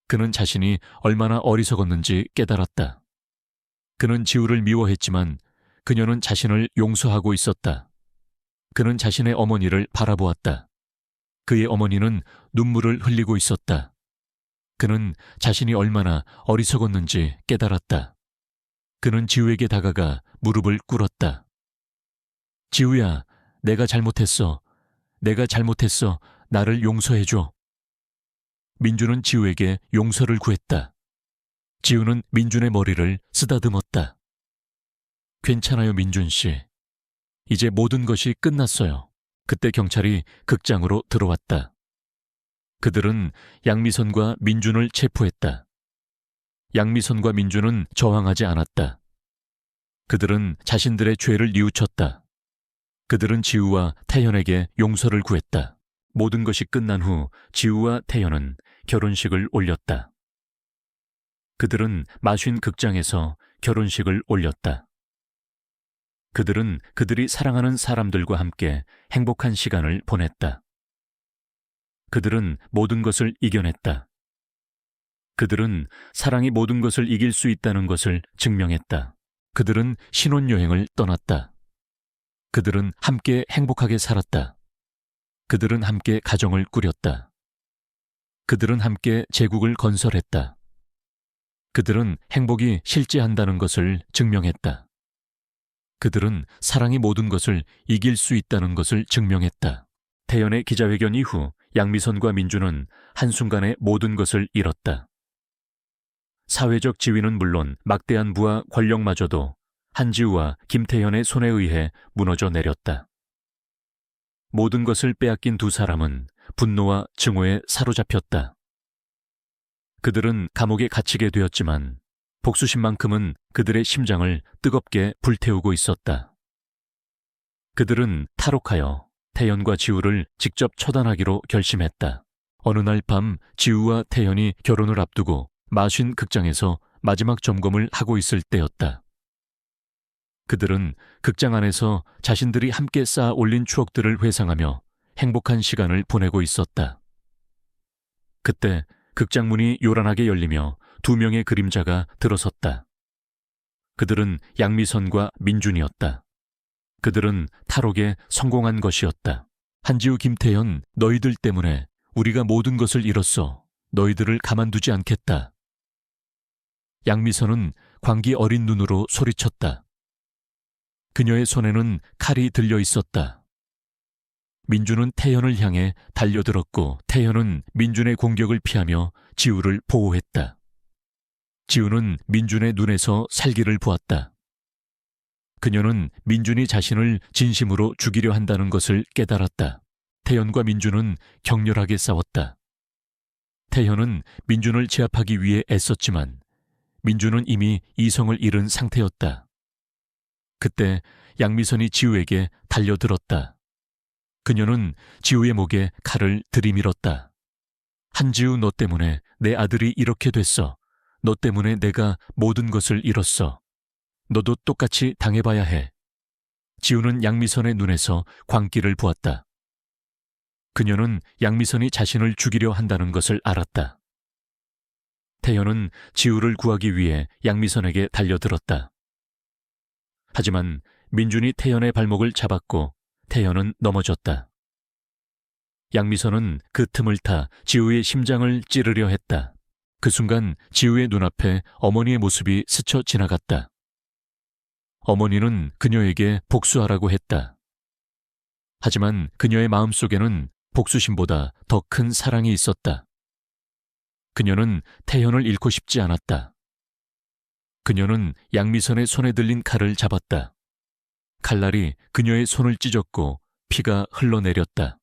그는 자신이 얼마나 어리석었는지 깨달았다. 그는 지우를 미워했지만 그녀는 자신을 용서하고 있었다. 그는 자신의 어머니를 바라보았다. 그의 어머니는 눈물을 흘리고 있었다. 그는 자신이 얼마나 어리석었는지 깨달았다. 그는 지우에게 다가가 무릎을 꿇었다. 지우야, 내가 잘못했어. 내가 잘못했어. 나를 용서해줘. 민주는 지우에게 용서를 구했다. 지우는 민준의 머리를 쓰다듬었다. 괜찮아요, 민준 씨. 이제 모든 것이 끝났어요. 그때 경찰이 극장으로 들어왔다. 그들은 양미선과 민준을 체포했다. 양미선과 민준은 저항하지 않았다. 그들은 자신들의 죄를 뉘우쳤다. 그들은 지우와 태연에게 용서를 구했다. 모든 것이 끝난 후 지우와 태연은 결혼식을 올렸다. 그들은 마쉰 극장에서 결혼식을 올렸다. 그들은 그들이 사랑하는 사람들과 함께 행복한 시간을 보냈다. 그들은 모든 것을 이겨냈다. 그들은 사랑이 모든 것을 이길 수 있다는 것을 증명했다. 그들은 신혼여행을 떠났다. 그들은 함께 행복하게 살았다. 그들은 함께 가정을 꾸렸다. 그들은 함께 제국을 건설했다. 그들은 행복이 실제한다는 것을 증명했다. 그들은 사랑이 모든 것을 이길 수 있다는 것을 증명했다. 태연의 기자회견 이후 양미선과 민주는 한순간에 모든 것을 잃었다. 사회적 지위는 물론 막대한 부와 권력마저도 한지우와 김태현의 손에 의해 무너져 내렸다. 모든 것을 빼앗긴 두 사람은 분노와 증오에 사로잡혔다. 그들은 감옥에 갇히게 되었지만 복수심만큼은 그들의 심장을 뜨겁게 불태우고 있었다. 그들은 탈옥하여 태연과 지우를 직접 처단하기로 결심했다. 어느 날 밤 지우와 태연이 결혼을 앞두고 마쉰 극장에서 마지막 점검을 하고 있을 때였다. 그들은 극장 안에서 자신들이 함께 쌓아 올린 추억들을 회상하며 행복한 시간을 보내고 있었다. 그때 극장 문이 요란하게 열리며 두 명의 그림자가 들어섰다. 그들은 양미선과 민준이었다. 그들은 탈옥에 성공한 것이었다. 한지우, 김태현, 너희들 때문에 우리가 모든 것을 잃었어. 너희들을 가만두지 않겠다. 양미선은 광기 어린 눈으로 소리쳤다. 그녀의 손에는 칼이 들려 있었다. 민준은 태연을 향해 달려들었고 태연은 민준의 공격을 피하며 지우를 보호했다. 지우는 민준의 눈에서 살기를 보았다. 그녀는 민준이 자신을 진심으로 죽이려 한다는 것을 깨달았다. 태연과 민준은 격렬하게 싸웠다. 태연은 민준을 제압하기 위해 애썼지만 민준은 이미 이성을 잃은 상태였다. 그때 양미선이 지우에게 달려들었다. 그녀는 지우의 목에 칼을 들이밀었다. 한지우, 너 때문에 내 아들이 이렇게 됐어. 너 때문에 내가 모든 것을 잃었어. 너도 똑같이 당해봐야 해. 지우는 양미선의 눈에서 광기를 보았다. 그녀는 양미선이 자신을 죽이려 한다는 것을 알았다. 태연은 지우를 구하기 위해 양미선에게 달려들었다. 하지만 민준이 태연의 발목을 잡았고 태연은 넘어졌다. 양미선은 그 틈을 타 지우의 심장을 찌르려 했다. 그 순간 지우의 눈앞에 어머니의 모습이 스쳐 지나갔다. 어머니는 그녀에게 복수하라고 했다. 하지만 그녀의 마음속에는 복수심보다 더 큰 사랑이 있었다. 그녀는 태현을 잃고 싶지 않았다. 그녀는 양미선의 손에 들린 칼을 잡았다. 칼날이 그녀의 손을 찢었고 피가 흘러내렸다.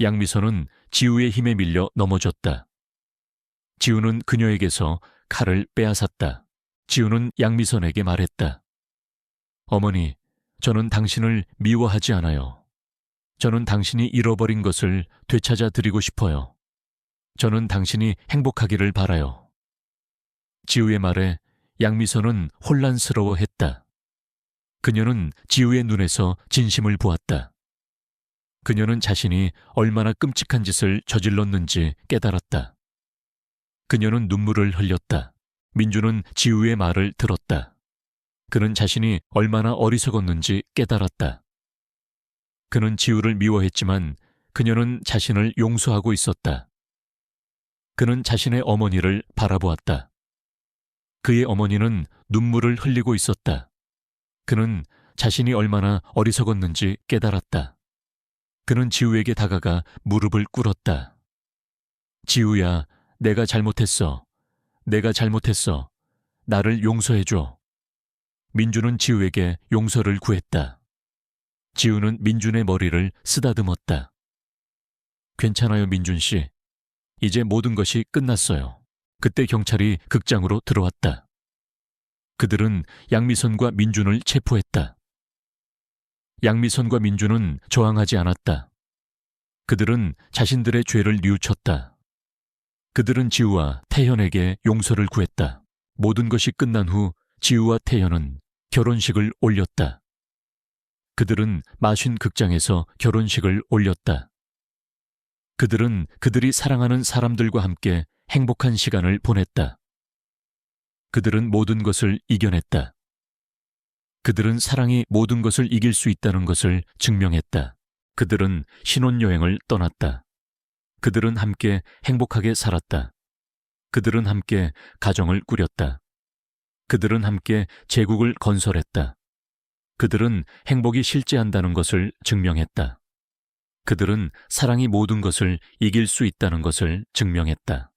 양미선은 지우의 힘에 밀려 넘어졌다. 지우는 그녀에게서 칼을 빼앗았다. 지우는 양미선에게 말했다. 어머니, 저는 당신을 미워하지 않아요. 저는 당신이 잃어버린 것을 되찾아 드리고 싶어요. 저는 당신이 행복하기를 바라요. 지우의 말에 양미선은 혼란스러워했다. 그녀는 지우의 눈에서 진심을 보았다. 그녀는 자신이 얼마나 끔찍한 짓을 저질렀는지 깨달았다. 그녀는 눈물을 흘렸다. 민주는 지우의 말을 들었다. 그는 자신이 얼마나 어리석었는지 깨달았다. 그는 지우를 미워했지만 그녀는 자신을 용서하고 있었다. 그는 자신의 어머니를 바라보았다. 그의 어머니는 눈물을 흘리고 있었다. 그는 자신이 얼마나 어리석었는지 깨달았다. 그는 지우에게 다가가 무릎을 꿇었다. 지우야, 내가 잘못했어. 내가 잘못했어. 나를 용서해줘. 민주는 지우에게 용서를 구했다. 지우는 민준의 머리를 쓰다듬었다. 괜찮아요, 민준 씨. 이제 모든 것이 끝났어요. 그때 경찰이 극장으로 들어왔다. 그들은 양미선과 민준을 체포했다. 양미선과 민준은 저항하지 않았다. 그들은 자신들의 죄를 뉘우쳤다. 그들은 지우와 태현에게 용서를 구했다. 모든 것이 끝난 후 지우와 태현은 결혼식을 올렸다. 그들은 마신 극장에서 결혼식을 올렸다. 그들은 그들이 사랑하는 사람들과 함께 행복한 시간을 보냈다. 그들은 모든 것을 이겨냈다. 그들은 사랑이 모든 것을 이길 수 있다는 것을 증명했다. 그들은 신혼여행을 떠났다. 그들은 함께 행복하게 살았다. 그들은 함께 가정을 꾸렸다. 그들은 함께 제국을 건설했다. 그들은 행복이 실제한다는 것을 증명했다. 그들은 사랑이 모든 것을 이길 수 있다는 것을 증명했다.